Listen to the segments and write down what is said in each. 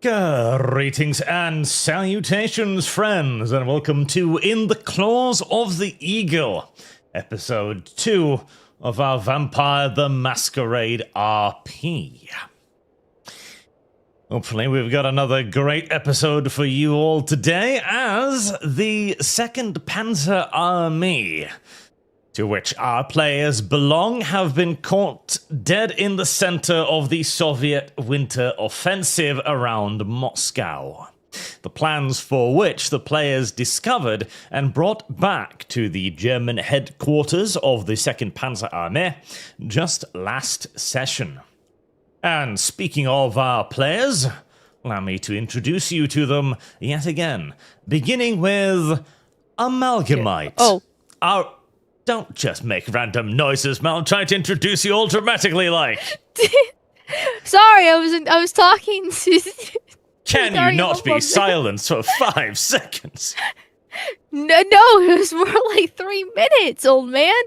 Greetings and salutations, friends, and welcome to In the Claws of the Eagle, episode 2 of our Vampire the Masquerade RP. Hopefully we've got another great episode for you all today, as the 2nd Panzer Armee, to which our players belong, have been caught dead in the center of the Soviet winter offensive around Moscow. The plans for which the players discovered and brought back to the German headquarters of the 2nd Panzer Armee just last session. And speaking of our players, allow me to introduce you to them yet again, beginning with Amalgamyte. Don't just make random noises, Mal. I'm trying to introduce you all dramatically, like. Sorry, I was talking to. Can you not be silenced for 5 seconds? No, it was more like 3 minutes, old man.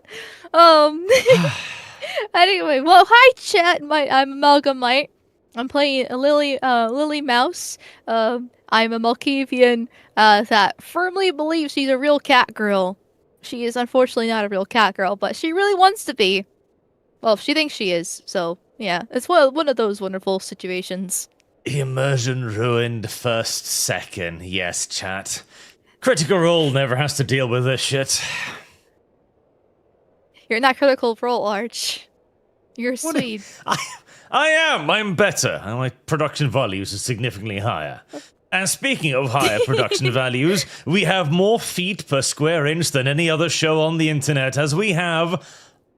Anyway, well, hi, chat. I'm Amalgamyte. I'm playing a Lily Mouse. I'm a Malkavian that firmly believes she's a real cat girl. She is unfortunately not a real cat girl, but she really wants to be. Well, she thinks she is, so yeah. It's one of those wonderful situations. Immersion ruined first second, yes, chat. Critical Role never has to deal with this shit. You're not Critical Role, Arch. You're sweet. I am. I'm better. My production values are significantly higher. And speaking of higher production values, we have more feet per square inch than any other show on the internet, as we have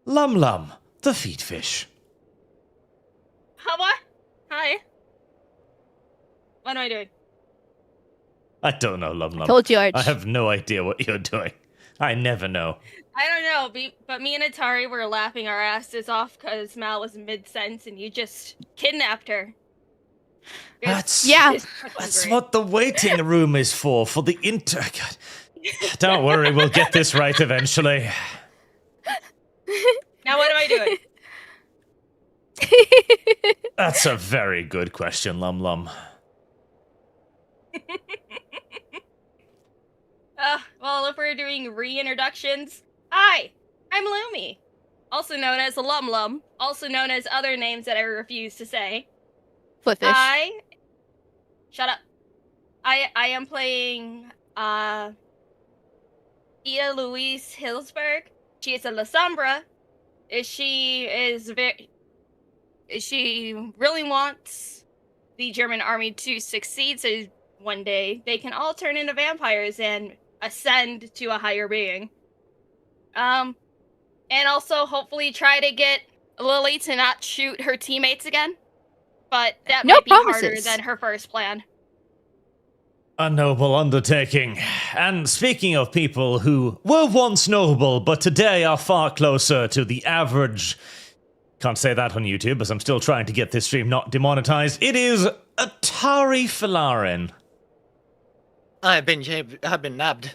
Lum Lum, the feet fish. What? Hi. What am I doing? I don't know, Lum Lum. Told you, Arch. I have no idea what you're doing. I never know. I don't know, but me and Attari were laughing our asses off because Mal was mid-sentence and you just kidnapped her. That's great. what the waiting room is for the inter... God. Don't worry, we'll get this right eventually. Now what am I doing? That's a very good question, Lum Lum. Well, if we're doing reintroductions, hi, I'm Lumi, also known as Lum Lum, also known as other names that I refuse to say. Footfish. Shut up. I am playing Ida Louise Hillsberg. She is a La Sombra. She really wants the German army to succeed, so one day they can all turn into vampires and ascend to a higher being. And also hopefully try to get Lily to not shoot her teammates again. But that might be harder than her first plan. A noble undertaking. And speaking of people who were once noble, but today are far closer to the average... Can't say that on YouTube, as I'm still trying to get this stream not demonetized. It is Attari Falarin. I've been nabbed.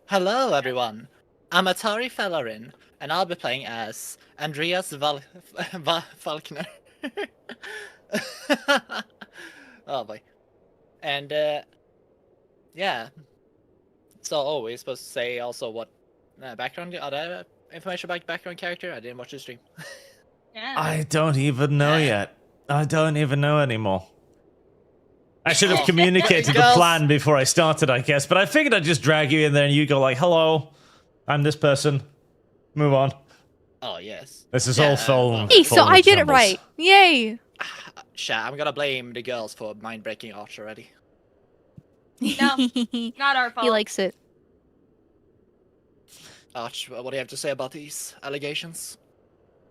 Hello, everyone. I'm Attari Falarin, and I'll be playing as Andreas Falkner. Oh boy. And yeah. So we're supposed to say also what background other information about background character? I didn't watch the stream. Yeah. I don't even know yet. I don't even know anymore. I should have communicated the plan before I started, I guess, but I figured I'd just drag you in there and you go like, hello, I'm this person. Move on. Oh yes. This is all phone. Hey, so I did it right. Yay. I'm gonna blame the girls for mind-breaking Arch already. No, not our fault. He likes it. Arch, what do you have to say about these allegations?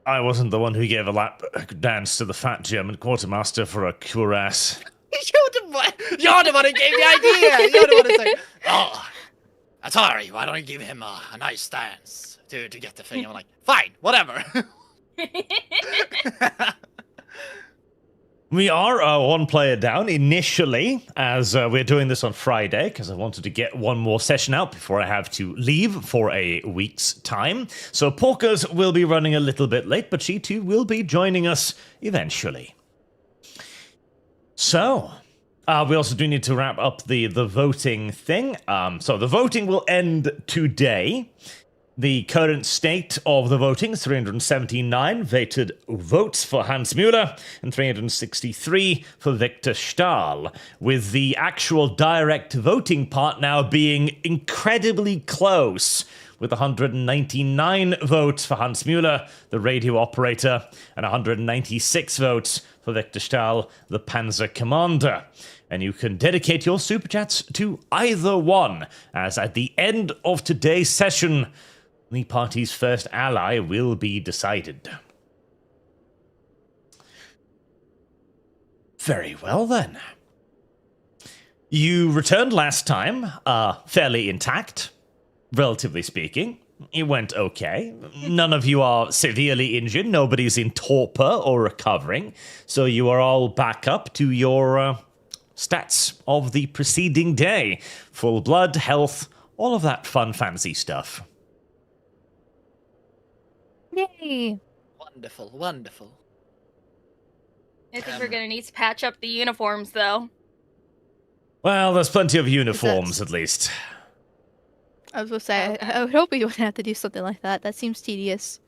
I wasn't the one who gave a lap dance to the fat German quartermaster for a cuirass. You're the one who gave the idea! You're the one who said, oh, Attari, why don't you give him a nice dance to get the thing? I'm like, fine, whatever. We are 1 player down initially, as we're doing this on Friday, because I wanted to get one more session out before I have to leave for a week's time. So Porkers will be running a little bit late, but she too will be joining us eventually. So, We also do need to wrap up the voting thing. So the voting will end today. The current state of the voting is 379 voted votes for Hans Müller and 363 for Victor Stahl, with the actual direct voting part now being incredibly close, with 199 votes for Hans Müller, the radio operator, and 196 votes for Victor Stahl, the Panzer commander. And you can dedicate your super chats to either one, as at the end of today's session, the party's first ally will be decided. Very well, then. You returned last time, fairly intact, relatively speaking. It went okay. None of you are severely injured. Nobody's in torpor or recovering. So you are all back up to your stats of the preceding day. Full blood, health, all of that fun, fancy stuff. Yay! Wonderful, wonderful. I think we're gonna need to patch up the uniforms, though. Well, there's plenty of uniforms, at least. I was gonna say, I would hope we don't have to do something like that. That seems tedious.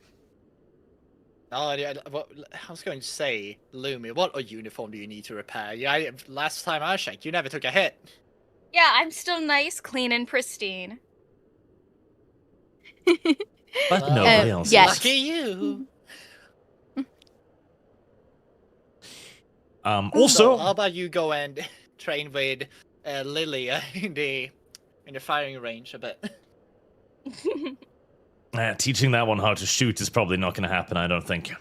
Oh, yeah, I was going to say, Lumi, what uniform do you need to repair? Yeah, last time I checked, you never took a hit. Yeah, I'm still nice, clean, and pristine. But nobody else yes. is. Lucky you. Also, how about you go and train with Lily in the firing range a bit? teaching that one how to shoot is probably not going to happen, I don't think.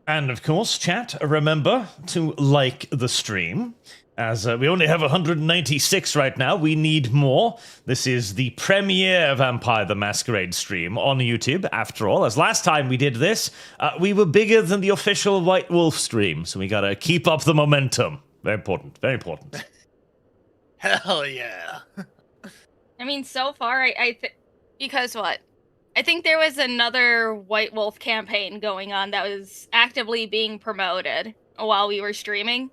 And of course, chat, remember to like the stream. As we only have 196 right now, we need more. This is the premiere Vampire the Masquerade stream on YouTube, after all. As last time we did this, we were bigger than the official White Wolf stream, so we gotta keep up the momentum. Very important, very important. Hell yeah. I mean, so far, because what? I think there was another White Wolf campaign going on that was actively being promoted while we were streaming.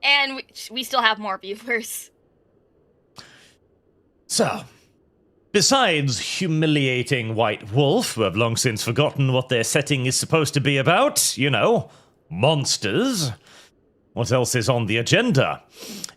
And we still have more viewers. So, besides humiliating White Wolf, who have long since forgotten what their setting is supposed to be about, you know, monsters, what else is on the agenda?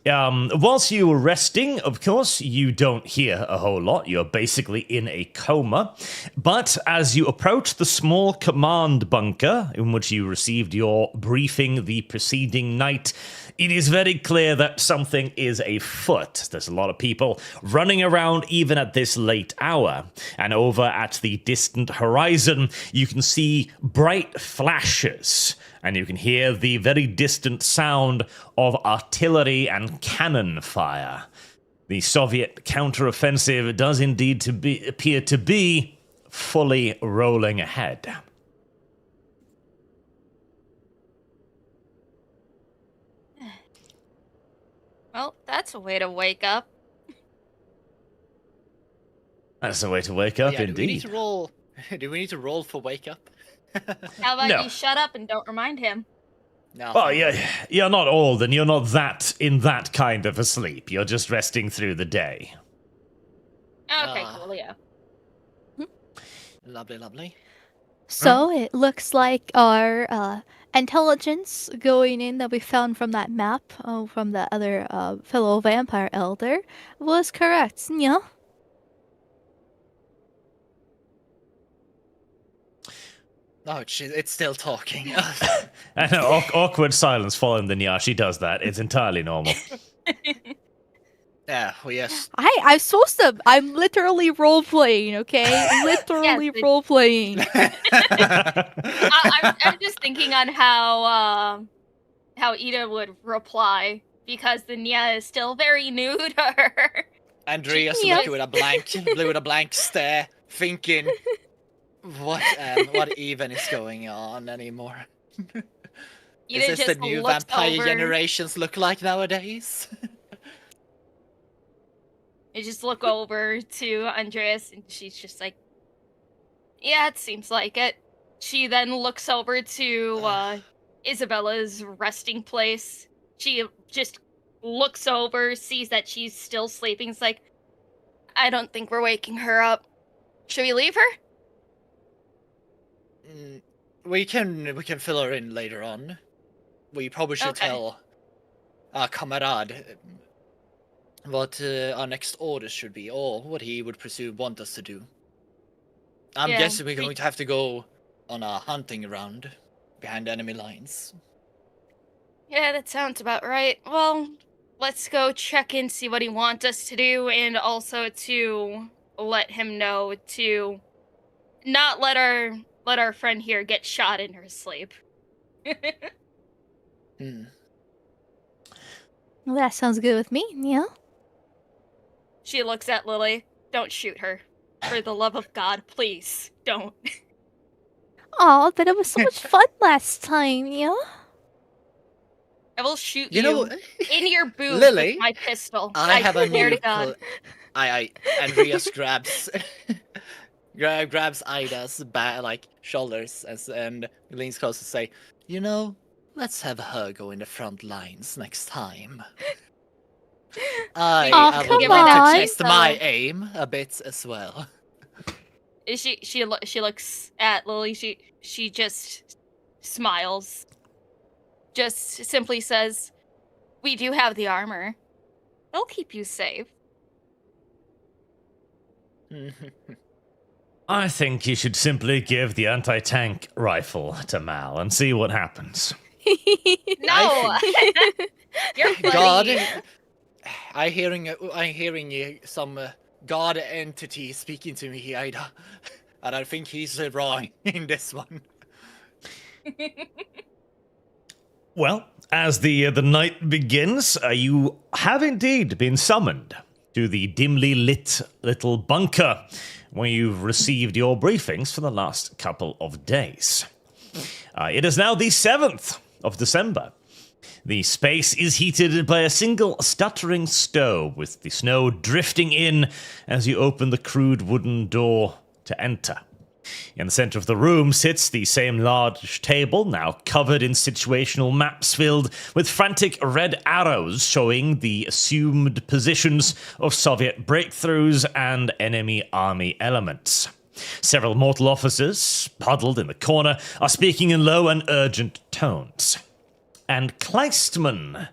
Whilst you were resting, of course, you don't hear a whole lot. You're basically in a coma. But as you approach the small command bunker in which you received your briefing the preceding night, it is very clear that something is afoot. There's a lot of people running around even at this late hour. And over at the distant horizon, you can see bright flashes. And you can hear the very distant sound of artillery and cannon fire. The Soviet counteroffensive does indeed appear to be fully rolling ahead. Well, that's a way to wake up. That's a way to wake up, yeah, indeed. Do we need to roll? Do we need to roll for wake up? How about No. you shut up and don't remind him? No. Oh, you're not old, and you're not in that kind of a sleep. You're just resting through the day. Okay, cool, yeah. Lovely, lovely. So it looks like our intelligence going in that we found from that map, from the other fellow vampire elder, was correct. Yeah. Oh, it's still talking. I know, awkward silence following the Nya. She does that. It's entirely normal. Yeah, well, yes. I'm literally role playing, okay? Literally role playing. I'm just thinking on how Ida would reply, because the Nya is still very new to her. Andrea's Yes. looking with a blank stare, thinking, what even is going on anymore? Ida Is this the just new looks vampire over. generations look like nowadays? I just look over to Andreas, and she's just like, yeah, it seems like it. She then looks over to Isabella's resting place. She just looks over, sees that she's still sleeping. It's like, I don't think we're waking her up. Should we leave her? We can fill her in later on. We probably should tell our comrade what our next orders should be, or what he would presume want us to do. I'm guessing we're going to have to go on a hunting round behind enemy lines. Yeah, that sounds about right. Well, let's go check in, see what he wants us to do, and also to let him know to not let our friend here get shot in her sleep. Well, that sounds good with me, yeah. She looks at Lily. Don't shoot her. For the love of God, please, don't. Aw, but it was so much fun last time, yeah? I will shoot You know, in your boob Lily, with my pistol. I have a swear new to God. Andreas grabs grabs Ida's shoulders and leans close to say, you know, let's have her go in the front lines next time. I would come like on. to test my aim a bit as well. She looks at Lily. She just smiles. Just simply says, "We do have the armor. They'll keep you safe." I think you should simply give the anti-tank rifle to Mal and see what happens. No, you're funny. God, I'm hearing some God entity speaking to me, Ida, and I think he's wrong in this one. Well, as the night begins, you have indeed been summoned to the dimly lit little bunker where you've received your briefings for the last couple of days. It is now the 7th of December. The space is heated by a single stuttering stove, with the snow drifting in as you open the crude wooden door to enter. In the center of the room sits the same large table, now covered in situational maps filled with frantic red arrows showing the assumed positions of Soviet breakthroughs and enemy army elements. Several mortal officers, huddled in the corner, are speaking in low and urgent tones. And Kleistman,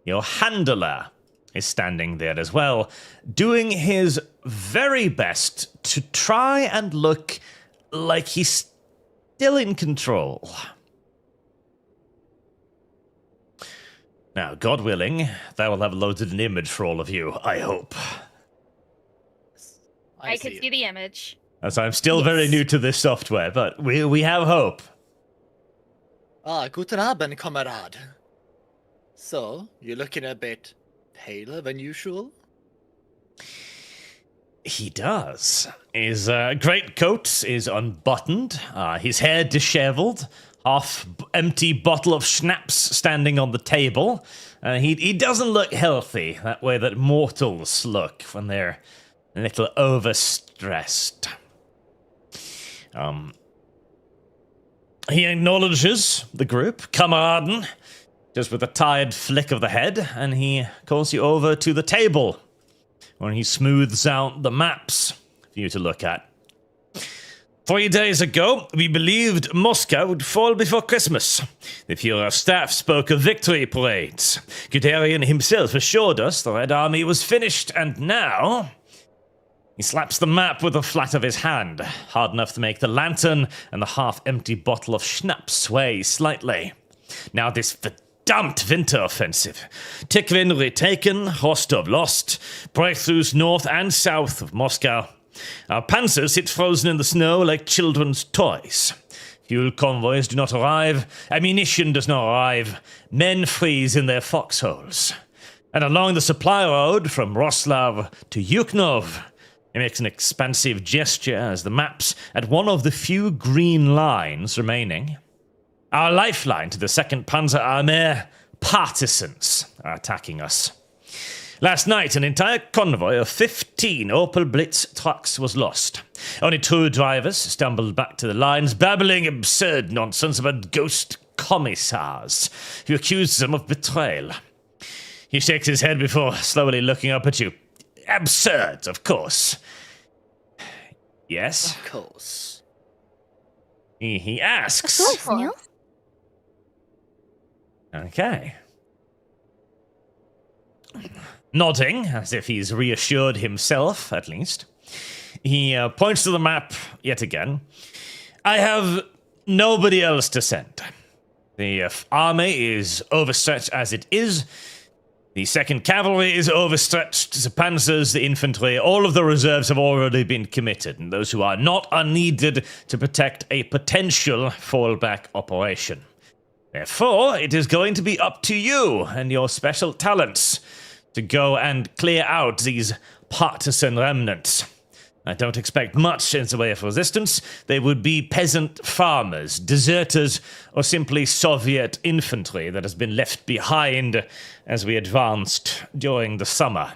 your handler, is standing there as well, doing his very best to try and look like he's still in control. Now, God willing, that will have loaded an image for all of you, I hope. I could see the image. As I'm still very new to this software, but we have hope. Guten Abend, comrade. So, you're looking a bit paler than usual? He does. His greatcoat is unbuttoned, his hair disheveled, half-empty bottle of schnapps standing on the table. He doesn't look healthy, that way that mortals look when they're a little overstressed. He acknowledges the group, Kameraden, just with a tired flick of the head, and he calls you over to the table, where he smooths out the maps for you to look at. 3 days ago, we believed Moscow would fall before Christmas. The Führer's staff spoke of victory parades. Guderian himself assured us the Red Army was finished, and now... He slaps the map with the flat of his hand, hard enough to make the lantern and the half-empty bottle of schnapps sway slightly. Now this verdammt winter offensive. Tikhvin retaken, Rostov lost, breakthroughs north and south of Moscow. Our panzers sit frozen in the snow like children's toys. Fuel convoys do not arrive, ammunition does not arrive, men freeze in their foxholes. And along the supply road from Roslav to Yuknov, he makes an expansive gesture as the maps at one of the few green lines remaining. Our lifeline to the 2nd Panzer Armee, partisans, are attacking us. Last night, an entire convoy of 15 Opel Blitz trucks was lost. Only 2 drivers stumbled back to the lines, babbling absurd nonsense about ghost commissars who accuse them of betrayal. He shakes his head before slowly looking up at you. Absurd, of course. Yes? Of course. He asks. Of course, Neil. Okay. Nodding, as if he's reassured himself, at least. He points to the map yet again. I have nobody else to send. The army is overstretched as it is. The 2nd Cavalry is overstretched. The Panzers, the infantry, all of the reserves have already been committed, and those who are not are needed to protect a potential fallback operation. Therefore, it is going to be up to you and your special talents to go and clear out these partisan remnants. I don't expect much in the way of resistance. They would be peasant farmers, deserters, or simply Soviet infantry that has been left behind as we advanced during the summer.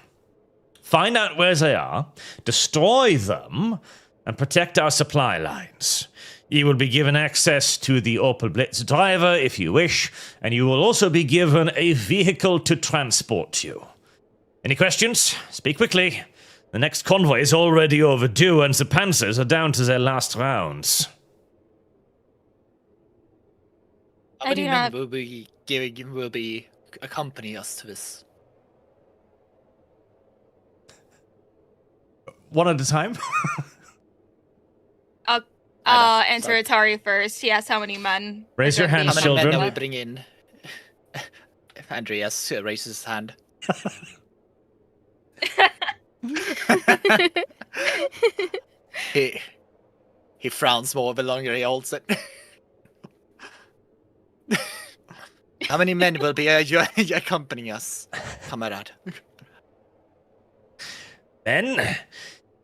Find out where they are, destroy them, and protect our supply lines. You will be given access to the Opel Blitz driver if you wish, and you will also be given a vehicle to transport you. Any questions? Speak quickly. The next convoy is already overdue, and the Panzers are down to their last rounds. How many men will be accompany us to this? One at a time? Enter Attari first. He asks how many men. Raise your hands, How many children. men do we bring in? Andreas raises his hand. He frowns more the longer he holds it. How many men will be accompanying us, comrade? Then,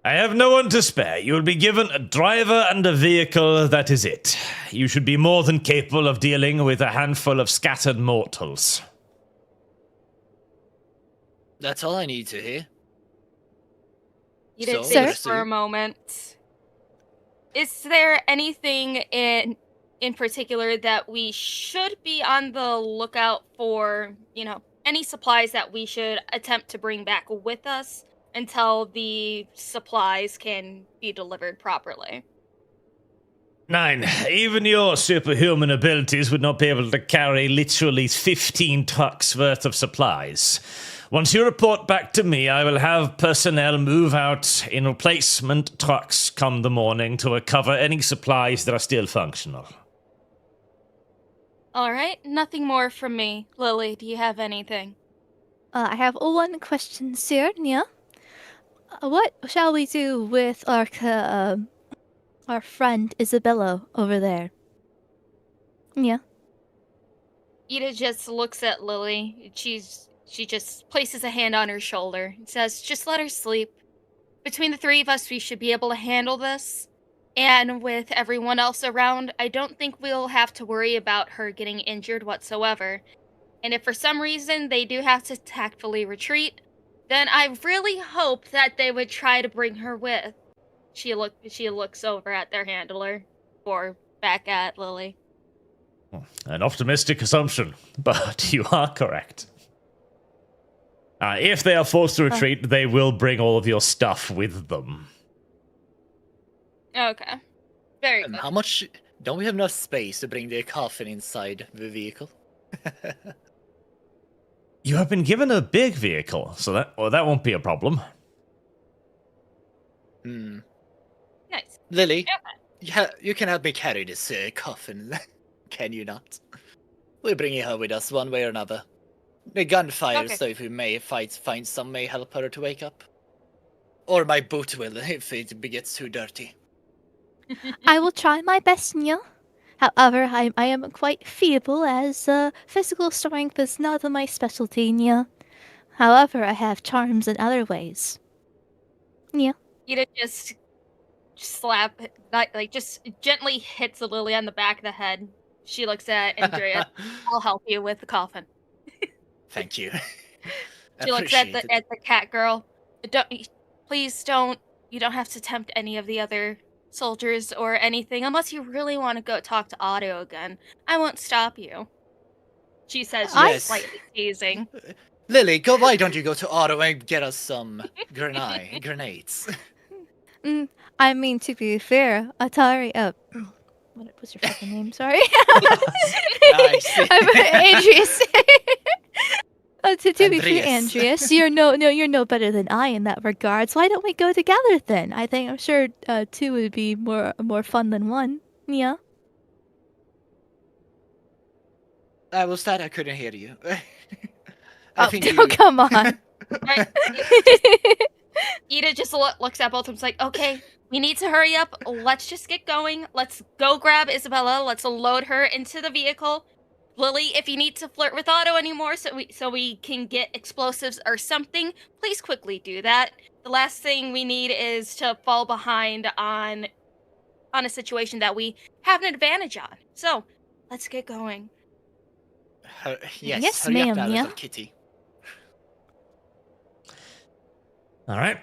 I have no one to spare. You will be given a driver and a vehicle, that is it. You should be more than capable of dealing with a handful of scattered mortals. That's all I need to hear. You did So, think Sir? for a moment. Is there anything in particular that we should be on the lookout for, any supplies that we should attempt to bring back with us until the supplies can be delivered properly? 9. Even your superhuman abilities would not be able to carry literally 15 trucks worth of supplies. Once you report back to me, I will have personnel move out in replacement trucks come the morning to recover any supplies that are still functional. Alright, nothing more from me. Lily, do you have anything? I have one question, sir, Nia. What shall we do with our friend Isabella over there? Yeah. Ida just looks at Lily. She just places a hand on her shoulder and says, just let her sleep. Between the three of us, we should be able to handle this. And with everyone else around, I don't think we'll have to worry about her getting injured whatsoever. And if for some reason they do have to tactfully retreat, then I really hope that they would try to bring her with. She looks over at their handler, or back at Lily. An optimistic assumption, but you are correct. If they are forced to retreat, they will bring all of your stuff with them. Okay. Very good. How much? Don't we have enough space to bring the coffin inside the vehicle? You have been given a big vehicle, so that won't be a problem. Nice. Lily, you can help me carry this coffin, can you not? We're bringing her with us one way or another. The gunfire, Okay. so if we may find some may help her to wake up. Or my boot will, if it gets too dirty. I will try my best, Nia. However, I am quite feeble, as physical strength is not my specialty, Nia. However, I have charms in other ways. Nia. Ida just just gently hits Lily on the back of the head. She looks at Andrea. I'll help you with the coffin. Thank you. She looks at Appreciate the cat girl. Please don't. You don't have to tempt any of the other soldiers or anything, unless you really want to go talk to Otto again. I won't stop you. She says, Yes. slightly teasing. Lily, why don't you go to Otto and get us some grenades? I mean, to be fair, Attari. What was your fucking name? Sorry. I see. Andreas. To be fair, Andreas. Andreas, you're no better than I in that regards. Why don't we go together then? I'm sure two would be more fun than one. Yeah. Was that I couldn't hear you. Come on. Right. Ida just looks at both of them like, okay, we need to hurry up. Let's just get going. Let's go grab Isabella. Let's load her into the vehicle. Lily, if you need to flirt with Otto anymore so we can get explosives or something, please quickly do that. The last thing we need is to fall behind on a situation that we have an advantage on. So, let's get going. Yes, hurry up ma'am, now, yeah. little kitty. All right.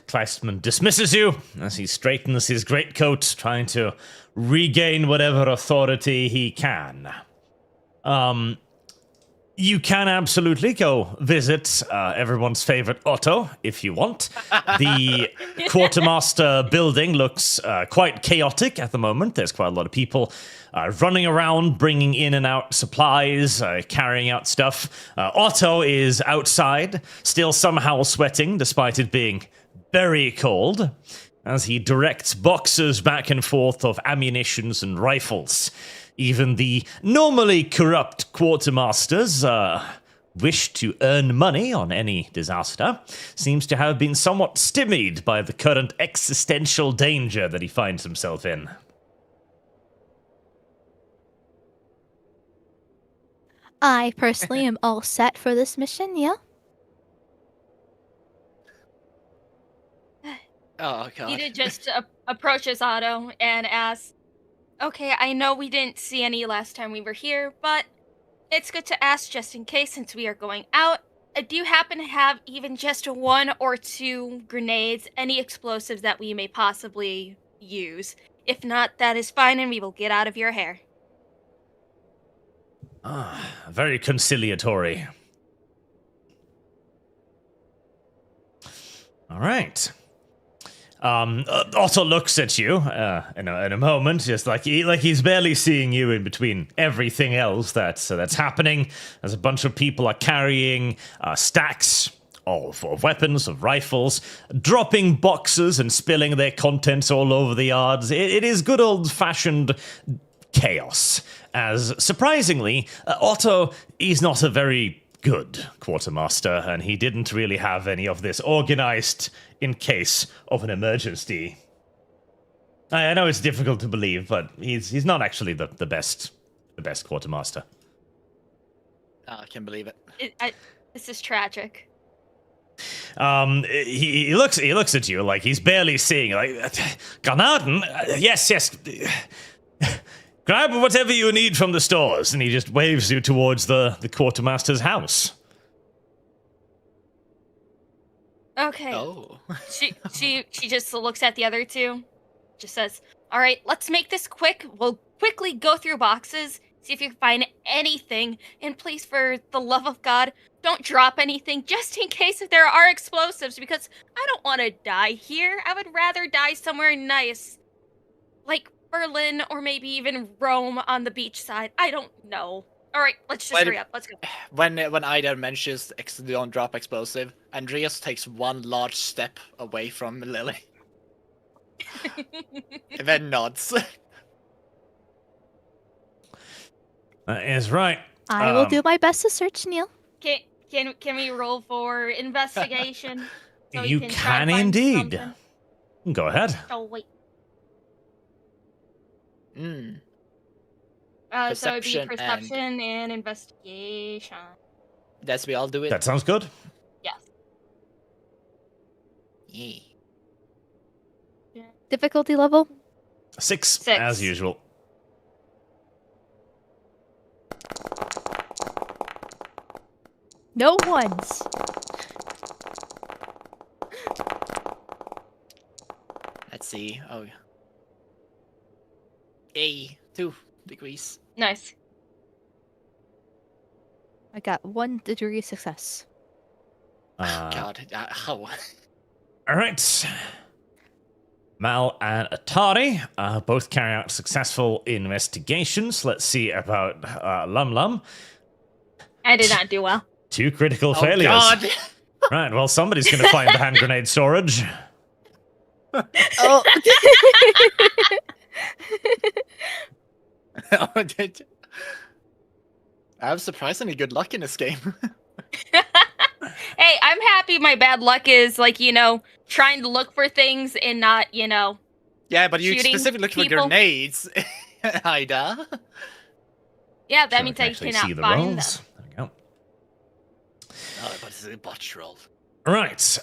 Kleistman dismisses you as he straightens his greatcoat, trying to regain whatever authority he can. You can absolutely go visit everyone's favorite Otto if you want. The quartermaster building looks quite chaotic at the moment. There's quite a lot of people running around, bringing in and out supplies, carrying out stuff. Otto is outside, still somehow sweating, despite it being very cold, as he directs boxes back and forth of ammunitions and rifles. Even the normally corrupt quartermasters wish to earn money on any disaster. Seems to have been somewhat stymied by the current existential danger that he finds himself in. I personally am all set for this mission, yeah? Oh, God. Ida just approaches Otto and asks, okay, I know we didn't see any last time we were here, but it's good to ask just in case since we are going out. Do you happen to have even just 1 or 2 grenades, any explosives that we may possibly use? If not, that is fine and we will get out of your hair. Very conciliatory. All right. Otto looks at you in a moment, just like he's barely seeing you in between everything else that's happening. As a bunch of people are carrying stacks of weapons, of rifles, dropping boxes and spilling their contents all over the yards. It is good old-fashioned chaos. As surprisingly, Otto is not a very good quartermaster, and he didn't really have any of this organized in case of an emergency. I know it's difficult to believe, but he's not actually the best quartermaster. I can believe it. This is tragic. He looks at you like he's barely seeing. Like, Granaten? Yes. Grab whatever you need from the stores, and he just waves you towards the quartermaster's house. Okay. Oh. She just looks at the other two, just says, all right, let's make this quick. We'll quickly go through boxes, see if you can find anything, and please, for the love of God, don't drop anything just in case if there are explosives, because I don't want to die here. I would rather die somewhere nice, like Berlin or maybe even Rome on the beach side. I don't know. All right, let's just hurry up. Let's go. When Ida mentions don't drop explosive, Andreas takes one large step away from Lily. And then nods. That is right. I will do my best to search, Neil. Can we roll for investigation? So You we try to can find indeed. something? Go ahead. Oh wait. Mm. So it'd be Perception perception and investigation. That's we all do it. That sounds good. Yes. Yeah. Difficulty level? 6, 6. as usual. No ones. Let's see. Oh, 2 degrees. Nice. I got 1 degree success. God, how? All right. Mal and Attari both carry out successful investigations. Let's see about Lum Lum. I did not do well. 2 critical Oh failures. God! Right, well, somebody's going to find the hand grenade storage. Oh. I have surprisingly good luck in this game. Hey, I'm happy my bad luck is, like, you know, trying to look for things and not, you know... Yeah, but you shooting specifically look for people. grenades, Ida. Yeah, that Sure, means can I actually cannot see the find them. rolls. There we go. Oh, but it's a botch roll. Right.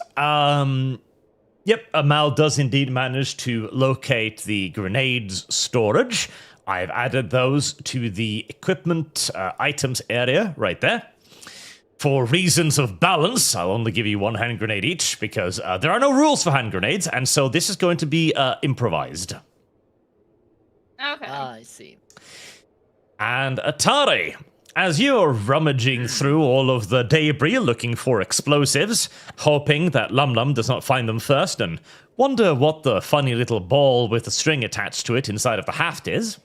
Yep, Mal does indeed manage to locate the grenades storage. I've added those to the equipment items area right there. For reasons of balance, I'll only give you 1 hand grenade each because there are no rules for hand grenades, and so this is going to be improvised. Okay. I see. And Attari, as you're rummaging through all of the debris looking for explosives, hoping that Lum Lum does not find them first, and wonder what the funny little ball with a string attached to it inside of the haft is,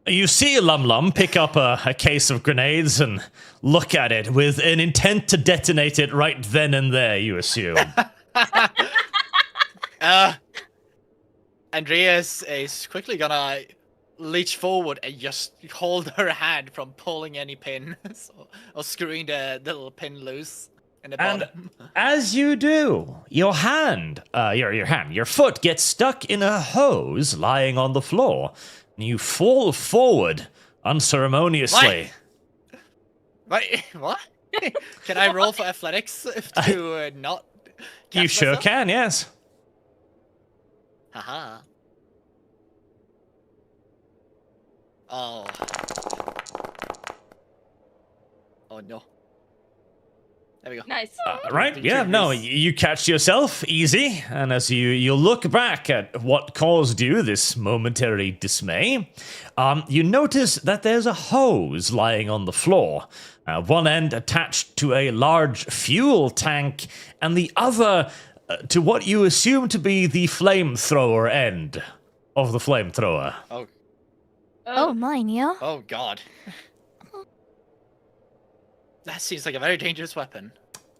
you see Lum Lum pick up a case of grenades and look at it with an intent to detonate it right then and there, you assume. Andreas is quickly gonna reach forward and just hold her hand from pulling any pin or screwing the little pin loose in the And bottom. as you do, your foot gets stuck in a hose lying on the floor. And you fall forward unceremoniously. Wait, what? Can I roll for athletics to not? You catch sure myself? can, yes. Haha. Oh. Oh no. There we go. Nice. Right? Yeah, no, you catch yourself easy, and as you look back at what caused you this momentary dismay, you notice that there's a hose lying on the floor, one end attached to a large fuel tank, and the other to what you assume to be the flamethrower end of the flamethrower. Oh, mine, yeah? Oh god. That seems like a very dangerous weapon.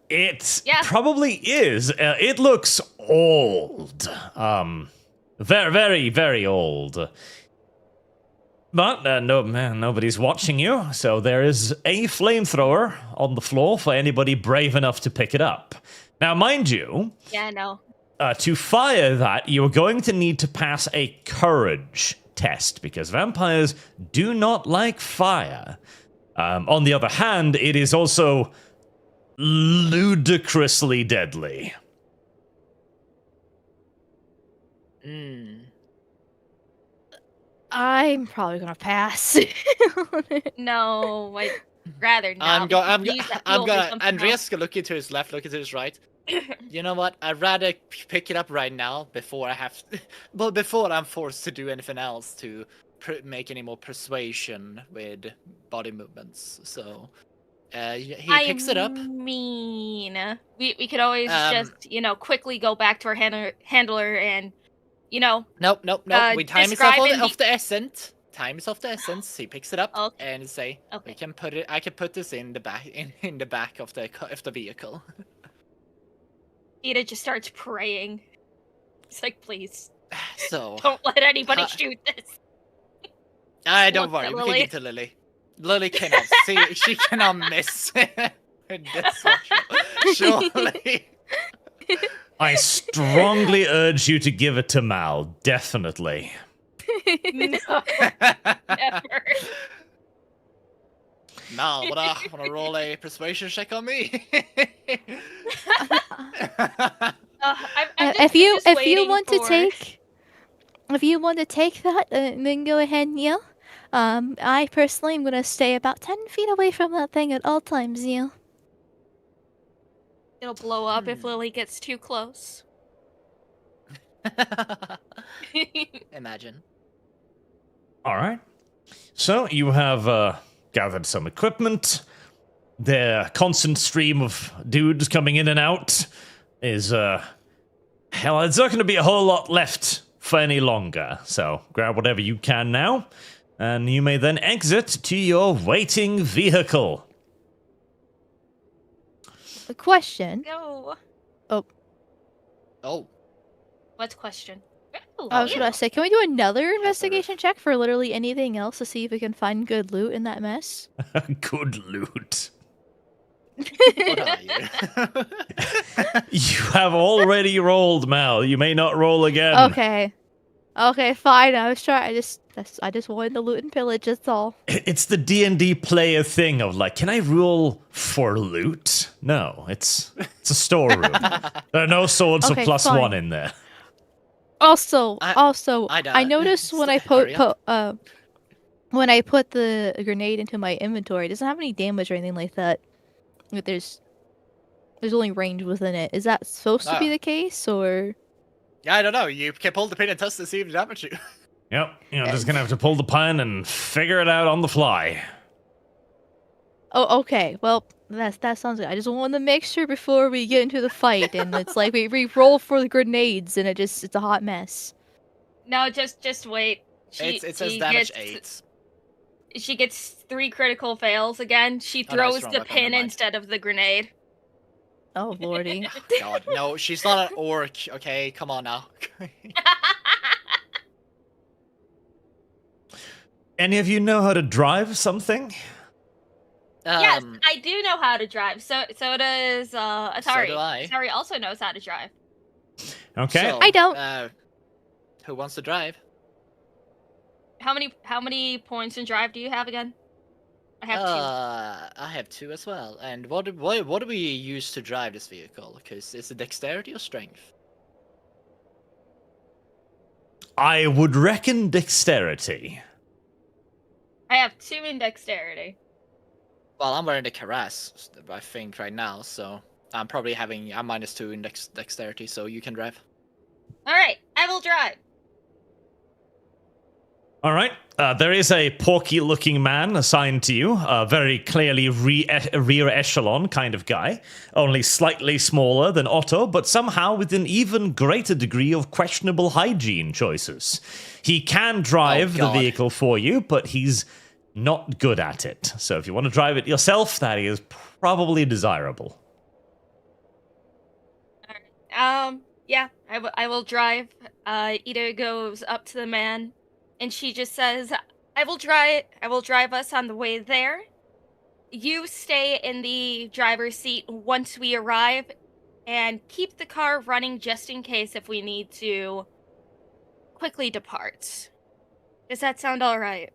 It Yeah. probably is. It looks old. Very, very, very old. But nobody's watching you, so there is a flamethrower on the floor for anybody brave enough to pick it up. Now, mind you, Yeah, no. to fire that, you're going to need to pass a courage test, because vampires do not like fire. On the other hand, it is also ludicrously deadly. I'm probably gonna pass. No, I'd rather not. I'm use that fuel for gonna. something Andreas can look into his left, look into his right. You know what? I'd rather pick it up right now before I have. Well, before I'm forced to do anything else to make any more persuasion with body movements. So, he picks it up. I mean, we could always just, you know, quickly go back to our handler and, you know. Nope. We time is of the essence. Time is of the essence. He picks it up and say, Okay. "We can put it. I can put this in the back in the back of the vehicle." Ida just starts praying. It's like, please, So don't let anybody shoot this. don't Look worry. at We can Lily. get to Lily. Lily cannot see. She cannot miss. This one, surely. I strongly urge you to give it to Mal, definitely. No, never. Mal, wanna roll a persuasion check on me? I'm if you just want waiting to for- take, if you want to take that, then go ahead, Neil. I personally am gonna stay about 10 feet away from that thing at all times, Neil. It'll blow up if Lily gets too close. imagine. All right. So you have gathered some equipment. The constant stream of dudes coming in and out is hell, there's not going to be a whole lot left for any longer. So grab whatever you can now, and you may then exit to your waiting vehicle. A question. Go. Oh, What's question? Oh, I was gonna say, can we do another investigation check for literally anything else to see if we can find good loot in that mess? Good loot. what are you? You have already rolled, Mal. You may not roll again. Okay. Okay, fine. I was trying. I just wanted the loot and pillage. That's all. It's the D&D player thing of like, can I roll for loot? No, it's a storeroom. There are no swords Okay, of plus fine. 1 in there. Also, I I noticed when I Hurry up. when I put the grenade into my inventory, it doesn't have any damage or anything like that. Like, there's only range within it. Is that supposed to be Ah. the case, or? Yeah, I don't know. You can pull the pin and test to see if it damage you. Yep, you're just gonna have to pull the pin and figure it out on the fly. Oh, okay. Well, that sounds good. I just wanted to make sure before we get into the fight, and it's like we roll for the grenades, and it's a hot mess. No, just wait. It says damage 8. She gets 3 critical fails again. She Oh, no, it's throws wrong the weapon, never pin mind. instead of the grenade. Oh lordy. God, no, she's not an orc. Okay, come on now. Any of you know how to drive something? Yes, I do know how to drive. So does Attari. So do I. Attari also knows how to drive. Okay. So, I don't. Who wants to drive? How many points in drive do you have again? I have 2. I have 2 as well. And what do we use to drive this vehicle? Because is it dexterity or strength? I would reckon dexterity. I have 2 in dexterity. Well, I'm wearing the cuirass, I think, right now, so I'm probably having a -2 in dexterity, so you can drive. All right, I will drive. All right. There is a porky-looking man assigned to you, a very clearly rear echelon kind of guy, only slightly smaller than Otto, but somehow with an even greater degree of questionable hygiene choices. He can drive the God. vehicle for you, but he's not good at it. So if you want to drive it yourself, that is probably desirable. Yeah, I will drive. Ida goes up to the man, and she just says, I will drive us on the way there. You stay in the driver's seat once we arrive, and keep the car running just in case if we need to quickly depart. Does that sound alright?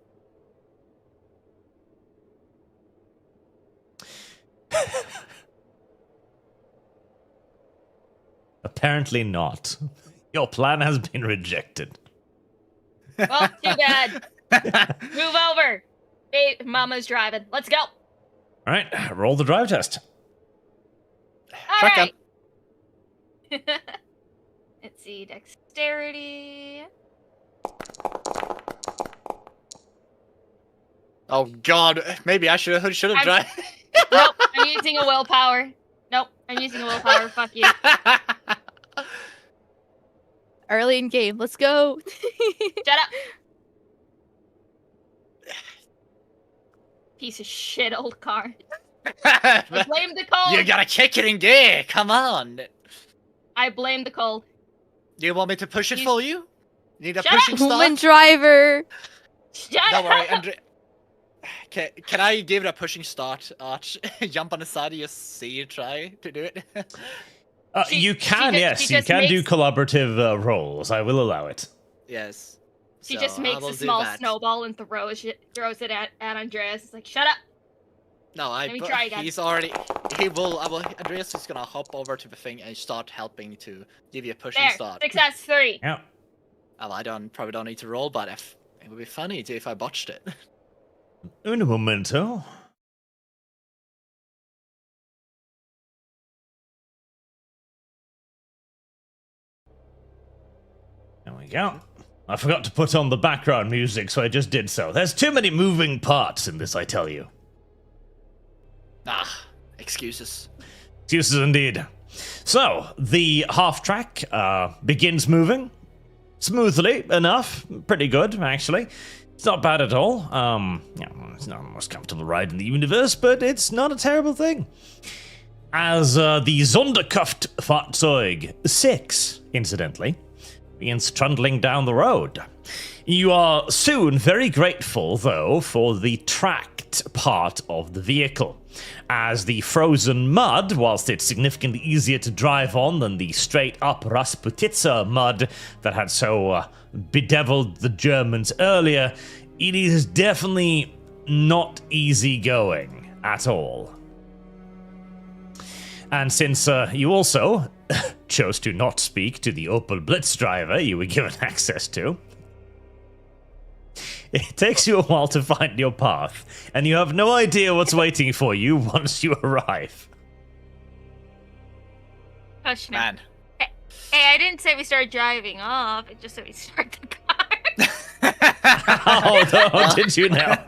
Apparently not. Your plan has been rejected. Well, too bad. Move over. Hey, Mama's driving. Let's go. All right, roll the drive test. All Shotgun. right. Let's see, dexterity. Oh God, maybe I should have I'm- drive. Nope, I'm using a willpower. Nope, I'm using a willpower. Fuck you. Early in game. Let's go. Shut up. Piece of shit old car. I blame the cold. You gotta kick it in gear. Come on. I blame the cold. Do you want me to push it You- for you? Need a Shut pushing up. Woman start? driver. Shut Don't worry, up. Andre. Can I give it a pushing start, Arch? Jump on the side of your C, you try to do it? You can, yes. she You just can do makes- collaborative rolls. I will allow it. Yes. She So, just I makes will a do small that. snowball and throws it at Andreas. It's like, shut up. No, Let me try again. he's already. Andreas is gonna hop over to the thing and start helping to give you a pushing There. start. Success 3. Yeah. Well, I probably don't need to roll, but it would be funny if I botched it. Un momento. There we go. I forgot to put on the background music, so I just did so. There's too many moving parts in this, I tell you. Ah, excuses. Excuses indeed. So, the half-track begins moving. Smoothly enough. Pretty good, actually. It's not bad at all. It's not the most comfortable ride in the universe, but it's not a terrible thing. As the Sonderkraftfahrzeug 6, incidentally, begins trundling down the road. You are soon very grateful, though, for the tracked part of the vehicle, as the frozen mud, whilst it's significantly easier to drive on than the straight-up Rasputitsa mud that had so bedeviled the Germans earlier, it is definitely not easy going at all. And since you also chose to not speak to the Opel Blitz driver you were given access to, it takes you a while to find your path, and you have no idea what's waiting for you once you arrive. Hush now. Man. Hey, I didn't say we started driving off. It just said we start the car. Oh, no, did you now?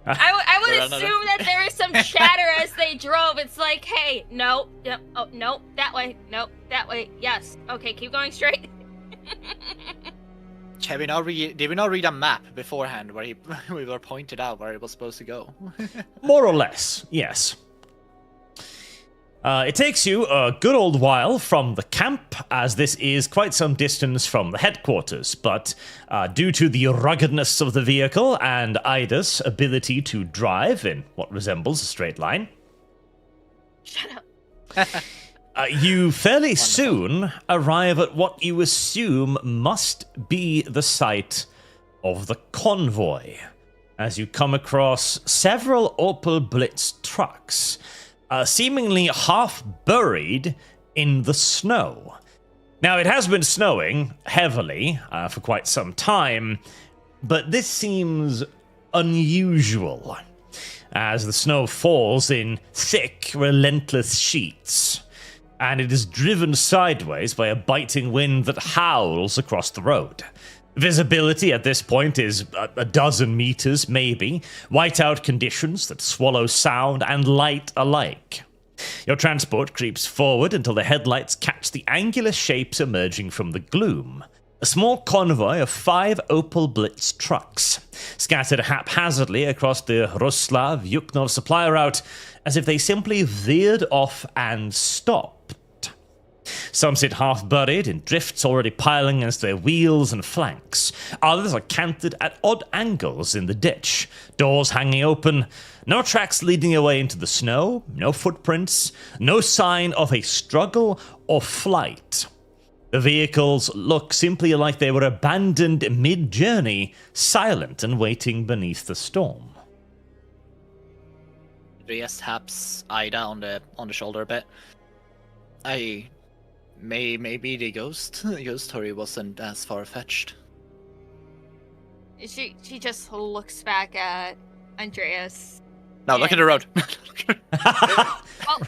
I would assume that there was some chatter as they drove. It's like, hey, no, oh, no, that way, no, that way, yes. Okay, keep going straight. Did we not read a map beforehand where we were pointed out where it was supposed to go? More or less, yes. It takes you a good old while from the camp, as this is quite some distance from the headquarters, but due to the ruggedness of the vehicle and Ida's ability to drive in what resembles a straight line, Shut up. you fairly soon arrive at what you assume must be the site of the convoy, as you come across several Opel Blitz trucks, seemingly half buried in the snow. Now, it has been snowing heavily for quite some time, but this seems unusual, as the snow falls in thick, relentless sheets, and it is driven sideways by a biting wind that howls across the road. Visibility at this point is a dozen meters, maybe. Whiteout conditions that swallow sound and light alike. Your transport creeps forward until the headlights catch the angular shapes emerging from the gloom. A small convoy of 5 Opel Blitz trucks, scattered haphazardly across the Roslav-Yuknov supply route, as if they simply veered off and stopped. Some sit half-buried in drifts already piling against their wheels and flanks. Others are canted at odd angles in the ditch, doors hanging open, no tracks leading away into the snow, no footprints, no sign of a struggle or flight. The vehicles look simply like they were abandoned mid-journey, silent and waiting beneath the storm. Andreas taps Ida on the shoulder a bit. Maybe the ghost story wasn't as far-fetched. She just looks back at Andreas. No, look at the road. Well,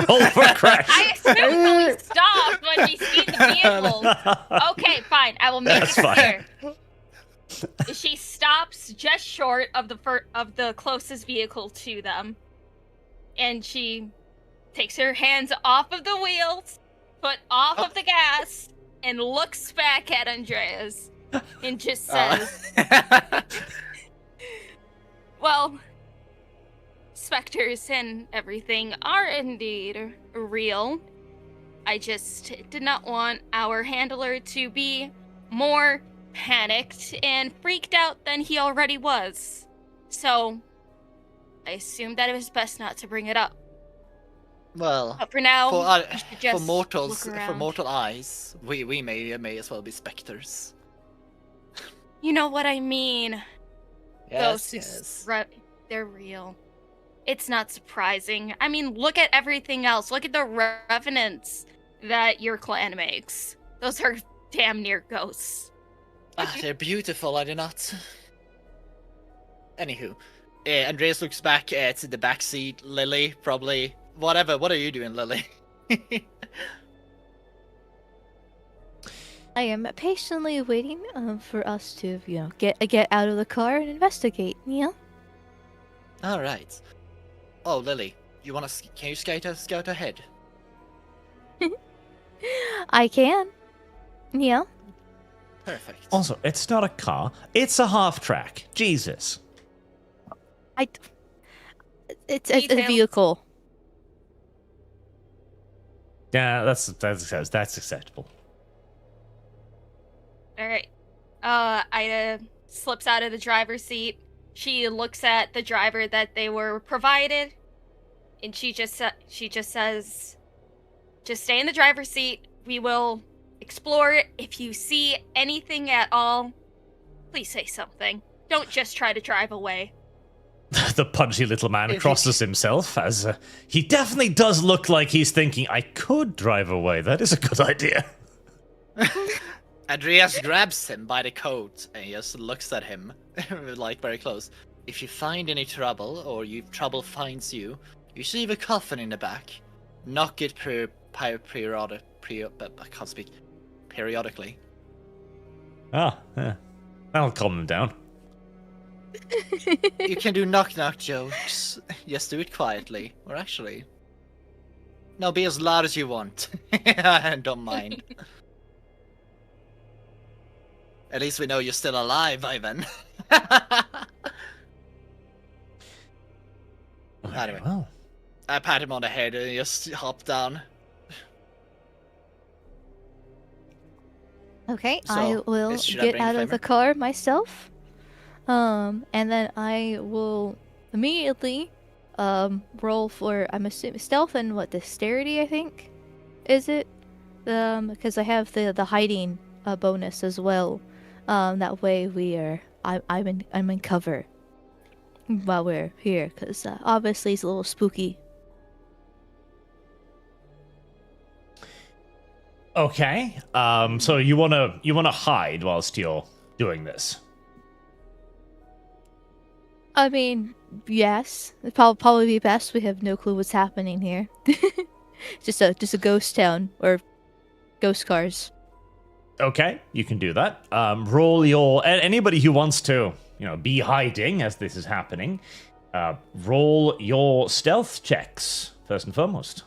Roll for crash. I assume we stopped when we see the vehicles. Okay, fine. I will make That's it fine. clear. She stops just short of the closest vehicle to them, and she takes her hands off of the wheels, foot off of the gas, and looks back at Andreas and just says, well, specters and everything are indeed real. I just did not want our handler to be more panicked and freaked out than he already was. So, I assumed that it was best not to bring it up. Well, But for now, you should for just mortals, look for around. mortal eyes, we may as well be specters. You know what I mean. Yes, Ghosts, they're real. It's not surprising. I mean, look at everything else. Look at the revenants that your clan makes. Those are damn near ghosts. They're beautiful, are they not? Anywho, Andreas looks back to the back seat. Lily, probably. Whatever. What are you doing, Lily? I am patiently waiting for us to, get out of the car and investigate. Yeah. All right. Oh, Lily, can you scout ahead? I can. Yeah. Perfect. Also, it's not a car. It's a half-track. Jesus. It's a Details. vehicle. Yeah, that's acceptable. All right. Ida slips out of the driver's seat. She looks at the driver that they were provided, and she just says, "Just stay in the driver's seat. We will explore it. If you see anything at all, please say something. Don't just try to drive away." The punchy little man crosses himself as he definitely does look like he's thinking, I could drive away. That is a good idea. Andreas grabs him by the coat and just looks at him, like very close. If you find any trouble, or trouble finds you, you should leave a coffin in the back. Knock it periodically. Ah, yeah. That'll calm him down. You can do knock-knock jokes. Just do it quietly. Or actually... No, be as loud as you want. I don't mind. At least we know you're still alive, Ivan. Anyway. Well. I pat him on the head and he just hop down. Okay, So, I will should I get bring out the of the flamer? car myself. And then I will immediately roll for, I'm assuming, stealth and dexterity, I think, is it? Because I have the hiding bonus as well. That way I'm in cover while we're here, because obviously it's a little spooky. Okay. So you wanna hide whilst you're doing this? I mean, yes, it'd probably be best. We have no clue what's happening here. just a ghost town or ghost cars. Okay, you can do that. Roll your anybody who wants to, be hiding as this is happening. Roll your stealth checks first and foremost.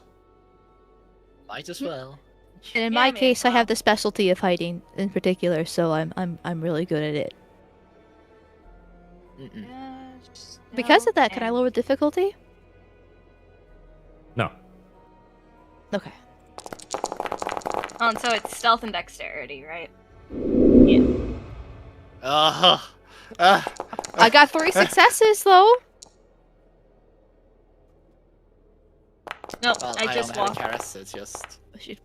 Might as well. And in Yeah, my man, case, I wow. have the specialty of hiding in particular, so I'm really good at it. Because of that, can I lower difficulty? No. Okay. Oh, and so it's stealth and dexterity, right? I got 3 successes though. Nope, Well, I just don't have walked. a charis, it's just...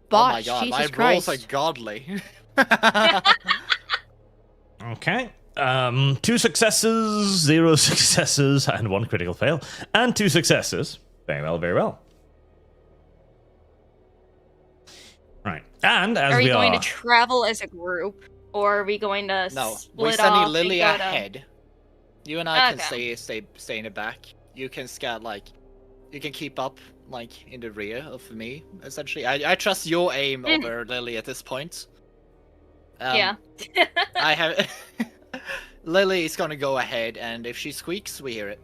Botch, oh my god, Jesus my Christ. rolls are godly. Okay. 2 successes, 0 successes, and 1 critical fail, and 2 successes. Very well, very well. Right, and as Are we we going are, to travel as a group, or are we going to No, split we're sending off and Lily go to- ahead. You and I Okay. can stay in the back. You can scout, you can keep up, in the rear of me, essentially. I trust your aim over Lily at this point. Yeah. I have... Lily is gonna go ahead, and if she squeaks, we hear it.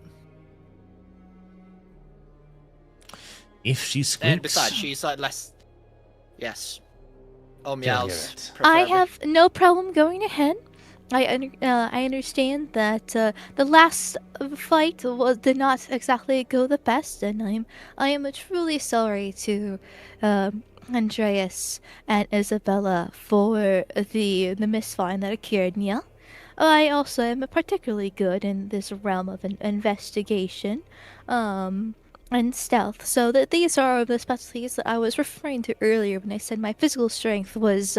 if she squeaks, And besides, she's less... Yes. Oh, hear meows. it. I preferably. have no problem going ahead. I understand that the last fight did not exactly go the best, and I am truly sorry to Andreas and Isabella for the misfind that occurred. Yeah, I also am particularly good in this realm of an investigation, and stealth. So that these are the specialties that I was referring to earlier when I said my physical strength was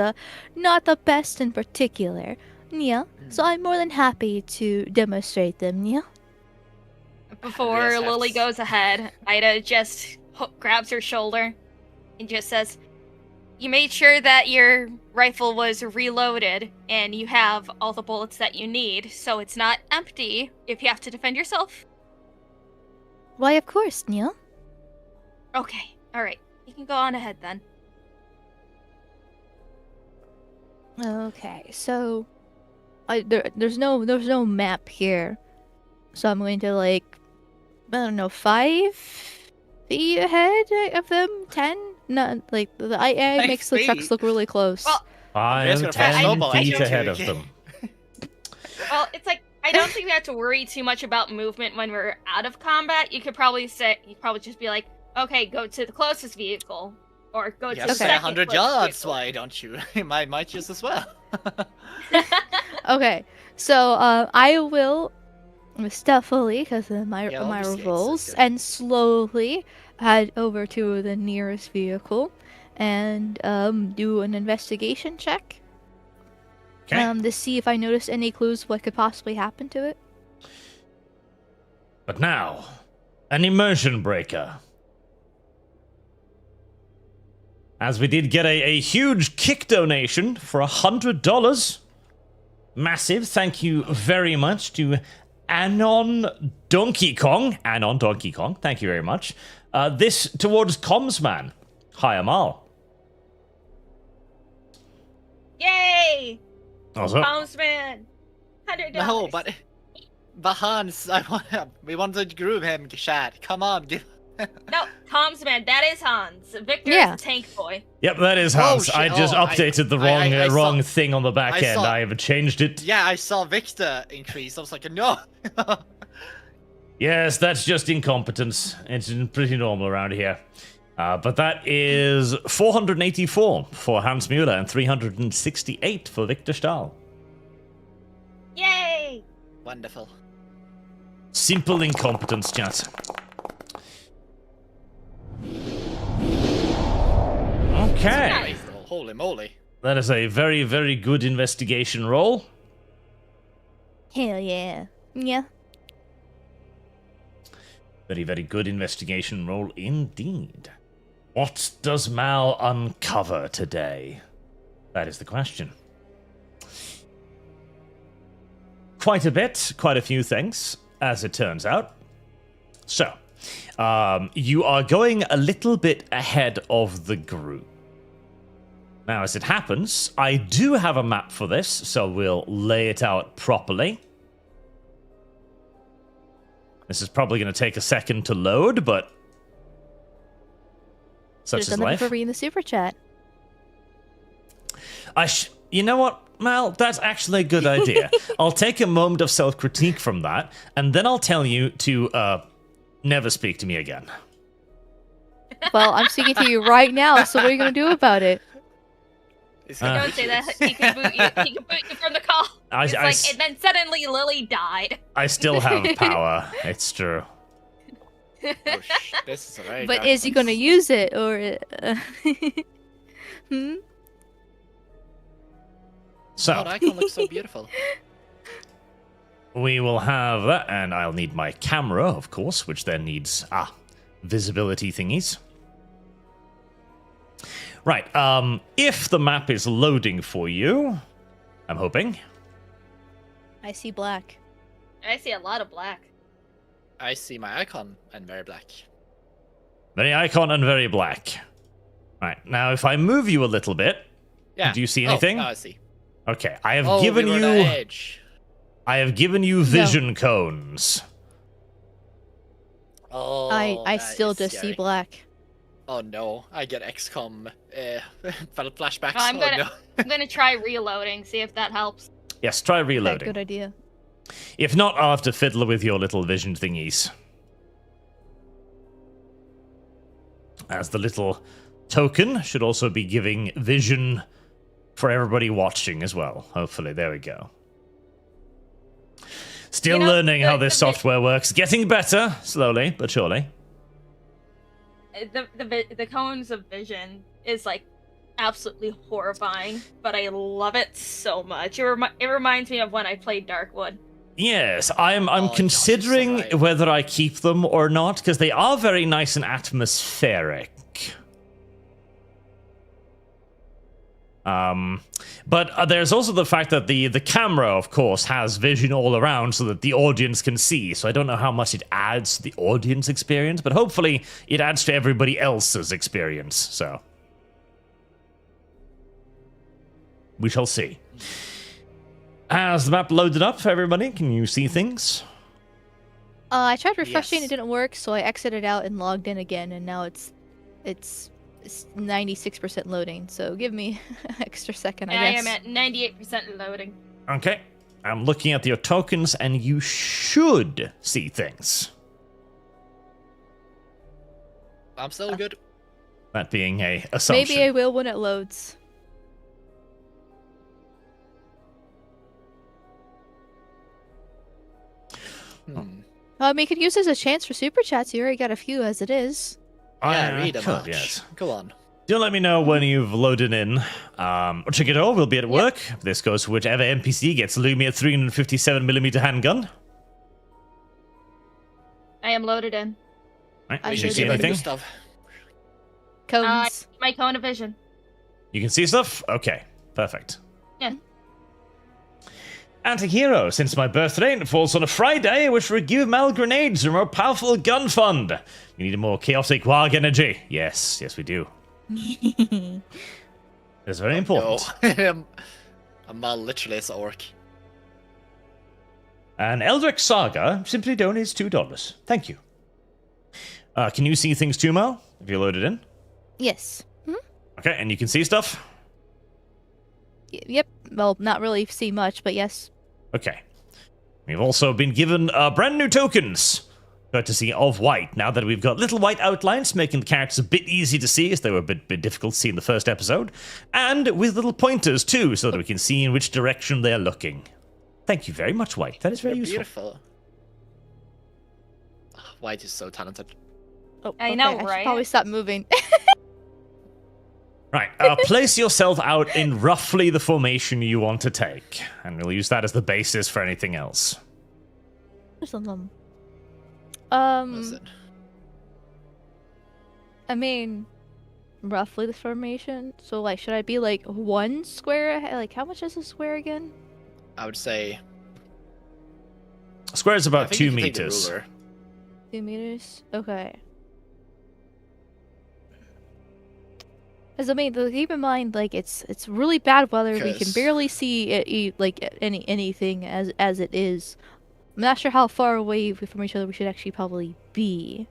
not the best in particular. Yeah, so I'm more than happy to demonstrate them. Yeah. Before Andreas Lily has- goes ahead, Ida just grabs her shoulder and just says, "You made sure that your rifle was reloaded and you have all the bullets that you need, so it's not empty if you have to defend yourself?" Why, of course, yeah. Okay, alright. You can go on ahead then. Okay, so there's no map here, so I'm going to I don't know, 5 feet ahead of them, 10. Not like the AI makes the trucks look really close. Well, 5, 10 feet ahead of them. Well, it's like I don't think we have to worry too much about movement when we're out of combat. You could probably just be like, okay, go to the closest vehicle, or go to the say second 100 closest yards. vehicle. Why don't you? might use as well. Okay, so I will stealthily, because of my Yeah, obviously, rolls, it's good. and slowly head over to the nearest vehicle and do an investigation check. Okay. To see if I notice any clues what could possibly happen to it. But now, an immersion breaker. As we did get a huge kick donation for $100. Massive. Thank you very much to Anon Donkey Kong. Anon Donkey Kong. Thank you very much. This towards Comsman. Hi, Amal. Yay! Also, Homesman! $100. No, but Hans, we want to groove him, Shad. Come on, give. No, Homesman, that is Hans. Victor Yeah. is the tank boy. yep, that is Hans. shit. I just updated the wrong I wrong saw- thing on the back I end. saw- I have changed it. Yeah, I saw Victor increase. I was like, no. Yes, that's just incompetence. It's pretty normal around here. But that is 484 for Hans Mueller and 368 for Victor Stahl. Yay! Wonderful. Simple incompetence, chat. Okay. Nice. Holy moly. That is a very, very good investigation roll. Hell yeah. Yeah. Very, very good investigation roll indeed. What does Mal uncover today? That is the question. Quite a bit, quite a few things, as it turns out. So, you are going a little bit ahead of the group. Now, as it happens, I do have a map for this, so we'll lay it out properly. This is probably going to take a second to load, but such Should've is done that life. before reading the super chat. You know what, Mal? That's actually a good idea. I'll take a moment of self-critique from that, and then I'll tell you to never speak to me again. Well, I'm speaking to you right now, so what are you going to do about it? Don't say that. He can boot you. He can boot you from the call. It's like, and then suddenly Lily died. I still have power. It's true. Oh, this is a very But dark is he place. going to use it, or... hmm? So, Oh, the icon looks so beautiful. we will have that, and I'll need my camera, of course, which then needs, visibility thingies. Right, if the map is loading for you, I'm hoping. I see black. I see a lot of black. I see my icon and very black. Very icon and very black. Right, now if I move you a little bit, Yeah. do you see anything? Oh, now I see. Okay, I have Oh, given we were you... on the edge. I have given you vision cones. Oh, I that still is just see scary. black. Oh no, I get XCOM flashbacks. Oh, I'm Oh, gonna- no. I'm gonna try reloading, see if that helps. Yes, try Okay, reloading. good idea. If not, I'll have to fiddle with your little vision thingies. As the little token should also be giving vision for everybody watching as well. Hopefully, there we go. Still You know, learning how the this software works. Getting better, slowly but surely. The cones of vision is like absolutely horrifying, but I love it so much. It reminds me of when I played Darkwood. Yes, I'm gosh, you're so considering right. whether I keep them or not, because they are very nice and atmospheric. But there's also the fact that the camera, of course, has vision all around so that the audience can see. So I don't know how much it adds to the audience experience, but hopefully it adds to everybody else's experience. So We shall see. Has the map loaded up for everybody? Can you see things? I tried refreshing, Yes. it didn't work, so I exited out and logged in again, and now it's 96% loading. So give me an extra second, I I guess. am at 98% loading. Okay. I'm looking at your tokens, and you should see things. I'm still good. That being a assumption. Maybe I will when it loads. You could use this as a chance for super chats. You already got a few as it is. Yeah, read could, them much. yes. Go on. Do let me know when you've loaded in. Check it over. We'll be at work. This goes to whichever NPC gets Lumi a 357mm handgun. I am loaded in. Right, I did you should see do anything? Stuff. Cones. My cone of vision. You can see stuff? Okay, perfect. Yeah. Anti-hero, since my birthday and it falls on a Friday, which will give Mal grenades a more powerful gun fund. You need a more chaotic warg energy. Yes, we do. It's very important. No. I'm literally an orc. And Eldrick Saga simply donates $2. Thank you. Can you see things too, Mal? If you loaded in? Yes. Okay, and you can see stuff? Yep. Well, not really see much, but yes. Okay. We've also been given brand new tokens, courtesy of White, now that we've got little white outlines, making the characters a bit easy to see, as they were a bit difficult to see in the first episode, and with little pointers, too, so that we can see in which direction they're looking. Thank you very much, White. That is very useful. Beautiful. White is so talented. Oh, I know, I should right? probably stop moving. Right, place yourself out in roughly the formation you want to take, and we'll use that as the basis for anything else. There's some. Listen. I mean, roughly the formation. So, like, should I be like 1 square ahead? Like, how much is a square again? I would say. Square is I about think 2 you can take the meters. ruler. 2 meters. Okay. Because I mean, keep in mind, like it's really bad weather. We can 'Cause- barely see it, like anything as it is. I'm not sure how far away from each other we should actually probably be.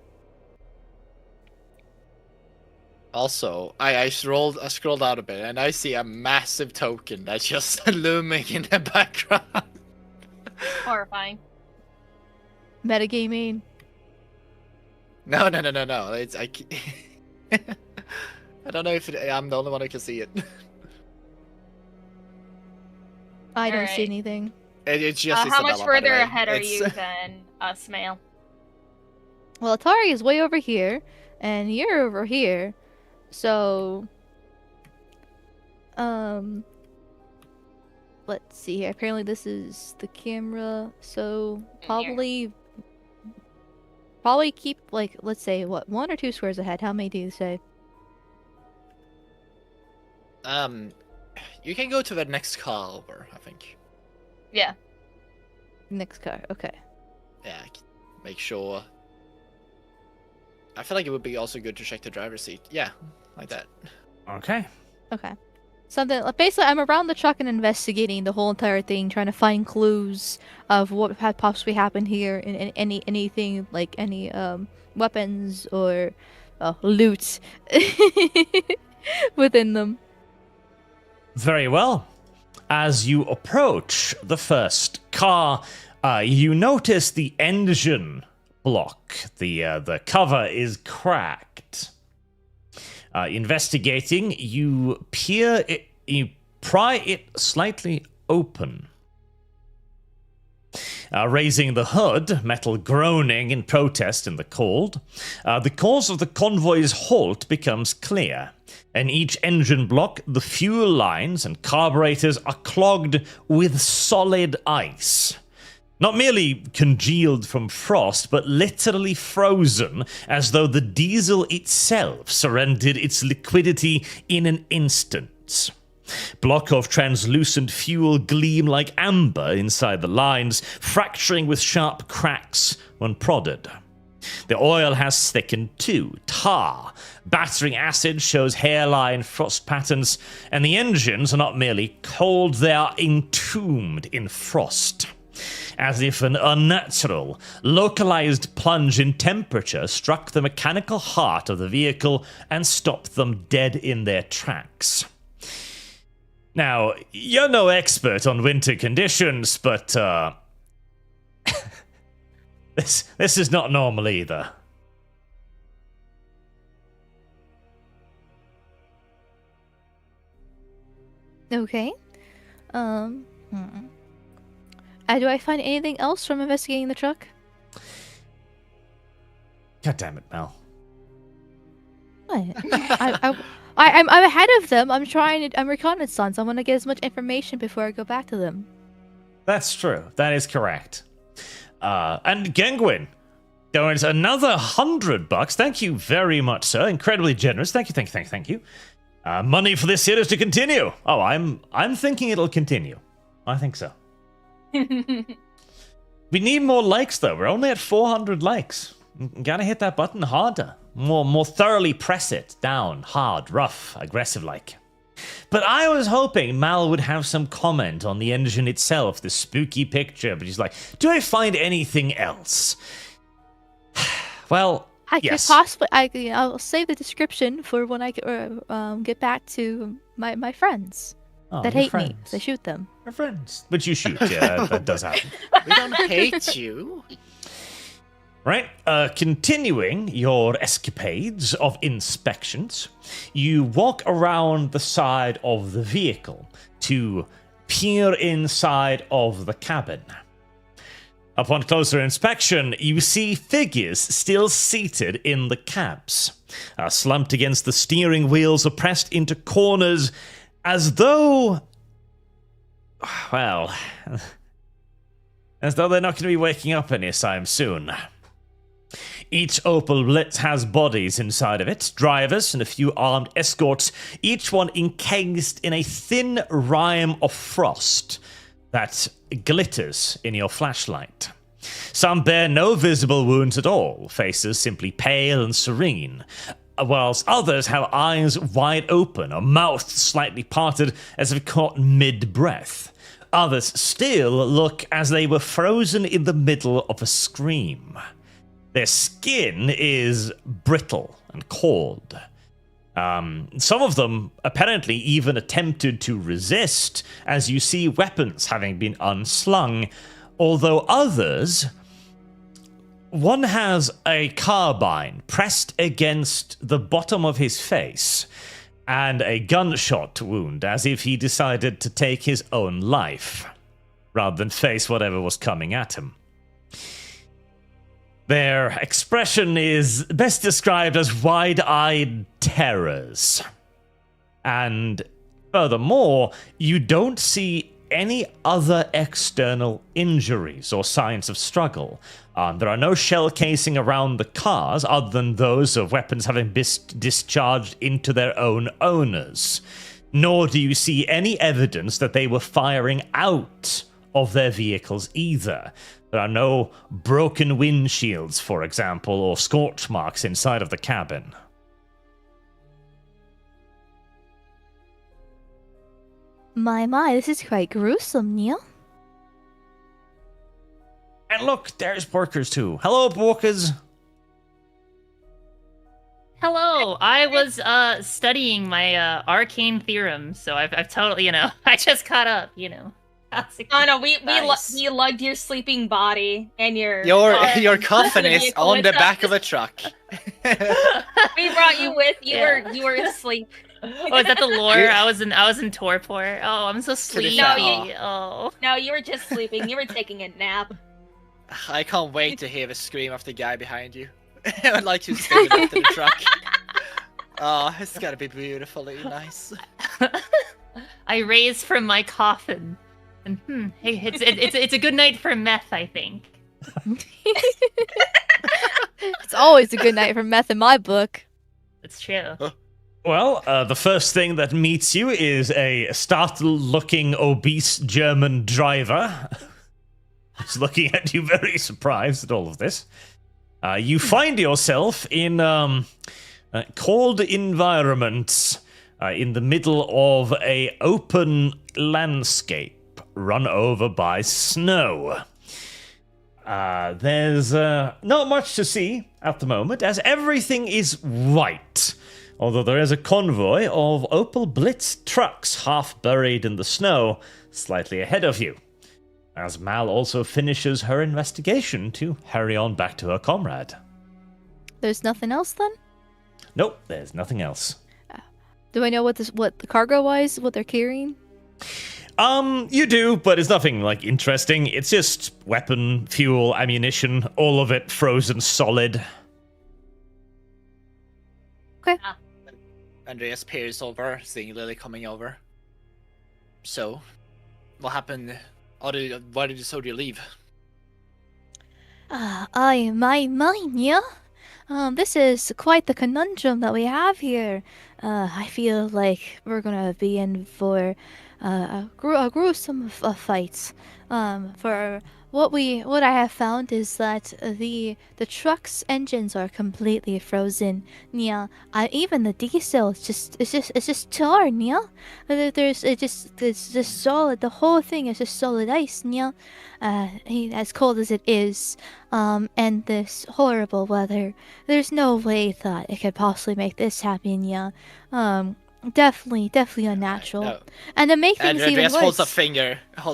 Also, I scrolled out a bit and I see a massive token that's just looming in the background. Horrifying. Metagaming. No. It's I don't know if I'm the only one who can see it. I don't see Alright. anything. It's just How much Isabella, by the further way. ahead are It's- you than us, male? Well, Attari is way over here, and you're over here. So, let's see here. Apparently, this is the camera. So probably keep like let's say what 1 or 2 squares ahead. How many do you say? You can go to the next car over, I think. Yeah. Next car. Okay. Yeah, make sure. I feel like it would be also good to check the driver's seat. Yeah, like that. Okay. Okay. Something like basically, I'm around the truck and investigating the whole entire thing, trying to find clues of what had possibly happened here, and anything like any weapons or loot within them. Very well. As you approach the first car, you notice the engine block. The cover is cracked. Investigating, you pry it slightly open. Raising the hood, metal groaning in protest in the cold, the cause of the convoy's halt becomes clear. In each engine block, the fuel lines and carburetors are clogged with solid ice. Not merely congealed from frost, but literally frozen, as though the diesel itself surrendered its liquidity in an instant. Block of translucent fuel gleam like amber inside the lines, fracturing with sharp cracks when prodded. The oil has thickened too. Tar. Battering acid shows hairline frost patterns, and the engines are not merely cold, they are entombed in frost. As if an unnatural, localized plunge in temperature struck the mechanical heart of the vehicle and stopped them dead in their tracks. Now, you're no expert on winter conditions, but this is not normal either. Okay. Do I find anything else from investigating the truck? God damn it, Mel. What? I'm ahead of them. I'm reconnaissance. I want to get as much information before I go back to them. That's true. That is correct. And Gengwin donates another $100. Thank you very much, sir. Incredibly generous. Thank you. Money for this series to continue. Oh, I'm thinking it'll continue. I think so. We need more likes, though. We're only at 400 likes. Gotta hit that button harder. More thoroughly press it down. Hard, rough, aggressive like. But I was hoping Mal would have some comment on the engine itself, the spooky picture, but he's like, do I find anything else? Well, yes. I'll save the description for when I get back to my friends. Oh, that hate me. They shoot them. Your friends. But you shoot, yeah, that does happen. We don't hate you. Right, continuing your escapades of inspections, you walk around the side of the vehicle to peer inside of the cabin. Upon closer inspection, you see figures still seated in the cabs, slumped against the steering wheels or pressed into corners as though, well, as though they're not going to be waking up anytime soon. Each Opel Blitz has bodies inside of it, drivers and a few armed escorts, each one encased in a thin rime of frost that glitters in your flashlight. Some bear no visible wounds at all, faces simply pale and serene, whilst others have eyes wide open or mouths slightly parted as if caught mid-breath. Others still look as they were frozen in the middle of a scream. Their skin is brittle and cold. Some of them apparently even attempted to resist, as you see weapons having been unslung, although others, one has a carbine pressed against the bottom of his face and a gunshot wound, as if he decided to take his own life rather than face whatever was coming at him. Their expression is best described as wide-eyed terrors. And furthermore, you don't see any other external injuries or signs of struggle. There are no shell casing around the cars other than those of weapons having been discharged into their own owners. Nor do you see any evidence that they were firing out of their vehicles either. There are no broken windshields, for example, or scorch marks inside of the cabin. My, this is quite gruesome, Neil. And look, there's Porkers too. Hello, Porkers. Hello, I was studying my arcane theorem, so I've totally, I just caught up, Oh no, we lugged your sleeping body and your coffin is on the back of a truck. We brought you with you. Yeah. You were asleep. Oh, is that the lore? I was in torpor. Oh, I'm so sleepy. No, you were just sleeping. You were taking a nap. I can't wait to hear the scream of the guy behind you. I'd like to stand up to the truck. Oh, it's gotta be beautifully nice. I raise from my coffin. And hey, it's a good night for meth, I think. It's always a good night for meth in my book. It's true. Well, the first thing that meets you is a startled-looking, obese German driver. He's looking at you very surprised at all of this. You find yourself in cold environments in the middle of a open landscape run over by snow. There's not much to see at the moment, as everything is white. Although there is a convoy of Opel Blitz trucks half buried in the snow slightly ahead of you, as Mal also finishes her investigation to hurry on back to her comrade. There's nothing else then? Nope, there's nothing else. Do I know what the cargo-wise, what they're carrying? You do, but it's nothing, like, interesting. It's just weapon, fuel, ammunition, all of it frozen solid. Okay. Andreas peers over, seeing Lily coming over. So, what happened? Why did the soldier leave? My mind, yeah? This is quite the conundrum that we have here. I feel like we're gonna be in for a gruesome fight. For what I have found is that the truck's engines are completely frozen. Yeah, even the diesel is just torn. Yeah, it's just solid. The whole thing is just solid ice. Yeah, as cold as it is. And this horrible weather. There's no way that it could possibly make this happen. Yeah. Definitely unnatural. No. And to make things even Andreas worse. holds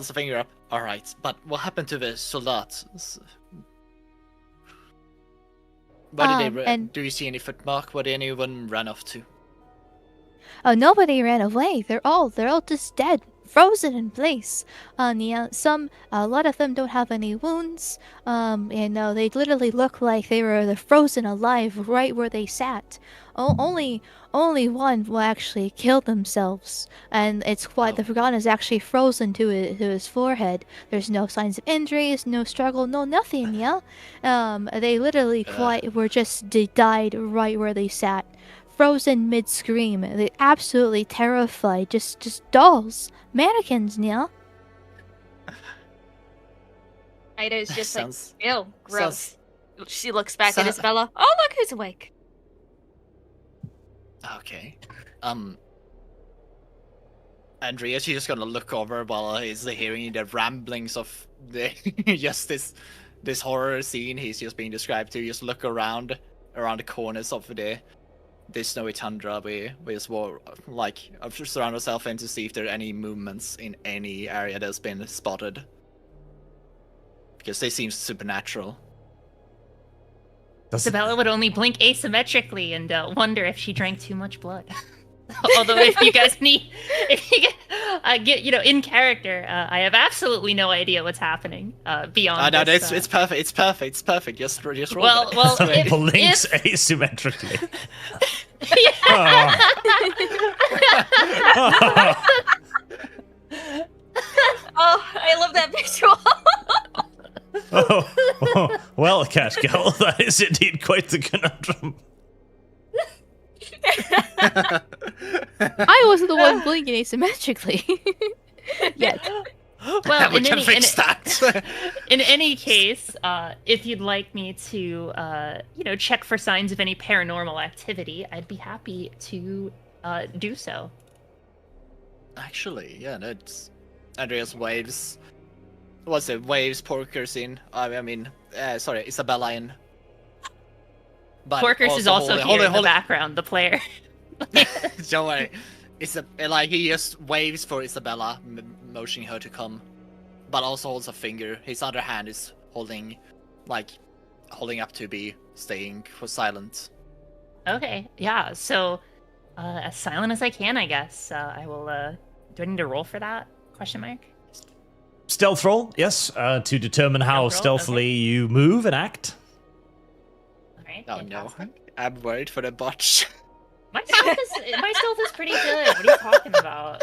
a finger up. All right, but what happened to the soldads? Where did they? and- Do you see any footmark? Where did anyone run off to? Oh, nobody ran away. They're all just dead, frozen in place. Yeah, a lot of them don't have any wounds. They literally look like they're frozen alive right where they sat. Only one will actually kill themselves, and it's quite the gun is actually frozen to his forehead. There's no signs of injuries, no struggle, no nothing. Yeah, they literally they died right where they sat. Frozen mid-scream. They absolutely terrified. Just dolls. Mannequins, yeah? Ida's just Sounds- like, ew, gross. She looks back at Isabella. Oh, look who's awake. Okay. Andreas, you're just gonna look over while he's hearing the ramblings of the just this horror scene he's just being described to. Just look around the corners of this snowy tundra. We just surround ourselves in to see if there are any movements in any area that's been spotted, because they seem supernatural. Isabella would only blink asymmetrically and wonder if she drank too much blood. Although, if you get in character, I have absolutely no idea what's happening beyond. No, this, it's perfect. It's perfect. Just roll. Well, it. Blinks asymmetrically. Oh, I love that visual. Well, Cat Girl, that is indeed quite the conundrum. I wasn't the one blinking asymmetrically. Yet. Well, we can fix that. In any case, if you'd like me to, check for signs of any paranormal activity, I'd be happy to do so. Actually, yeah, that's Andreas waves. What's it? Waves Porkers in. Isabella in. But Porkers is also here in the background, the player. Don't worry. He just waves for Isabella, motioning her to come, but also holds a finger. His other hand is holding up to be staying for silent. Okay, yeah. So, as silent as I can, I guess. I will. Do I need to roll for that? Question mark. Stealth roll, yes, to determine how Stealth roll, stealthily you move and act. All right. Oh no, fantastic. I'm worried for the botch. My stealth is pretty good. What are you talking about?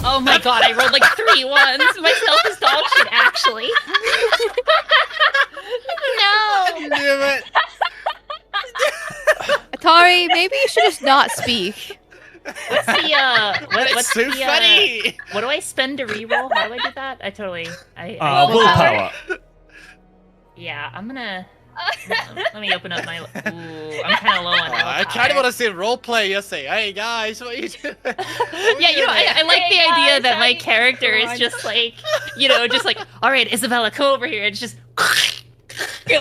Oh my god, I rolled like 3 ones. My stealth is dog shit, actually. No. Knew it. Attari, maybe you should just not speak. What's the That's so funny. what do I spend to reroll? How do I do that? I totally Willpower. Yeah, I'm gonna let me open up my. Ooh, I'm kind of low on. I kind of want to see roleplay. You say, "Hey guys, what are you doing?" Yeah, you know, I like the idea that my character is just like, just like, all right, Isabella, come over here. It's just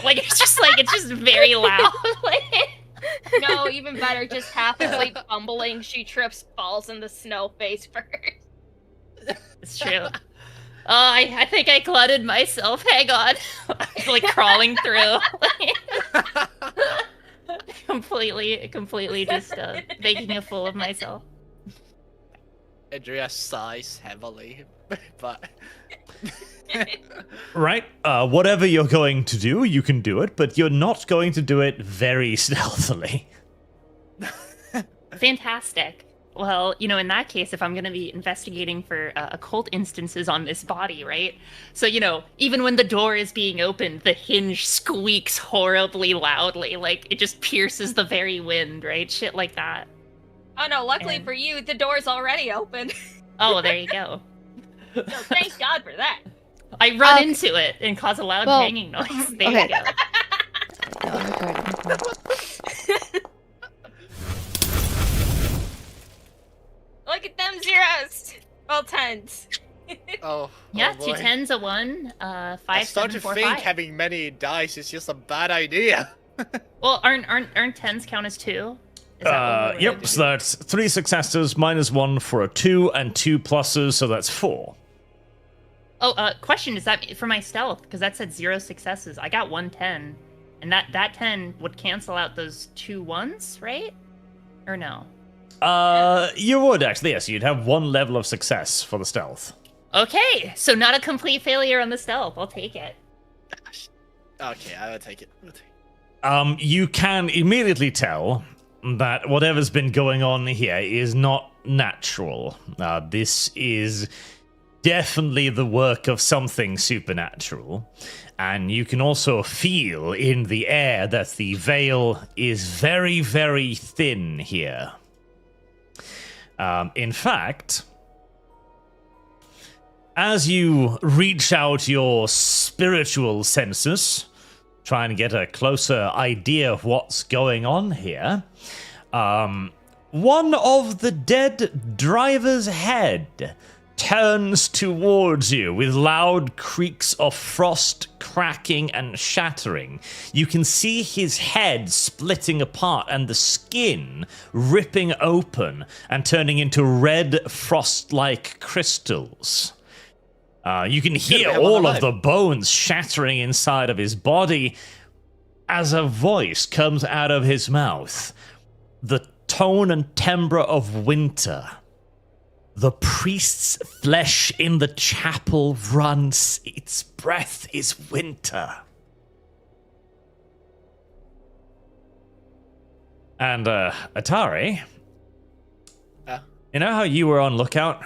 like it's just very loud. No, even better, just half asleep, fumbling. She trips, falls in the snow face first. It's true. I think I cluttered myself. Hang on. Like crawling through. completely just making a fool of myself. Andrea sighs heavily, but... Right, whatever you're going to do, you can do it, but you're not going to do it very stealthily. Fantastic. Well, in that case, if I'm going to be investigating for occult instances on this body, right? So, even when the door is being opened, the hinge squeaks horribly loudly, like it just pierces the very wind, right? Shit like that. Oh no, luckily for you, the door's already open. Oh, well, there you go. So thank God for that. I run into it and cause a loud banging noise. There you go. No, I'm recording. Look at them zeros. Well, tens. Yeah, boy. 2 10s, a 1, 5, I start 7, to 4, think 5. having many dice is just a bad idea. Well, aren't 10s count as 2? Is that what we're Yep, gonna so do? that's 3 successes, -1 for a 2, and 2 pluses, so that's 4. Oh, question, is that for my stealth? Because that said 0 successes. I got 1 10. And that 10 would cancel out those 2 1s, right? Or no? You would actually, yes, you'd have 1 level of success for the stealth. Okay, so not a complete failure on the stealth. I'll take it. Okay, I will take it. You can immediately tell that whatever's been going on here is not natural. This is definitely the work of something supernatural. And you can also feel in the air that the veil is very, very thin here. In fact, as you reach out your spiritual senses, try and get a closer idea of what's going on here, one of the dead driver's head turns towards you with loud creaks of frost cracking and shattering. You can see his head splitting apart and the skin ripping open and turning into red frost-like crystals. You can hear all of the bones shattering inside of his body as a voice comes out of his mouth. The tone and timbre of winter. The priest's flesh in the chapel runs, its breath is winter. And, Attari, you know how you were on lookout?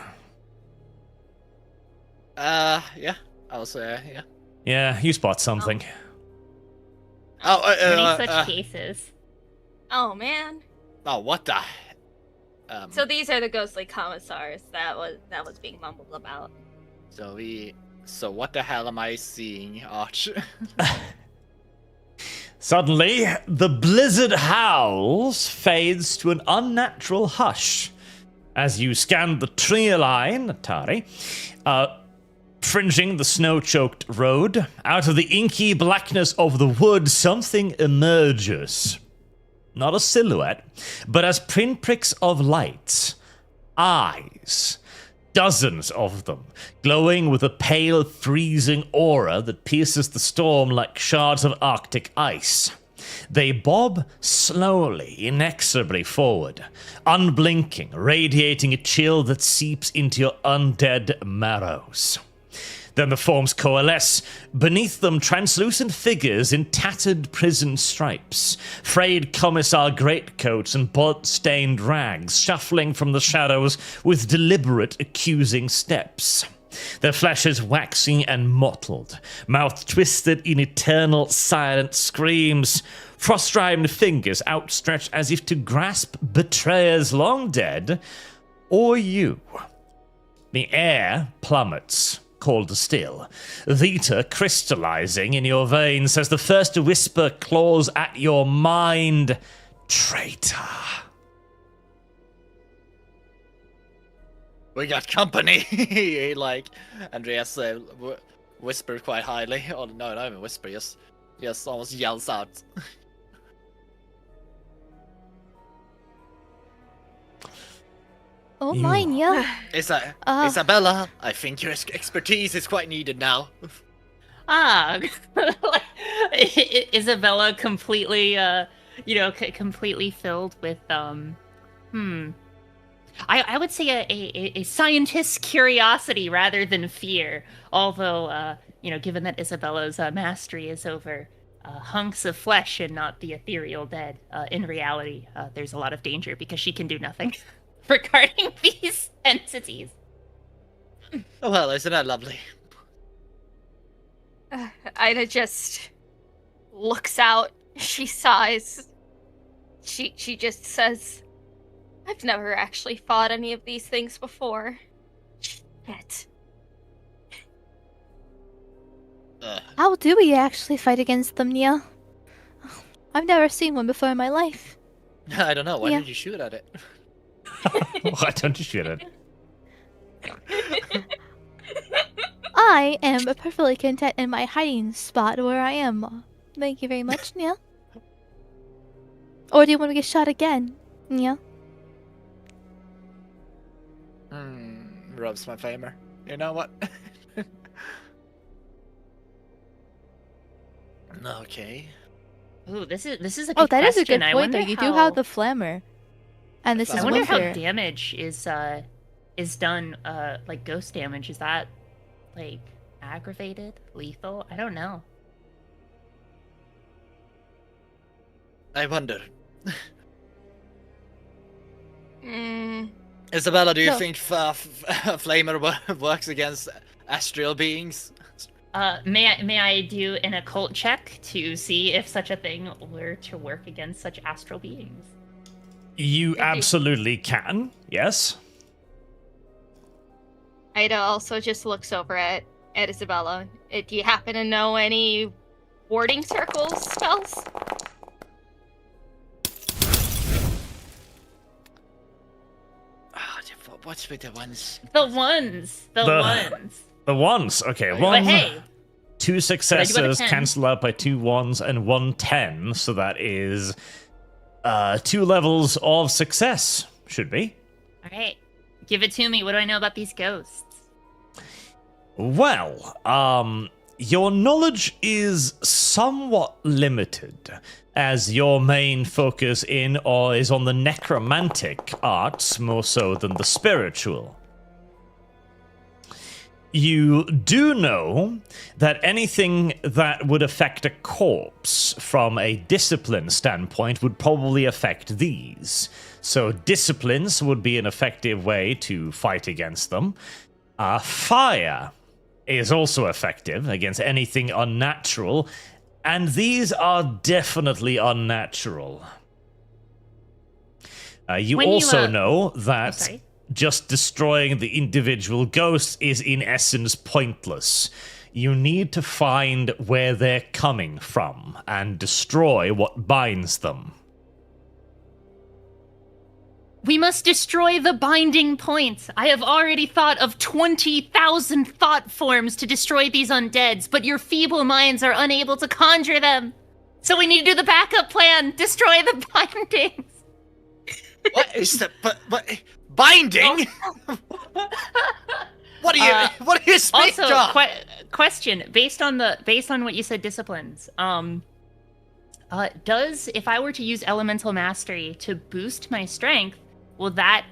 Yeah, I'll say, yeah. Yeah, you spot something. Many such cases. Oh man. Oh, what the? So these are the ghostly commissars that was being mumbled about. So what the hell am I seeing, Arch? Suddenly, the blizzard howls fades to an unnatural hush. As you scan the tree line, Attari, fringing the snow-choked road, out of the inky blackness of the wood, something emerges. Not a silhouette, but as pinpricks of light. Eyes. Dozens of them, glowing with a pale, freezing aura that pierces the storm like shards of Arctic ice. They bob slowly, inexorably forward, unblinking, radiating a chill that seeps into your undead marrows. Then the forms coalesce, beneath them translucent figures in tattered prison stripes, frayed commissar greatcoats and blood-stained rags, shuffling from the shadows with deliberate accusing steps. Their flesh is waxy and mottled, mouth twisted in eternal silent screams, frost-rimed fingers outstretched as if to grasp betrayers long dead, or you. The air plummets, cold still, Vita crystallizing in your veins as the first whisper claws at your mind. Traitor. We got company. Like Andreas whispered quite highly. Oh no, not even whisper. Just almost yells out. Oh, mine, yeah. Isabella, I think your expertise is quite needed now. Isabella completely, completely filled with, I would say a scientist's curiosity rather than fear. Although, given that Isabella's mastery is over hunks of flesh and not the ethereal dead, in reality, there's a lot of danger because she can do nothing regarding these entities. Oh, well, isn't that lovely? Ida just looks out. She sighs. She just says, I've never actually fought any of these things before. Shit. How do we actually fight against them, Nia? I've never seen one before in my life. I don't know. Why Yeah. did you shoot at it? Why don't you shoot it? I am perfectly content in my hiding spot where I am. Thank you very much, Nia. Or do you want to get shot again, Nia? Rubs my femur. You know what? Okay. Ooh, this is a good Oh, that is question. a good I point, though. wonder You how, do have the flammer. And this I is I wonder how winter. damage is done, like ghost damage. Is that, like, aggravated? Lethal? I don't know. I wonder. Mm, Isabella, do you No. think Flamer works against astral beings? May I do an occult check to see if such a thing were to work against such astral beings? You absolutely can, yes. Ida also just looks over at Isabella. Do you happen to know any warding circles spells? What's with the ones? The ones. The ones. Okay, But one. hey, 2 successes 10? cancel out by 2 ones and 1 10, so that is 2 levels of success. Should be. all right, give it to me. What do I know about these ghosts? Well, your knowledge is somewhat limited, as your main focus is on the necromantic arts more so than the spiritual. You do know that anything that would affect a corpse from a discipline standpoint would probably affect these. So disciplines would be an effective way to fight against them. Fire is also effective against anything unnatural, and these are definitely unnatural. You When you, also know that sorry. just destroying the individual ghosts is in essence pointless. You need to find where they're coming from and destroy what binds them. We must destroy the binding points. I have already thought of 20,000 thought forms to destroy these undeads, but your feeble minds are unable to conjure them. So we need to do the backup plan. Destroy the bindings. What is the binding? What are you speaking Also, of? question based on what you said, disciplines. Does, if I were to use elemental mastery to boost my strength, would that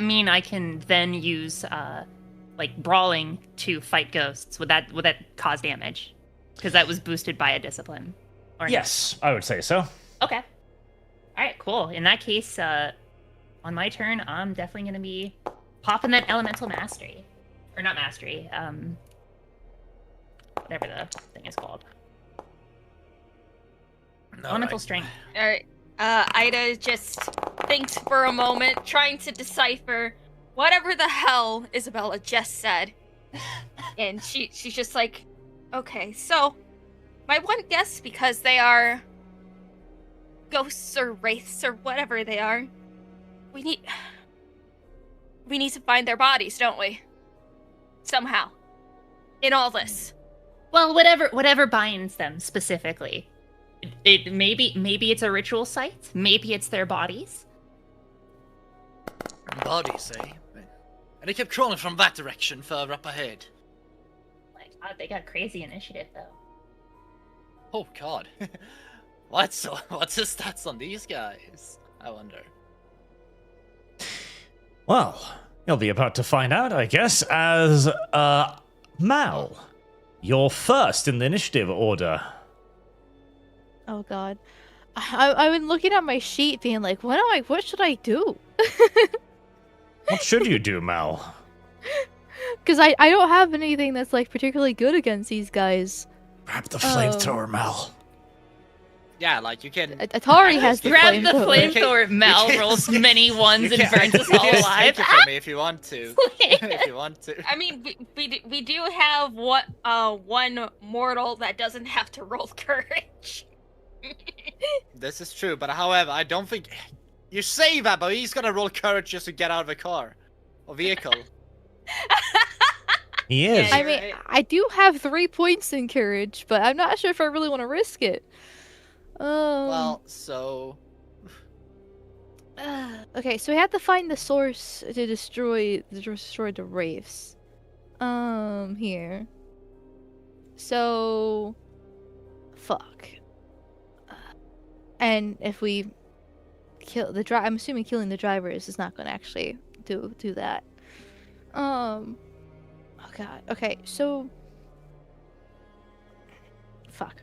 mean I can then use like brawling to fight ghosts? Would that cause damage? Because that was boosted by a discipline. Or not? Yes, I would say so. Okay. All right. Cool. In that case, on my turn, I'm definitely gonna be popping that elemental mastery, or not mastery, whatever the thing is called. Elemental strength. All right. Ida just thinks for a moment, trying to decipher whatever the hell Isabella just said. And she's just like, okay, so my one guess, because they are ghosts or wraiths or whatever they are, we need to find their bodies, don't we? Somehow. In all this. Well, whatever binds them specifically. It maybe it's a ritual site, maybe it's their bodies. Bodies, eh? And they kept crawling from that direction further up ahead. My God, they got crazy initiative though. Oh God. What's the stats on these guys? I wonder. Well, you'll be about to find out, I guess, as, Mal. You're first in the initiative order. Oh god. I've been looking at my sheet being like, what should I do? What should you do, Mal? Because I don't have anything that's like particularly good against these guys. Grab the flamethrower, Mal. Yeah, like you can. Atari has the Grab the flamethrower. flamethrower, Mel rolls many ones and burns us all alive. Take it from me if you want to. If you want to. I mean, we do have one mortal that doesn't have to roll courage. This is true, but however, I don't think you say that, but he's gonna roll courage just to get out of the car or vehicle. He is. Yeah, I mean, right. I do have 3 points in courage, but I'm not sure if I really want to risk it. Well, so. Okay, so we have to find the source to destroy the wraiths. Here. So, fuck. And if we kill the driver, I'm assuming killing the drivers is not going to actually do that. Oh god. Okay, so. Fuck.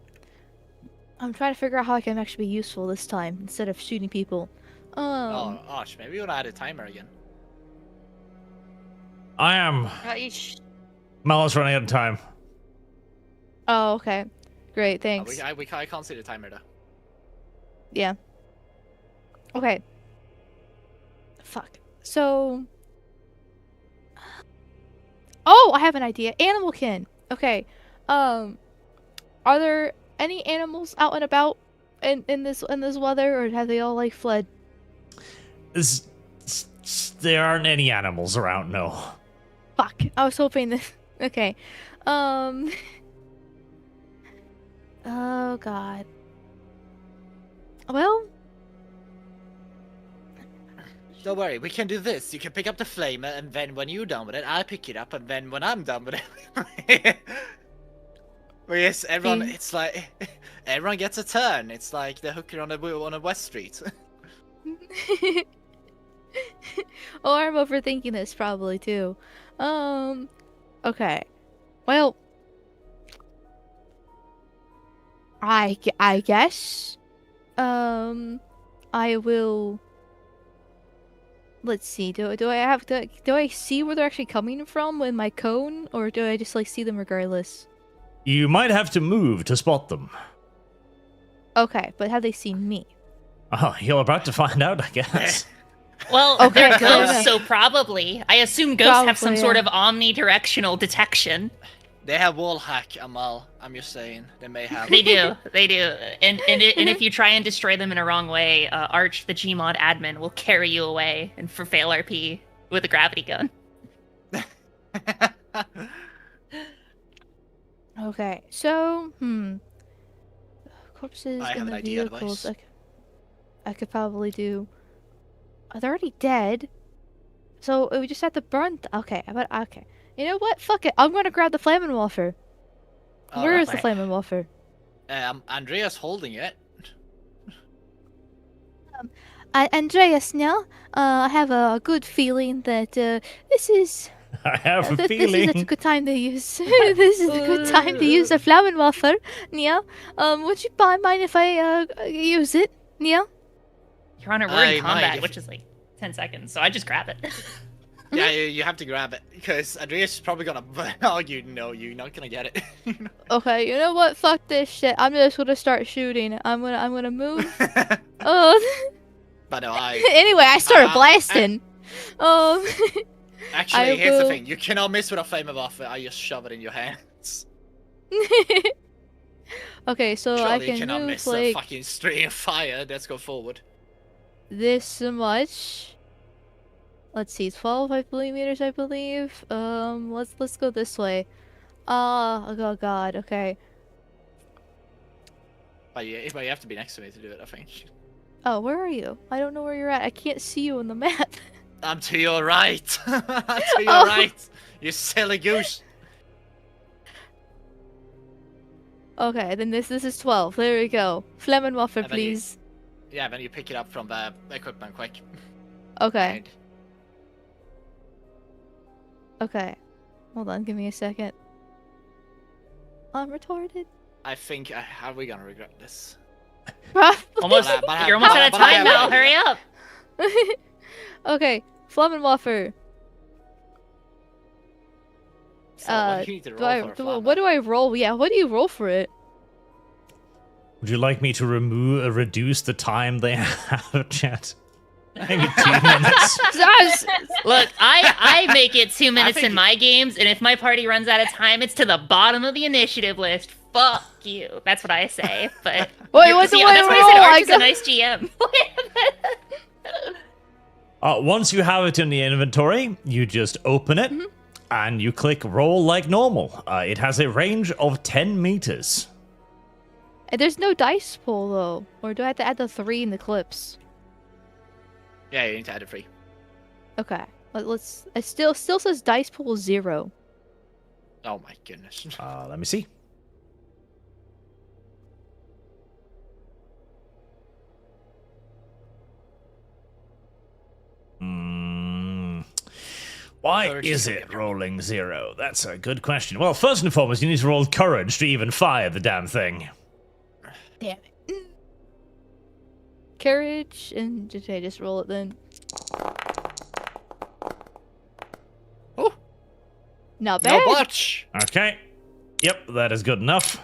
I'm trying to figure out how I can actually be useful this time instead of shooting people. Oh, Arch, maybe you wanna add a timer again. I am. Mal is running out of time. Oh, okay. Great, thanks. I can't see the timer though. Yeah. Okay. Fuck. So. Oh, I have an idea. Animalkin. Okay. Are there any animals out and about in this weather, or have they all like fled? There aren't any animals around, no. Fuck. I was hoping that. Okay. Oh god. Well. Don't worry, we can do this. You can pick up the flamer, and then when you're done with it, I pick it up, and then when I'm done with it. Well, yes, everyone. It's like everyone gets a turn. It's like the hooker on a West Street. Oh, I'm overthinking this probably too. Okay. Well, I guess. I will. Let's see. Do I see where they're actually coming from with my cone, or do I just like see them regardless? You might have to move to spot them. Okay, but have they seen me? Oh, you're about to find out, I guess. Well, Okay, they're fair ghosts, enough. so probably. I assume ghosts have some Probably, sort yeah. of omnidirectional detection. They have wall hack, Amal. I'm just saying. They may have. They do. And if you try and destroy them in a wrong way, Arch, the Gmod admin, will carry you away and for fail RP with a gravity gun. Okay, so corpses I have in an the idea, vehicles. advice. I could probably do. Oh, they're already dead. So we just have to burn. Okay, okay. You know what? Fuck it. I'm gonna grab the flaming wafer. Where is the Alright. flaming wafer? Andrea's holding it. Andreas, now, I have a good feeling that this is I have a this feeling. is a good time to use. This is a good time to use a flaming wafer. Nia, would you mind if I use it? Nia? You're on a I we're in might combat, if- which is like 10 seconds, so I just grab it. Yeah, you have to grab it because Andreas is probably gonna argue. No, you're not gonna get it. Okay, you know what? Fuck this shit. I'm just gonna start shooting. I'm gonna move. Oh. But no, Anyway, I started blasting. Actually, here's the thing: you cannot miss with a Flammenwaffe. I just shove it in your hands. Okay, so Surely I you can cannot move miss a like fucking stream of fire. Let's go forward. this much. Let's see, 12 meters, I believe. Let's go this way. Oh god, okay. But you have to be next to me to do it, I think. Oh, where are you? I don't know where you're at. I can't see you on the map. I'm to your right. I'm to your Oh. right. You silly goose. Okay, then this is 12. There we go. Flammenwaffe, And then you- please. Yeah, then you pick it up from the equipment quick. Okay. And Okay. Hold on, give me a second. I'm retarded. I think how are we gonna regret this? Almost. But You're almost but- out of but I time, have an Mal. idea. Hurry up. Okay, Flammenwaffe. So what do you need to roll for a What do I roll? Yeah, what do you roll for it? Would you like me to reduce the time they have, chat? Maybe 2 minutes. Look, I make it 2 minutes think in my games, and if my party runs out of time, it's to the bottom of the initiative list. Fuck you. That's what I say. But Wait, what do I that's why I roll? said I Arch is a got- nice GM. Once you have it in the inventory, you just open it and you click roll like normal. It has a range of 10 meters. And there's no dice pool though, or do I have to add the 3 in the clips? Yeah, you need to add a 3. Okay, let's. It still says dice pool 0. Oh my goodness. Let me see. Why Courage is is it rolling 0? That's a good question. Well, first and foremost, you need to roll courage to even fire the damn thing. Damn it. Courage and okay, just roll it then. Oh, Not bad. no botch. Okay. Yep, that is good enough.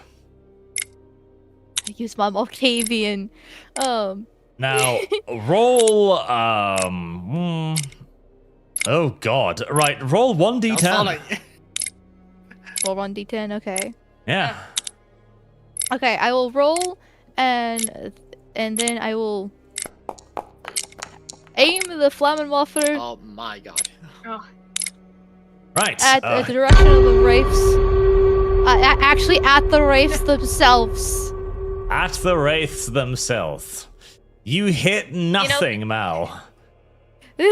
I use my Malkavian. Now, roll, oh god. Right, roll I was 1d10. following. Roll 1d10. Okay. Yeah. Okay, I will roll, and then I will aim the Flammenwaffe Oh my god. Right. at the direction of the wraiths. Actually, at the wraiths themselves. At the wraiths themselves. You hit nothing, Mal. Mal,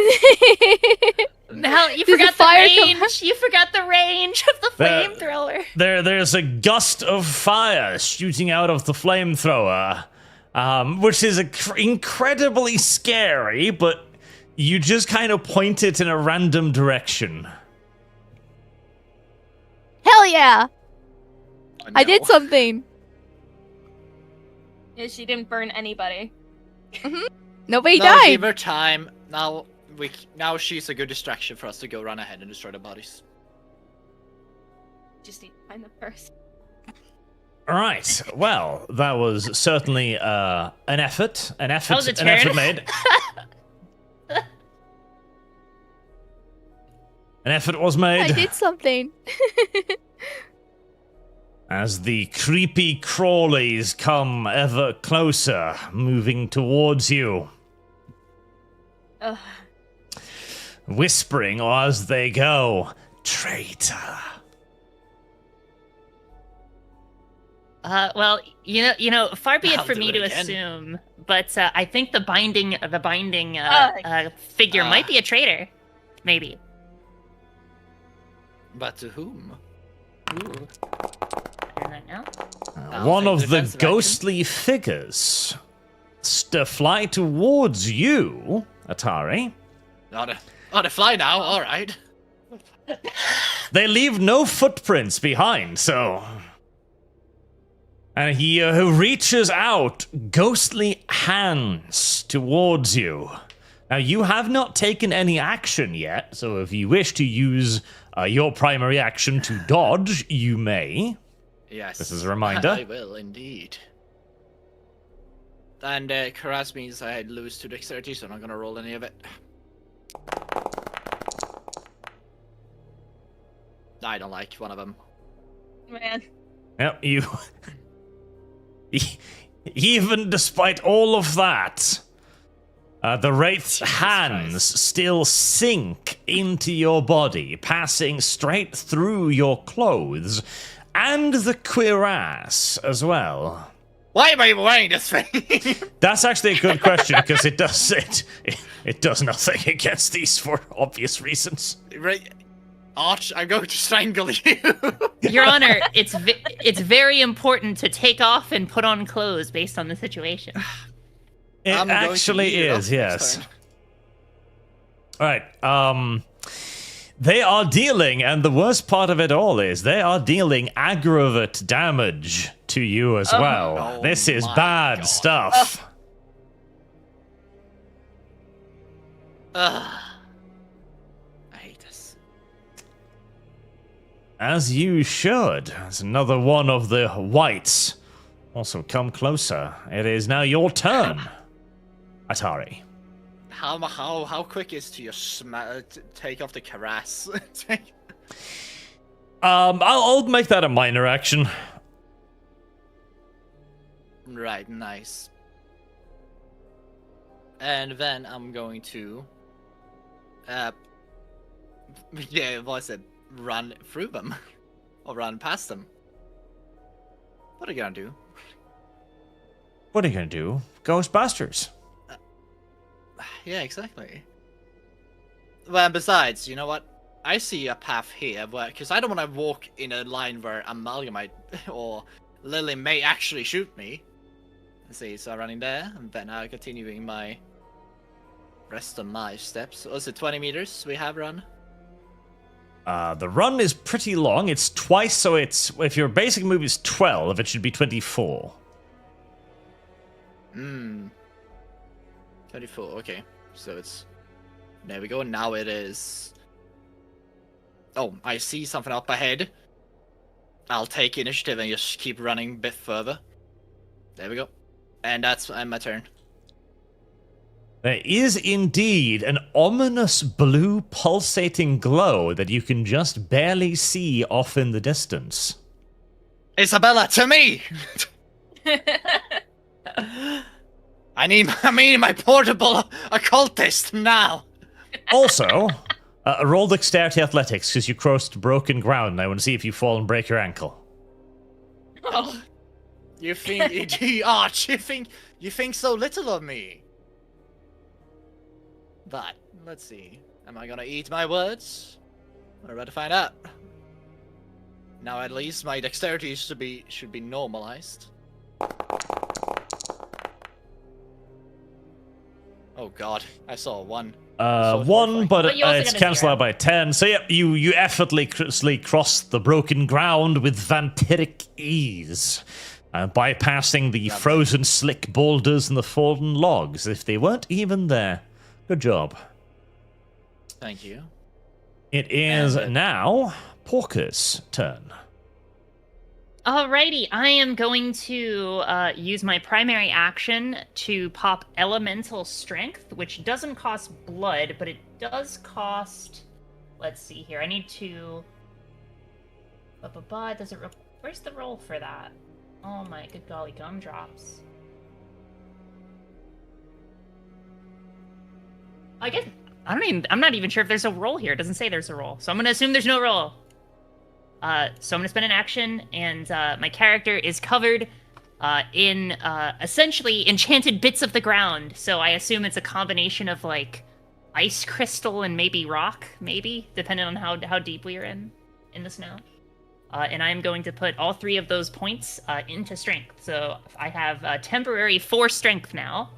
you Does the forgot the fire come- range. You forgot the range of the There- flamethrower. There's a gust of fire shooting out of the flamethrower, which is incredibly scary, but you just kind of point it in a random direction. Hell yeah! Oh, I did no. something. Yeah, she didn't burn anybody. Nobody No, died. give her time. Now she's a good distraction for us to go run ahead and destroy the bodies. Just need to find the person. Right. Well, that was certainly an effort. An effort. was a An effort turn. made. An effort was made. I did something. As the creepy crawlies come ever closer, moving towards you, Ugh. whispering as they go, "Traitor." Well, you know, far be it I'll for do me it to again. assume, but I think the binding figure might be a traitor, maybe. But to whom? Ooh. Doing that now? One think of the defensive action. ghostly figures fly towards you, Attari. Oh, they fly now. All right. They leave no footprints behind, so. And he reaches out ghostly hands towards you, Now, you have not taken any action yet, so if you wish to use your primary action to dodge, you may. Yes. This is a reminder. I will indeed. And harass means I lose to dexterity, so I'm not gonna roll any of it. I don't like one of them. Man. Yep, you. Even despite all of that, the wraith's hands Christ. still sink into your body, passing straight through your clothes and the cuirass as well. Why am I even wearing this thing? That's actually a good question because it does nothing against these for obvious reasons. Right. Arch, I'm going to strangle you. Your Honor, it's very important to take off and put on clothes based on the situation. It I'm going to actually eat it is, up yes. next All right. They are dealing, and the worst part of it all is they are dealing aggravate damage to you as well. Oh This is my bad God. stuff. Ugh. I hate this. As you should. There's another one of the whites. Also, come closer. It is now your turn, Attari. How quick is to just take off the cuirass? I'll make that a minor action. Right, nice. And then I'm going to, yeah, what's it? Run through them, or run past them. What are you gonna do? What are you gonna do? Ghostbusters. Yeah, exactly. Well, and besides, you know what? I see a path here where, because I don't want to walk in a line where Amalgamyte or Lily may actually shoot me. Let's see, so I'm running there, and then I'm continuing my rest of my steps. Was it 20 meters we have run? The run is pretty long. It's twice, so it's if your basic move is 12, it should be 24. 24, okay. So it's... There we go, now it is... Oh, I see something up ahead. I'll take initiative and just keep running a bit further. There we go. And that's my turn. There is indeed an ominous blue pulsating glow that you can just barely see off in the distance. Isabella, to me! I need my portable occultist now! Also, roll dexterity athletics because you crossed broken ground and I want to see if you fall and break your ankle. Oh. You think, Arch, you think so little of me. But, let's see. Am I gonna eat my words? We're about to find out. Now at least my dexterity should be normalized. Oh god, I saw one. One, but But you also it's got a cancelled zero. out by 10. So yep, you effortlessly cross the broken ground with vampiric ease, bypassing the frozen slick boulders and the fallen logs if they weren't even there. Good job. Thank you. It is And, now Porker's turn. Alrighty, I am going to use my primary action to pop Elemental Strength, which doesn't cost blood, but it does cost... Let's see here, I need to... Does it... Where's the roll for that? Oh my good golly gumdrops. I guess... I'm not even sure if there's a roll here. It doesn't say there's a roll. So I'm going to assume there's no roll. So I'm going to spend an action, and my character is covered in essentially enchanted bits of the ground. So I assume it's a combination of like ice crystal and maybe rock, maybe, depending on how deep we are in the snow. And I'm going to put all 3 of those points into strength. So I have temporary 4 strength now.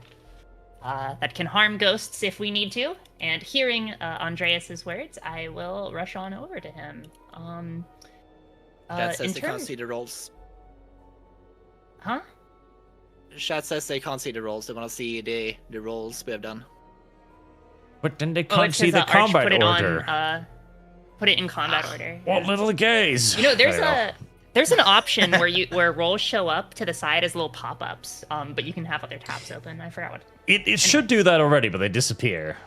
That can harm ghosts if we need to. And hearing Andreas's words, I will rush on over to him. Chat says they can't see the rolls. Huh? Chat says they can't see the rolls. They want to see the rolls we have done. But then they Oh, can't it see says, the Arch combat put it order. on, put it in combat order. What little gays? You know, there's There an option where roles show up to the side as little pop-ups, but you can have other tabs open. I forgot what. It should do that already, but they disappear.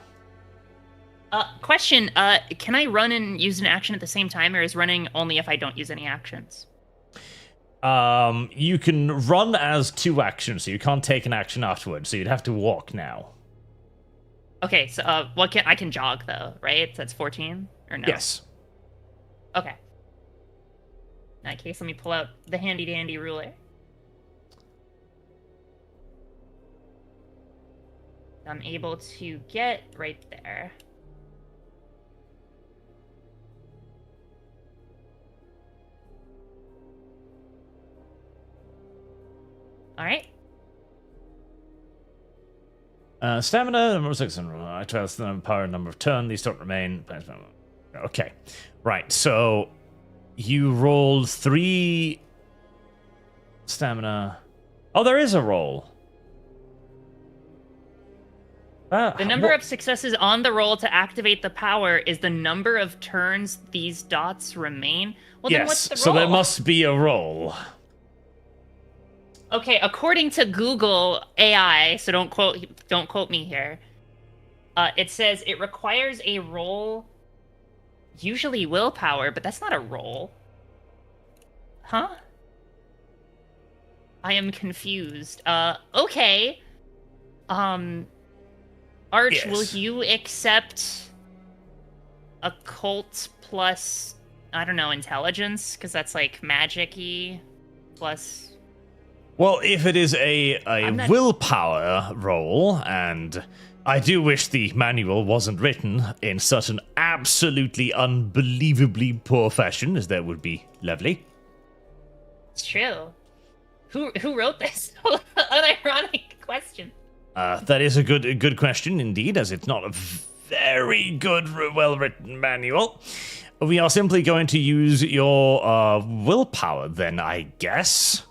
Question: can I run and use an action at the same time, or is running only if I don't use any actions? You can run as 2 actions, so you can't take an action afterwards. So you'd have to walk now. Okay, so I can jog though, right? So that's 14 or no? Yes. Okay. In that case, let me pull out the handy dandy ruler. I'm able to get right there. All right. Stamina, number 6, 12, the power, number of turn. These don't remain. Okay. Right, so you rolled 3 stamina. Oh, there is a roll. The number of successes on the roll to activate the power is the number of turns these dots remain. Well, then what's the roll? So there must be a roll. Okay, according to Google AI, so don't quote me here. It says it requires a roll, usually willpower, but that's not a roll. Huh? I am confused. Okay. Arch, Yes. will you accept occult plus, I don't know, intelligence? Because that's like magic-y plus... Well, if it is a not- willpower roll, and I do wish the manual wasn't written in such an absolutely unbelievably poor fashion, as that would be lovely. It's true. Who wrote this? Unironic question. That is a good question indeed, as it's not a very good, well-written manual. We are simply going to use your willpower then, I guess.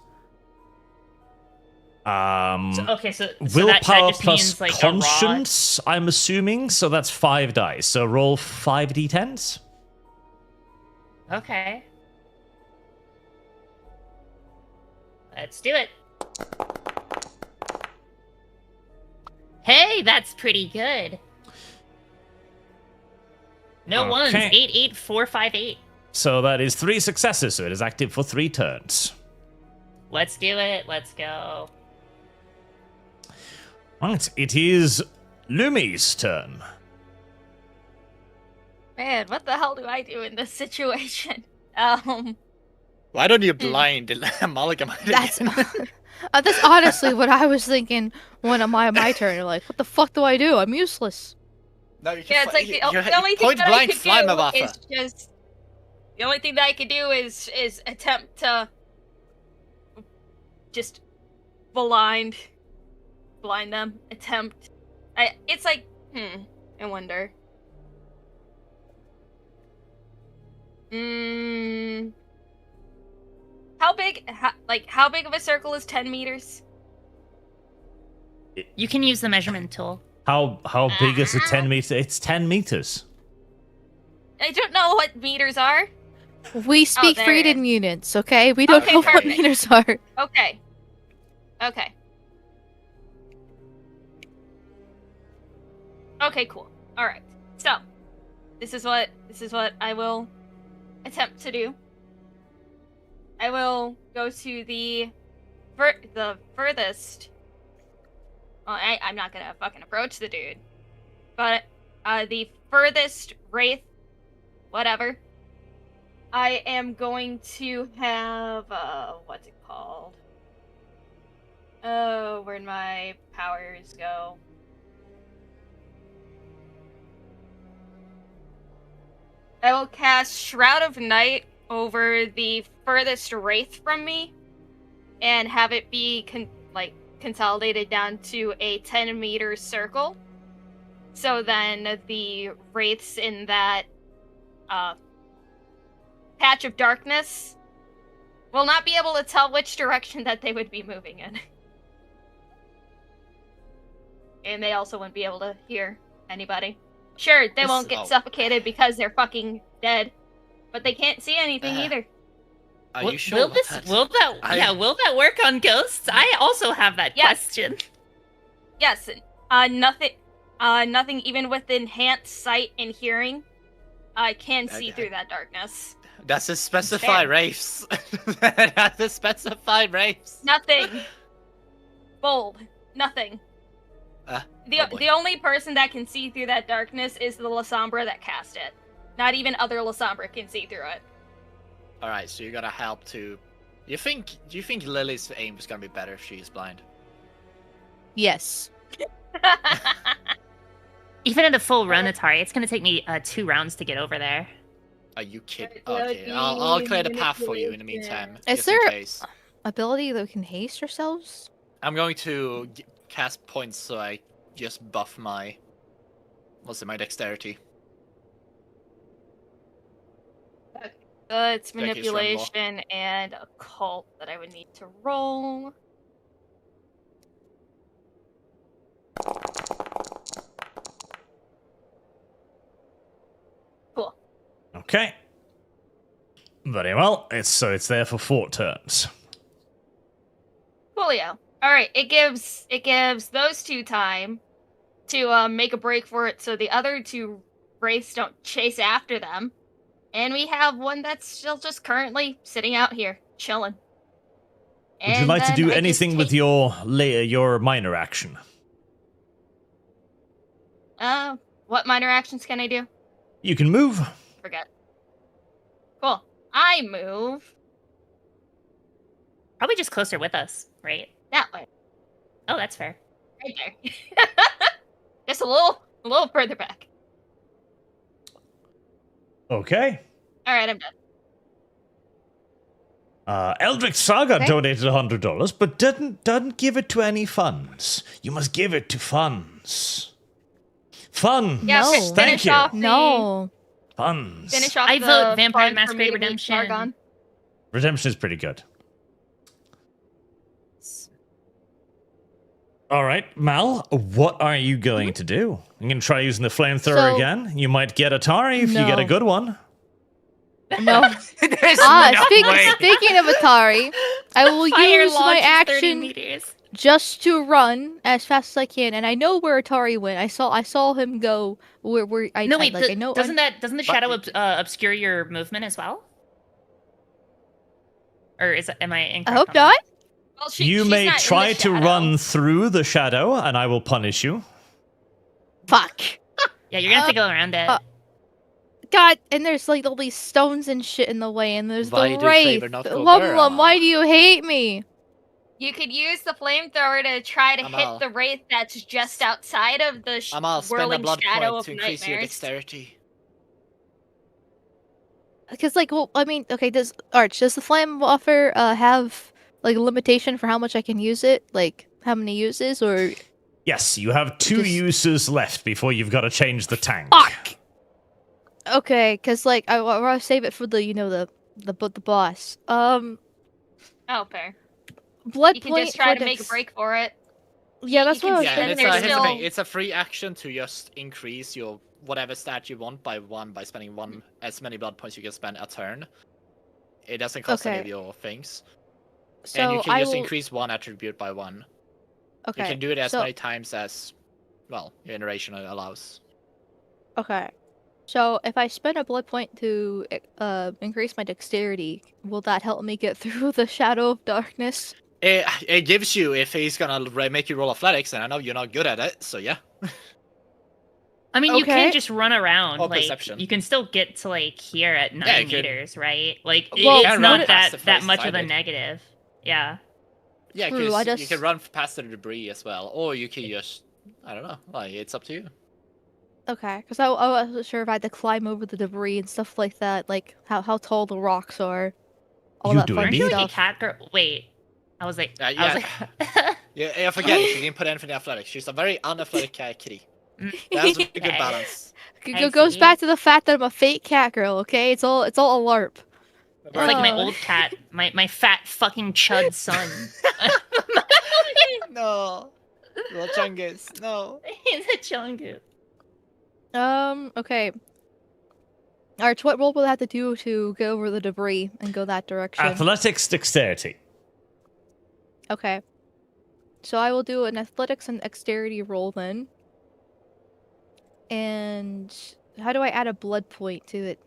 So Willpower that just plus means, like, conscience, I'm assuming. So that's 5 dice. So roll 5 d10s. Okay. Let's do it. Hey, that's pretty good. No ones. 8, 8, 4, 5, 8. So that is 3 successes. So it is active for 3 turns. Let's do it. Let's go. Right, it is Lumi's turn. Man, what the hell do I do in this situation? Why don't you blind Amalgamyte? That's honestly what I was thinking when my turn. Like, what the fuck do I do? I'm useless. No, you Yeah, it's like the only thing point that I blank could fly my do is just... The only thing that I could do is attempt to... just blind them. Attempt... It's like... I wonder. How big of a circle is 10 meters? You can use the measurement tool. How big is it? 10 meters? It's 10 meters. I don't know what meters are. We speak there it freedom is. units, okay? We don't Okay, know what perfect. meters are. Okay. Okay, cool. All right. So, this is what I will attempt to do. I will go to the furthest. Well, I'm not gonna fucking approach the dude, but the furthest wraith, whatever. I am going to have what's it called? Oh, where'd my powers go? I will cast Shroud of Night over the furthest wraith from me, and have it be consolidated down to a 10-meter circle. So then the wraiths in that patch of darkness will not be able to tell which direction that they would be moving in. And they also wouldn't be able to hear anybody. Sure, they This- won't get oh. suffocated because they're fucking dead, but they can't see anything Uh, either. Are Will- you sure will about this that? will that I- will that work on ghosts? I also have that Yes. question. Yes, nothing even with enhanced sight and hearing can see through that darkness. Does it specify Fair. race? Does it specify race? Nothing. Bold. Nothing. Oh boy. The only person that can see through that darkness is the Lasombra that cast it. Not even other Lasombra can see through it. All right, so you're gonna help to. Do you think Lily's aim is gonna be better if she is blind? Yes. Even at a full run Atari, it's gonna take me 2 rounds to get over there. Are you kidding? That would Okay, be I'll clear the path for you in the manipulation. meantime. Is just in there- case. Ability that we can haste ourselves? I'm going to cast points so I just buff my. What's it? My dexterity. It's Jackie, strong manipulation and occult that I would need to roll. Cool. Okay. Very well. It's there for 4 turns. Coolio. All right. It gives those 2 time to make a break for it, so the other 2 wraiths don't chase after them, and we have one that's still just currently sitting out here chilling. Would you like to do then I just anything with take- your minor action? What minor actions can I do? You can move. Forget. Cool. I move Probably just closer with us, right? that way. Oh, that's fair. Right there. Just a little further back. Okay. Alright, I'm done. Eldrick Saga Okay. donated $100, but doesn't give it to any funds. You must give it to funds. Funds. Yeah, No. finish Thank you. off the- No. Funds. Finish off I the vote Vampire fun the for me Masquerade to beat Redemption. Sargon. Redemption is pretty good. All right, Mal, what are you going to do? I'm going to try using the flamethrower So- again. You might get Atari if you get a No. good one. No. There's Speaking of Atari, I will Fire use my launch 30 action meters. just to run as fast as I can, and I know where Atari went. I saw him go where I No, I, wait. like, I know doesn't the shadow But- obscure your movement as well? Or am I I incorrect? hope on not. Well, You she's may not in the try to shadow. run through the shadow, and I will punish you. Fuck. that? Yeah, you're gonna have to go around it. God, and there's like all these stones and shit in the way, and there's Why the do wraith. favor not go Lum there, Lum, why Amal? do you hate me? You could use the flamethrower to try to Amal. hit the wraith that's just outside of the Amal, spend a whirling blood shadow point of to increase your nightmares. dexterity. Because like, well, I mean, okay, does the flame offer have like a limitation for how much I can use it? Like how many uses or Yes, you have 2 Just- uses left before you've got to change the tank. fuck? Okay, because like I want to save it for the the boss. Oh, fair. Blood You can point just try for to make a dex- break for it. Yeah, that's you what I can was Yeah, spend and thinking. there's here's the thing. still- It's a free action to just increase your whatever stat you want by 1 by spending 1 as many blood points you can spend a turn. It doesn't cost any Okay. of your things. So And you can I just will... increase 1 attribute by 1. Okay. You can do it as so... many times as, well, your iteration allows. Okay. So if I spend a blood point to increase my dexterity, will that help me get through the shadow of darkness? It gives you if he's gonna make you roll athletics, and I know you're not good at it, so yeah. I mean, you Okay. can just run around. Or Like perception. you can still get to like here at 9 you could- meters, right? Like Well, it's can not run past that the that place, much I of a did. negative. Yeah. Yeah, True, because I you just- can run past the debris as well, or you can just, I don't know, like, it's up to you. Okay, because I wasn't sure if I had to climb over the debris and stuff like that, like how tall the rocks are. All You that do fun Aren't indeed. you like a stuff. cat girl? Wait. I was like, Yeah. I was like Yeah, forget it, she didn't put anything in athletics. She's a very unathletic kitty. That's a good Okay. balance. I Goes see. back to the fact that I'm a fake cat girl. Okay, it's all a LARP. It's like my Oh. old cat, my fat fucking chud son. No. Little Chungus, no. He's a chungu. Okay. Arch, what roll will I have to do to go over the debris and go that direction? Athletics, dexterity. Okay. So I will do an athletics and dexterity roll then. And how do I add a blood point to it?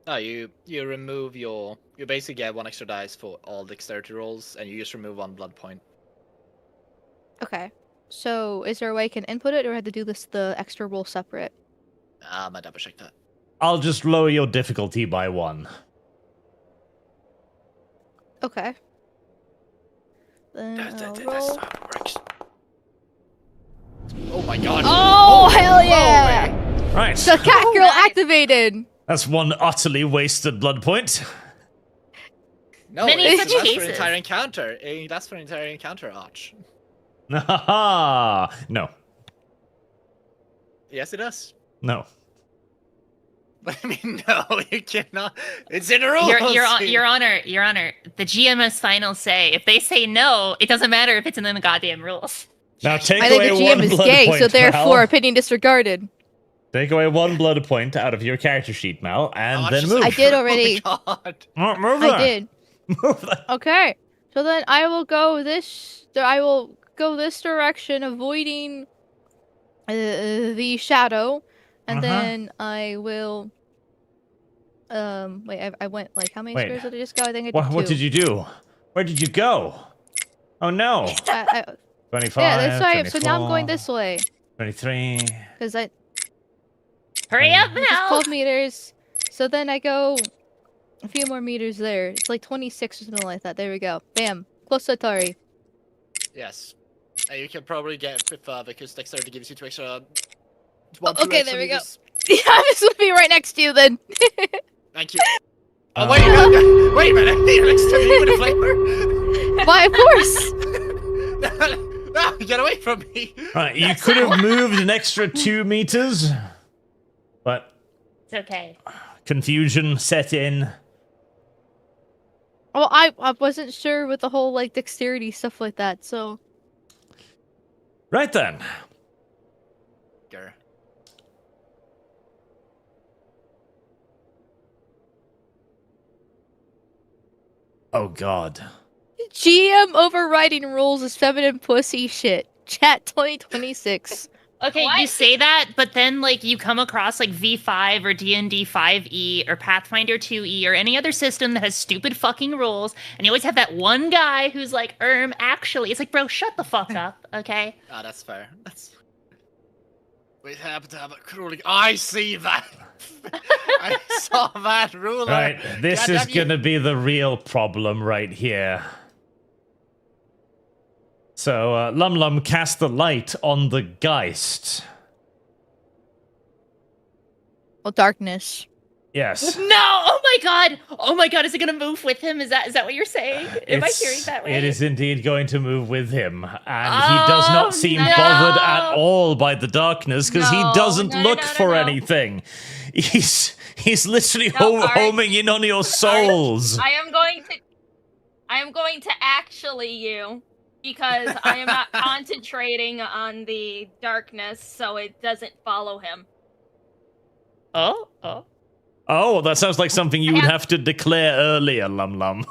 No, you remove you basically get 1 extra dice for all dexterity rolls, and you just remove 1 blood point. Okay. So is there a way I can input it, or I have to do the extra roll separate? I double check that. I'll just lower your difficulty by 1. Okay. Then That's I'll how roll. it works. Oh my god! Oh, hell yeah! Right. The cat girl nice. activated! That's 1 utterly wasted blood point. No, Many it such lasts for cases. an entire encounter. It lasts for an entire encounter, Arch. No. Yes, it does. No. What do you mean, no? You cannot. It's in the rules. Your Honor. The GM's final say. If they say no, it doesn't matter if it's in the goddamn rules. Now take I think away the 1 GM is blood gay, point, so therefore Mal. opinion disregarded. Take away 1 blood point out of your character sheet, Mal, and Arch then is move. I did already. Oh my god. Move I that. did. Move that. Okay. So then I will go this direction, avoiding the shadow, and then I will. Wait. I went like how many Wait. squares did I just go? I think I did What 2. did you do? Where did you go? Oh no. 25. Yeah, that's right. So now I'm 24, going this way 23. because I Hurry up it's just now! 12 meters. So then I go a few more meters there. It's like 26 or something like that. There we go. Bam. Close to Attari. Yes. And you can probably get it further because dexterity gives you 2 extra. Okay, there we go. Yeah, I'm just gonna be right next to you then. Thank you. Oh, wait a minute. Wait a minute. You're next to me with a flavor. Why, of course. No, get away from me. Right, you could have moved an extra 2 meters, but It's okay. confusion set in. Well, I wasn't sure with the whole like dexterity stuff like that. So Right then. Grr. Oh god. GM overriding rules is feminine pussy shit. Chat 2026. Okay, What? you say that, but then like you come across like V5 or D&D 5e or Pathfinder 2e or any other system that has stupid fucking rules, and you always have that one guy who's like, actually, it's like, bro, shut the fuck up, okay? Ah, that's fair. That's. We happen to have a cruelly. I see that. I saw that ruler. Right, this God is damn you. gonna be the real problem right here. So, Lum Lum cast the light on the Geist. Well, darkness. Yes. No! Oh my god, is it gonna move with him? Is that what you're saying? Am I hearing that right? It is indeed going to move with him, and he does not seem no. bothered at all by the darkness because he No, doesn't no, look no, no, for no. anything. He's literally No, Arch. homing in on your souls. I am going to actually you because I am not concentrating on the darkness, so it doesn't follow him. Oh. Oh, that sounds like something you I would have- have to declare earlier, Lum Lum.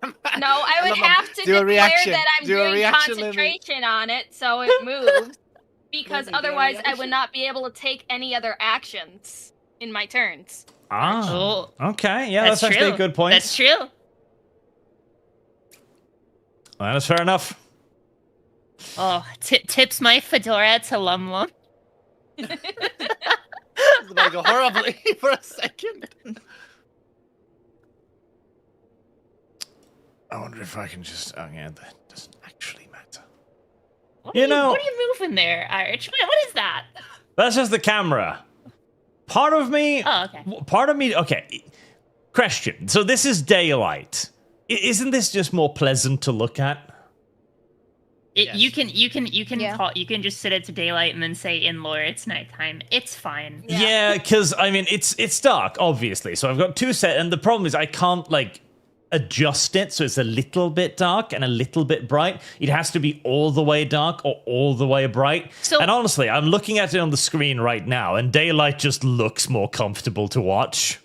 No, I would Lum, have to do a declare reaction. that I'm Do a doing reaction, Lumi. concentration on it, so it moves. Because Lumi, do a otherwise, I reaction. would not be able to take any other actions in my turns. Ah, Oh. okay. Yeah, That's that's actually true. a good point. That's true. That is fair enough. Oh, tips my fedora to Lum Lum. It's about to go horribly for a second. I wonder if I can just... Oh, yeah, that doesn't actually matter. What You are know- what are you moving there, Arch? What is that? That's just the camera. Part of me... Oh, okay. Okay. Question. So this is daylight. Isn't this just more pleasant to look at? Yes. You can Yeah. call, you can just set it to daylight and then say in lore it's nighttime. It's fine. Yeah. Yeah, because, I mean, it's dark, obviously. So I've got 2 set, and the problem is I can't, like, adjust it so it's a little bit dark and a little bit bright. It has to be all the way dark or all the way bright. So- and honestly, I'm looking at it on the screen right now, and daylight just looks more comfortable to watch.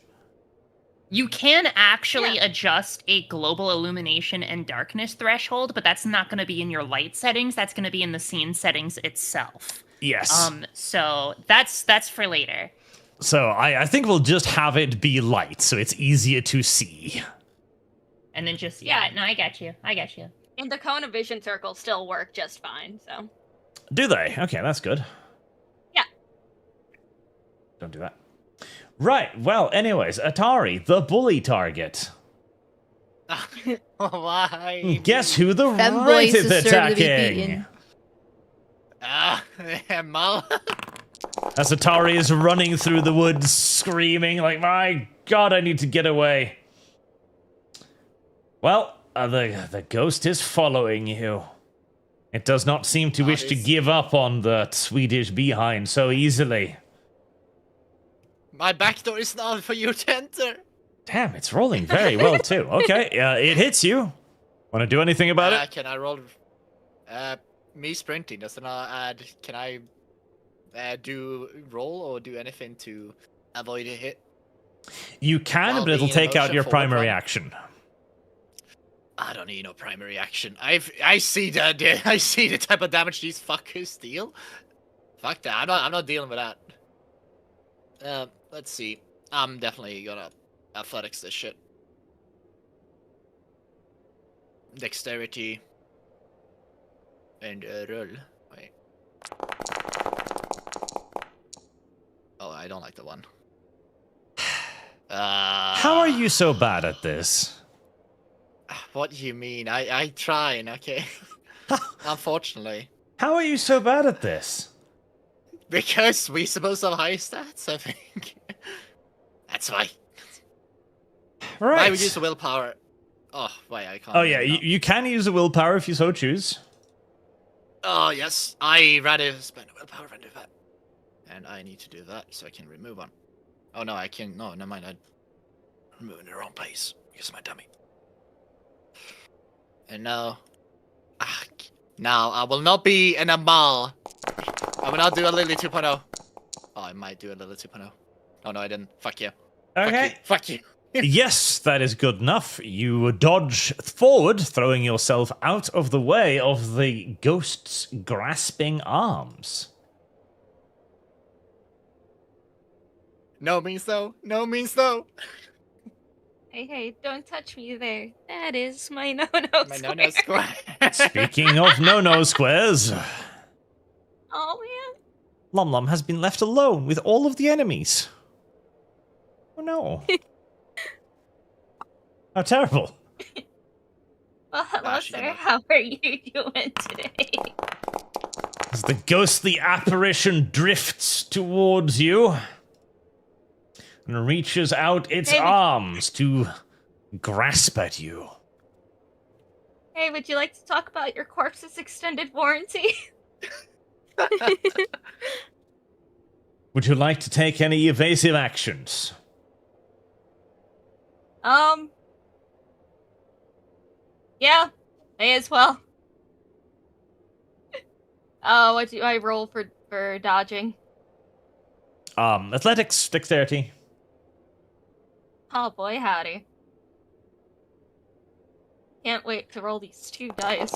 You can actually adjust a global illumination and darkness threshold, but that's not going to be in your light settings. That's going to be in the scene settings itself. Yes. So that's for later. So I think we'll just have it be light so it's easier to see. And then just Yeah. no, I got you. And the cone of vision circles still work just fine, so. Do they? Okay, that's good. Yeah. Don't do that. Right, well, anyways, Attari, the bully target. Why? Guess who the Femboys right is deserve to be attacking? beaten. Mal. As Attari is running through the woods, screaming like, my god, I need to get away. Well, the ghost is following you. It does not seem to wish to give up on the Swedish behind so easily. My back door is not for you to enter. Damn, it's rolling very well too. Okay, it hits you. Want to do anything about it? Can I roll? Me sprinting does not add. Can I do roll or do anything to avoid a hit? You can, While but it'll being in take out motion your forward primary run. action. I don't need no primary action. I see the type of damage these fuckers deal. Fuck that. I'm not dealing with that. Let's see. I'm definitely gonna athletics this shit. Dexterity. And roll. Wait. Oh, I don't like the one. How are you so bad at this? What do you mean? I trying, okay? Unfortunately. How are you so bad at this? Because we supposed to have high stats, I think. That's why. Right. Why we use the willpower? Oh, wait, I can't. Oh yeah, remember now. you can use a willpower if you so choose. Oh, yes. I rather spend willpower than do that. And I need to do that so I can remove one. Oh, no, I can. No, never mind. I'm moving in the wrong place. Use my dummy. And now. Now, I will not be an Amal. I will not do a Lily 2.0. Oh, I might do a Lily 2.0. Oh, no, I didn't. Fuck you. Okay. Fuck you. Yes, that is good enough. You dodge forward, throwing yourself out of the way of the ghost's grasping arms. No means no. No means no. Hey, don't touch me there. That is my no-no My square. no-no square. Speaking of no-no squares, Oh, man. Lum Lum has been left alone with all of the enemies. Oh no. How terrible. Well, hello, she's sir. not. How are you doing today? As the ghostly apparition drifts towards you and reaches out its Hey, arms to grasp at you. Hey, would you like to talk about your corpse's extended warranty? Would you like to take any evasive actions? Yeah, may as well. What do I roll for dodging? Athletics, dexterity. Oh boy, howdy. Can't wait to roll these 2 dice.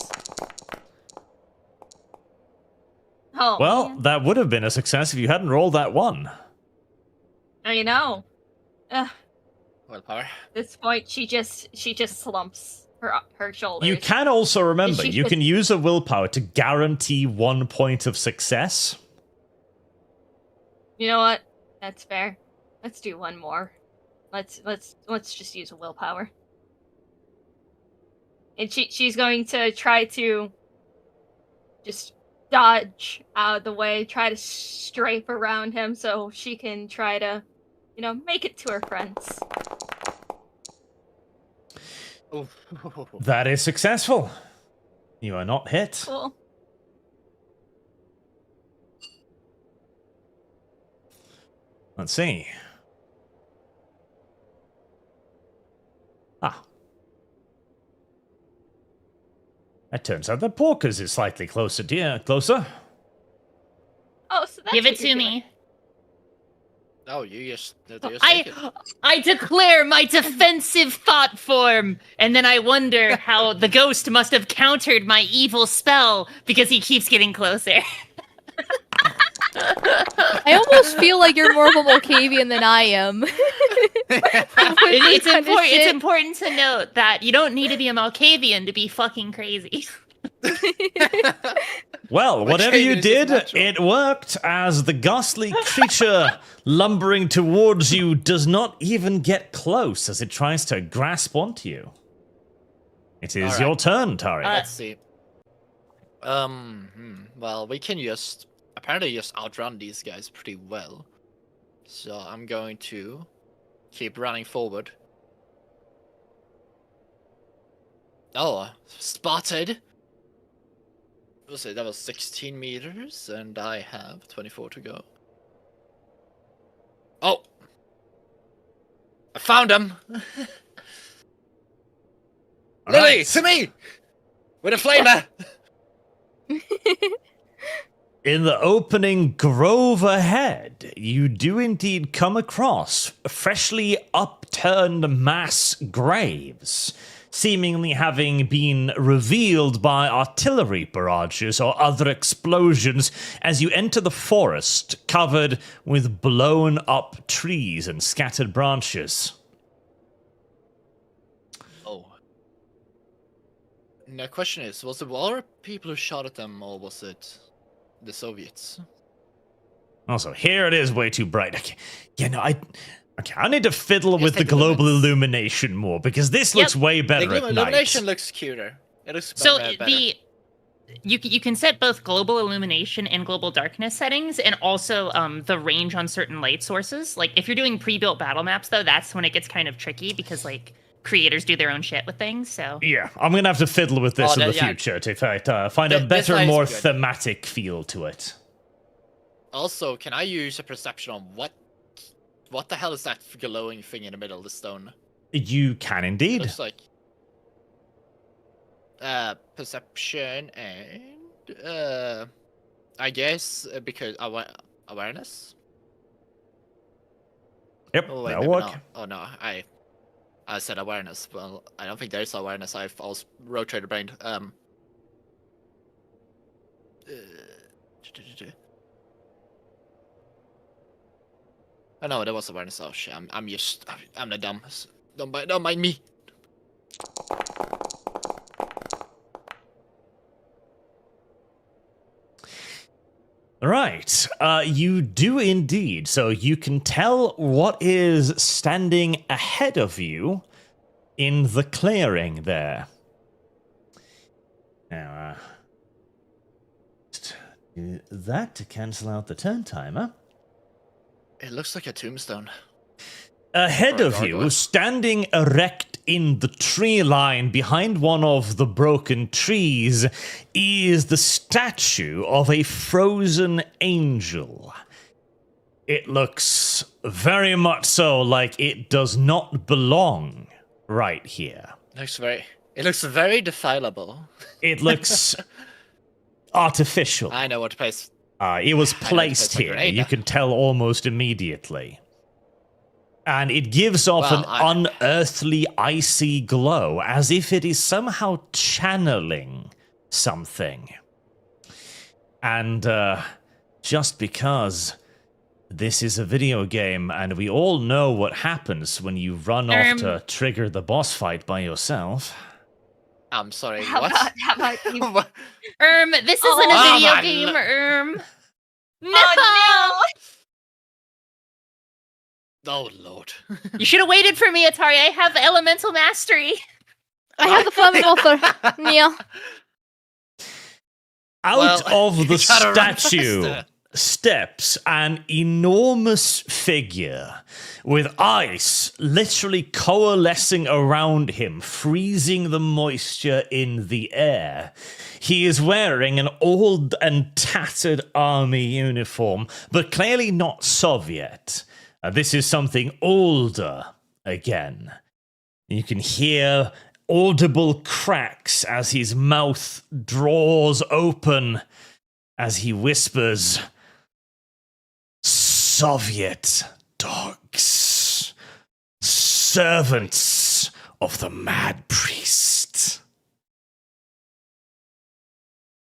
Oh, Well, man. that would have been a success if you hadn't rolled that one. I know. Willpower. At this point, she just slumps her shoulders. You can also remember, She you just- can use a willpower to guarantee 1 point of success. You know what? That's fair. Let's do one more. Let's just use a willpower. And she's going to try to just dodge out of the way, try to strafe around him so she can try to, make it to her friends. Oh. That is successful. You are not hit. Cool. Let's see. It turns out that Porkers is slightly closer, dear. Closer? Oh, so that's Give what it you're to doing. me. Oh, you just take it. I declare my defensive thought form, and then I wonder how the ghost must have countered my evil spell because he keeps getting closer. I almost feel like you're more of a Malkavian than I am. It's important to note that you don't need to be a Malkavian to be fucking crazy. Well, whatever you is did, natural. it worked, as the ghastly creature lumbering towards you does not even get close as it tries to grasp onto you. It is Alright. your turn, Tari. Let's see. Well, we can apparently just outrun these guys pretty well. So I'm going to keep running forward. Oh, spotted. Let's see, that was 16 meters, and I have 24 to go. Oh! I found him! Lily, Alright. to me! With a flamer! In the opening grove ahead, you do indeed come across freshly upturned mass graves, seemingly having been revealed by artillery barrages or other explosions as you enter the forest covered with blown up trees and scattered branches. Oh. Now, question is, was it our people who shot at them, or was it the Soviets? Also, here it is way too bright. Okay, I need to fiddle Yes, with the take the global limits. illumination more, because this looks way better The at night. illumination looks cuter. It looks So better. you can set both global illumination and global darkness settings, and also the range on certain light sources. Like if you're doing pre-built battle maps, though, that's when it gets kind of tricky because like creators do their own shit with things. So Yeah, I'm gonna have to fiddle with this Oh, in the yeah. future to find a This better, one is more good. thematic feel to it. Also, can I use a perception on what the hell is that glowing thing in the middle of the stone? You can indeed. Looks like perception and I guess because awareness. Yep, Oh wait, that'll maybe work. not. Oh no, I said awareness. Well, I don't think there's awareness. I was rotated brain. Oh no, there was awareness. Oh shit, I'm the dumb. Don't mind me. Right, you do indeed. So you can tell what is standing ahead of you in the clearing there. Now, just do that to cancel out the turn timer. It looks like a tombstone. Ahead Or a of you, gargoyle. standing erect in the tree line behind one of the broken trees, is the statue of a frozen angel. It looks very much so like it does not belong right here. It looks very defilable. It looks artificial. I know what to place. It was I know placed it's like a here. grenade You now. can tell almost immediately. And it gives off Well, an unearthly, icy glow, as if it is somehow channeling something. And just because this is a video game, and we all know what happens when you run off to trigger the boss fight by yourself. I'm sorry. How what? about you? What? this isn't Oh, a video my game, No! Oh Oh lord. You should have waited for me, Attari. I have elemental mastery. I have the flammable author. Neil. Out Well, of the you gotta run statue faster. steps an enormous figure with ice literally coalescing around him, freezing the moisture in the air. He is wearing an old and tattered army uniform, but clearly not Soviet. This is something older again. You can hear audible cracks as his mouth draws open as he whispers, "Soviet dogs, servants of the mad priest."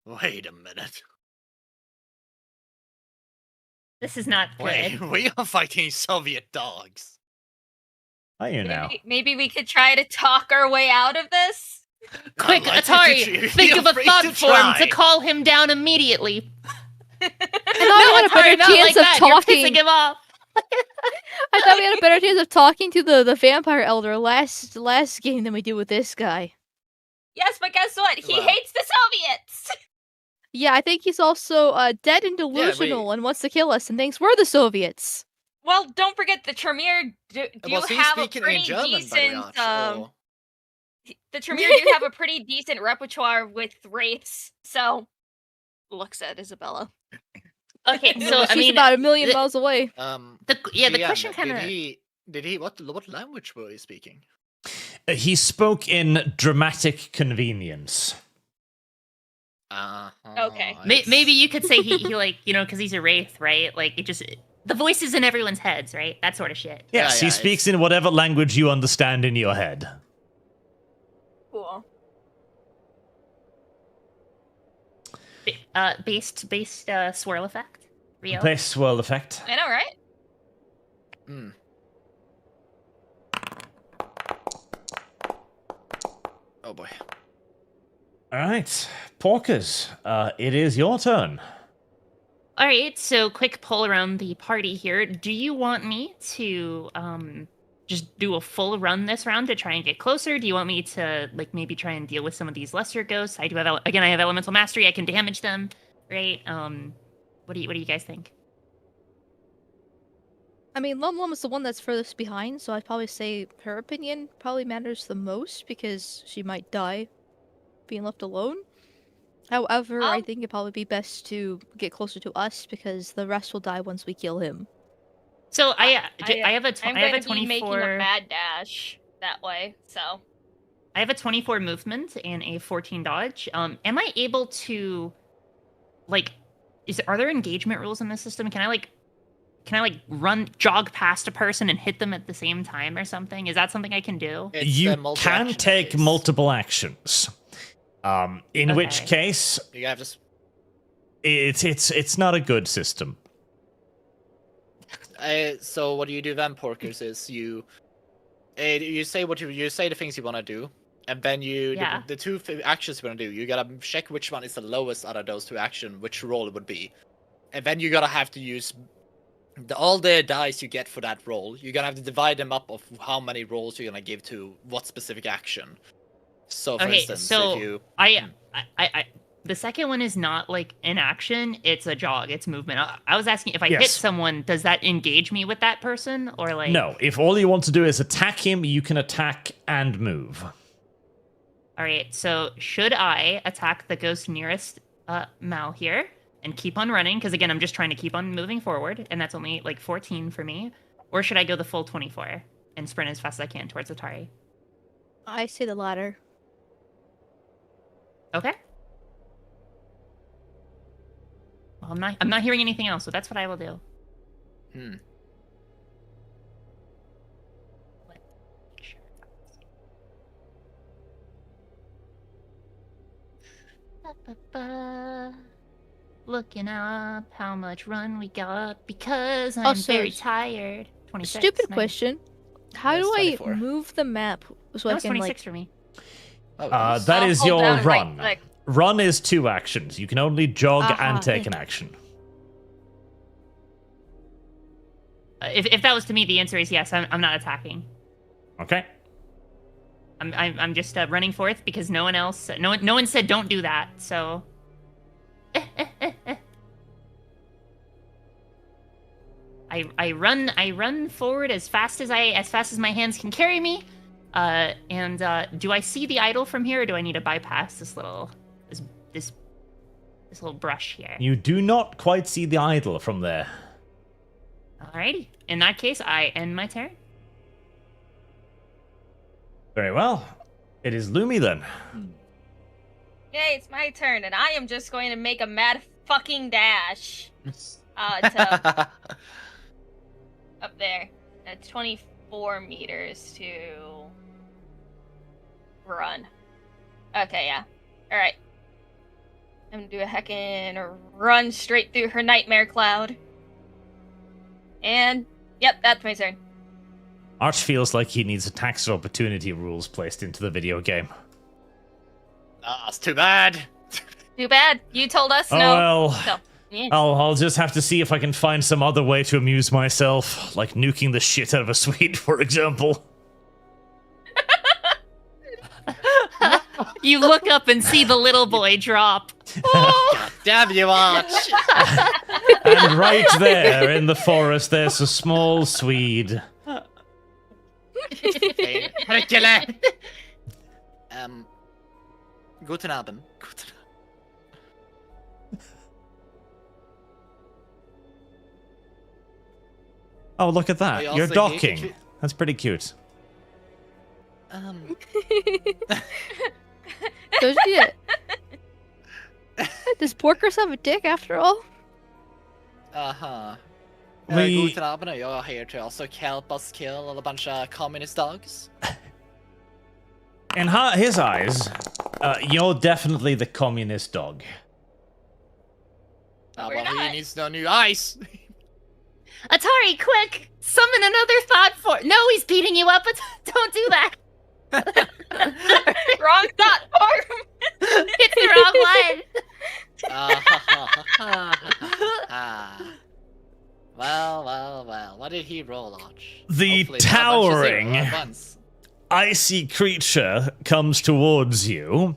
Wait a minute. This is not good. Wait, we are fighting Soviet dogs. Are you now? Maybe we could try to talk our way out of this. Quick, I'd like Atari, to think feel of a free thought to form try. to call him down immediately. I thought we had a better not chance like of that. You're talking. pissing him off. I thought we had a better chance of talking to the vampire elder last game than we do with this guy. Yes, but guess what? He Well. hates the Soviets. Yeah, I think he's also dead and delusional and wants to kill us and thinks we're the Soviets. Well, don't forget the Tremere do Was he have a speaking pretty in German, by the way, decent Arch, or- the Tremere do have a pretty decent repertoire with wraiths. So looks at Isabella. Okay, so I She's mean, about a million the- miles away. the GM, question kind of. Did he? What language were he speaking? He spoke in dramatic convenience. Okay. Maybe you could say he like, because he's a wraith, right? Like, it just, the voice is in everyone's heads, right? That sort of shit. Yes, Yeah, he speaks in whatever language you understand in your head. Cool. Based swirl effect. Real. Best swirl effect. I know, right? Hmm. Oh boy. All right, Porkers, it is your turn. All right, so quick poll around the party here. Do you want me to just do a full run this round to try and get closer? Do you want me to like maybe try and deal with some of these lesser ghosts? I do have I have elemental mastery. I can damage them, right? What do you guys think? I mean, Lum Lum is the one that's furthest behind, so I'd probably say her opinion probably matters the most because she might die being left alone. However, I think it'd probably be best to get closer to us because the rest will die once we kill him. So I have a I'm I have going a to be making a 24. mad dash that way. So I have a 24 movement and a 14 dodge. Am I able to, like, are there engagement rules in this system? Can I jog past a person and hit them at the same time or something? Is that something I can do? It's You the can multi-action take phase. multiple actions. In which Okay. case, You have to. it's not a good system. So what you do then, Porkers, is you say you say the things you want to do, and then Yeah. the two actions you want to do. You gotta check which one is the lowest out of those two actions, which roll it would be, and then you gotta have to use all the dice you get for that roll. You're gonna have to divide them up of how many rolls you're gonna give to what specific action. So, for Okay, instance, so if you I the second one is not like an action; it's a jog, it's movement. I was asking if I hit Yes. someone, does that engage me with that person, or like? No, if all you want to do is attack him, you can attack and move. All right. So should I attack the ghost nearest Mal here and keep on running? Because again, I'm just trying to keep on moving forward, and that's only like 14 for me. Or should I go the full 24 and sprint as fast as I can towards Attari? I say the latter. Okay. Well, I'm not hearing anything else, so that's what I will do. Looking up how much run we got because I'm Also, very tired. 26. Stupid nice. question. How That's do 24. I move the map so That I was can 26 like? for me. That is hold your down run. right click. Run is 2 actions. You can only jog and take yeah. an action. If that was to me, the answer is yes. I'm not attacking. Okay. I'm just running forth because no one said don't do that. So. I run forward as fast as my hands can carry me. And do I see the idol from here, or do I need to bypass this little brush here? You do not quite see the idol from there. Alrighty. In that case, I end my turn. Very well. It is Lumi then. Okay, it's my turn, and I am just going to make a mad fucking dash. To up there. That's 24 meters to run. Okay, yeah. Alright. I'm gonna do a heckin' run straight through her nightmare cloud. And, yep, that's my turn. Arch feels like he needs attacks of opportunity rules placed into the video game. It's too bad. Too bad. You told us Oh no. well. So, yeah. I'll just have to see if I can find some other way to amuse myself, like nuking the shit out of a Swede, for example. You look up and see the little boy drop. God damn you, Arch. And right there in the forest, there's a small Swede. Okay, Hercule. Guten Abend. Guten Oh, look at that. I You're also docking. hate- That's pretty cute. So shit. Does Porkers have a dick after all? Uh-huh. We- Guten Abend, you're here to also help us kill a bunch of communist dogs. In his eyes, you're definitely the communist dog. Ah, We're well, not. he needs no new eyes. Atari, quick! Summon another thought form. No, he's beating you up. Don't do that. Wrong thought form! It's the wrong one. Well. What did he roll, Arch? The Hopefully not a bunch of zero towering at once. icy creature comes towards you,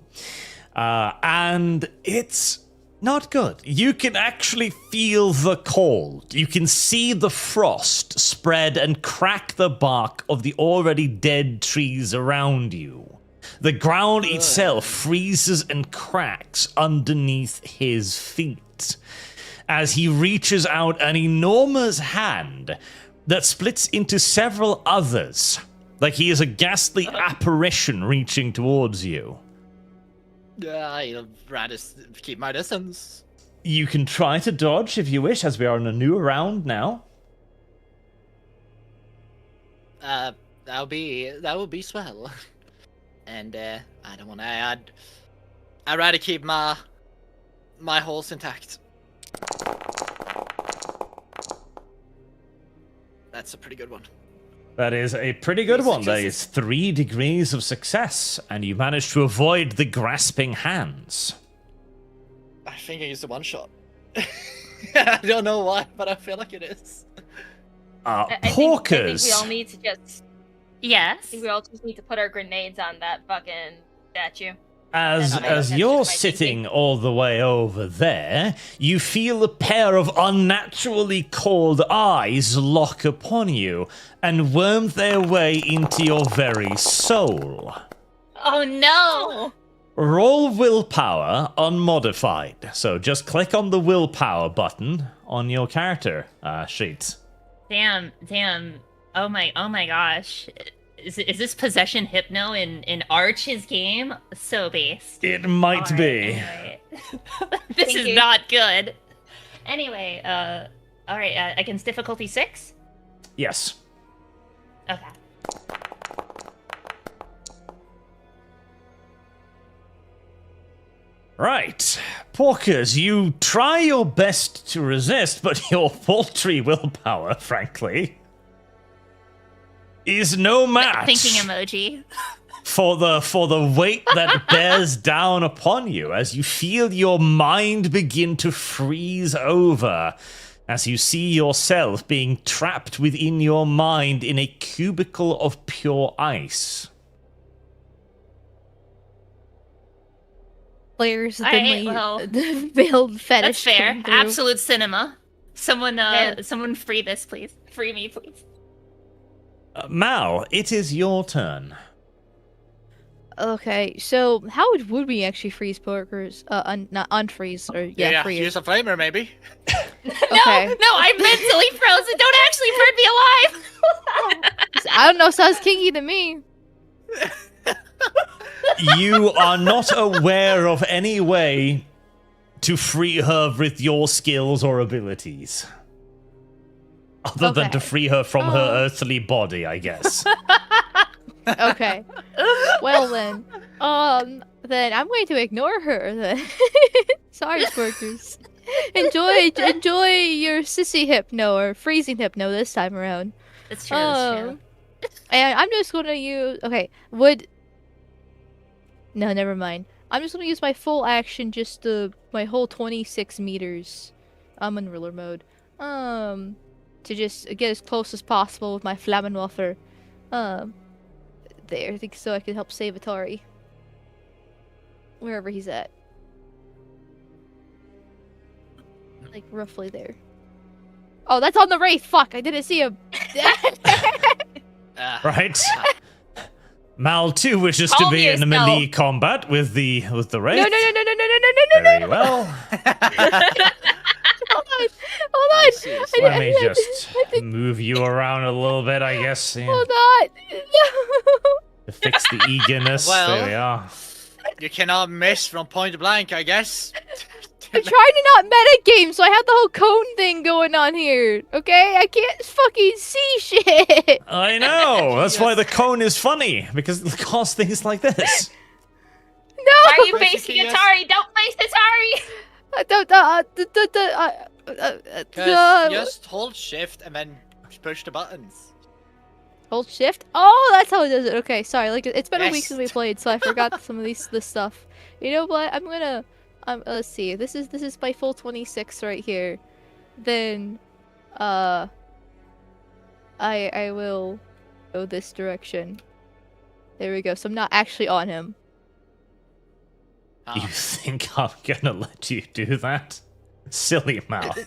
and it's not good. You can actually feel the cold. You can see the frost spread and crack the bark of the already dead trees around you. The ground itself freezes and cracks underneath his feet as he reaches out an enormous hand that splits into several others, like he is a ghastly apparition reaching towards you. Yeah, I'd rather keep my distance. You can try to dodge if you wish, as we are in a new round now. That would be swell. And I don't want to add. I'd rather keep my holes intact. That's a pretty good one. That is a pretty good one. That Successes. is 3 degrees of success, and you manage to avoid the grasping hands. I think I used a one shot. I don't know why, but I feel like it is. I think we Porkers. all need to just. I Yes. think we all just need to put our grenades on that fucking statue. As That's you're just my sitting all the way over there, you feel a pair of unnaturally cold eyes lock upon you and worm their way into your very soul. Oh no! Roll willpower unmodified. So just click on the willpower button on your character sheet. Damn. Oh my gosh. Is this possession hypno in Arch's game? So based. It might Alright, be. anyway. This Thank is you. not good. Anyway, alright, against difficulty 6? Yes. Okay. Right. Porkers, you try your best to resist, but your paltry willpower, frankly, is no match Thinking emoji. for the weight that bears down upon you as you feel your mind begin to freeze over as you see yourself being trapped within your mind in a cubicle of pure ice. Players Alright, thinly well, veiled fetish. That's fair. came through. Absolute cinema. Someone Yeah. someone free this, please. Free me, please. Mal, it is your turn. Okay, so how would we actually freeze Porkers? Not unfreeze, or yeah, freeze. Use a flamer, maybe. Okay. No, I'm mentally frozen. Don't actually burn me alive. I don't know, sounds kinky to me. You are not aware of any way to free her with your skills or abilities. Other than Okay. to free her from her earthly body, I guess. Okay. Well then I'm going to ignore her then. Sorry, Porkers. Enjoy your sissy hypno or freezing hypno this time around. That's true. That's true. And I'm just gonna use. Okay, No, never mind. I'm just gonna use my full action, just my whole 26 meters. I'm in ruler mode. To just get as close as possible with my Flammenwerfer. There, so I can help save Attari. Wherever he's at. Like, roughly there. Oh, that's on the Wraith! Fuck, I didn't see him! Right? Mal too wishes to Calm be in yourself. melee combat with the Wraith. No. Very well. Hold on! Let me just move you around a little bit, I guess. Yeah, Hold on! to fix the eagerness. Well. There we are. You cannot miss from point blank, I guess. I'm trying to not metagame, so I have the whole cone thing going on here. Okay? I can't fucking see shit! I know. That's why the cone is funny, because it'll cause things like this. No! Why are you Press the facing key, yes. Attari? Don't face Attari! Just hold shift and then push the buttons. Hold shift? Oh, that's how it does it. Okay, sorry. Like, it's been a week Yes. since we played, so I forgot some of this stuff. You know what? I'm gonna... let's see. This is my full 26 right here. Then, I will go this direction. There we go. So I'm not actually on him. You think I'm gonna let you do that? Silly mouth. No,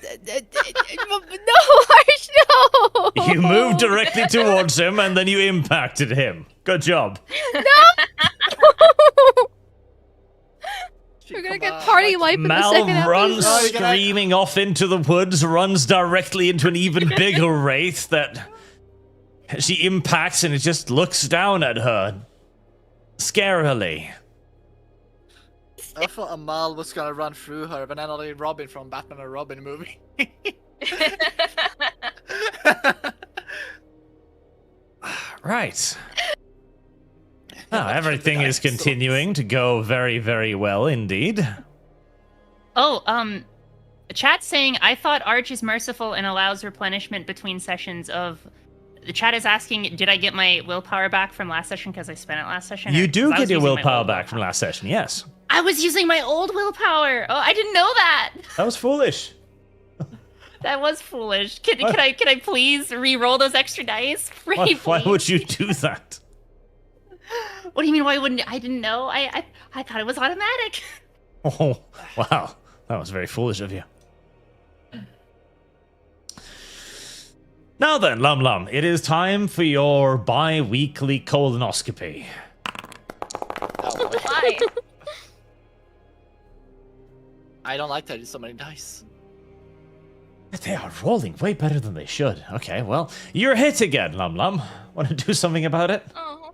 Arch, no! You moved directly towards him and then you impacted him. Good job. We're gonna get party life in the Mal second runs episode. you're gonna- screaming off into the woods, runs directly into an even bigger wraith that she impacts and it just looks down at her. Scarily. I thought Amal was gonna run through her, but then only Robin from Batman and Robin movie. Right. Now, everything is Excellent. continuing to go very, very well indeed. Oh, chat saying I thought Arch is merciful and allows replenishment between sessions of. The chat is asking, did I get my willpower back from last session because I spent it last session? You or- do 'cause I get was your using my willpower old back from willpower. last session, yes. I was using my old willpower. Oh, I didn't know that. That was foolish. That was foolish. Can I please re-roll those extra dice? Pretty Why please. would you do that? What do you mean? Why wouldn't I? Didn't know. I thought it was automatic. Oh, wow. That was very foolish of you. Now then, Lum Lum, it is time for your bi-weekly colonoscopy. Oh, boy. Why? I don't like that there's so many dice. They are rolling way better than they should. Okay, well, you're hit again, Lum Lum. Want to do something about it? Oh.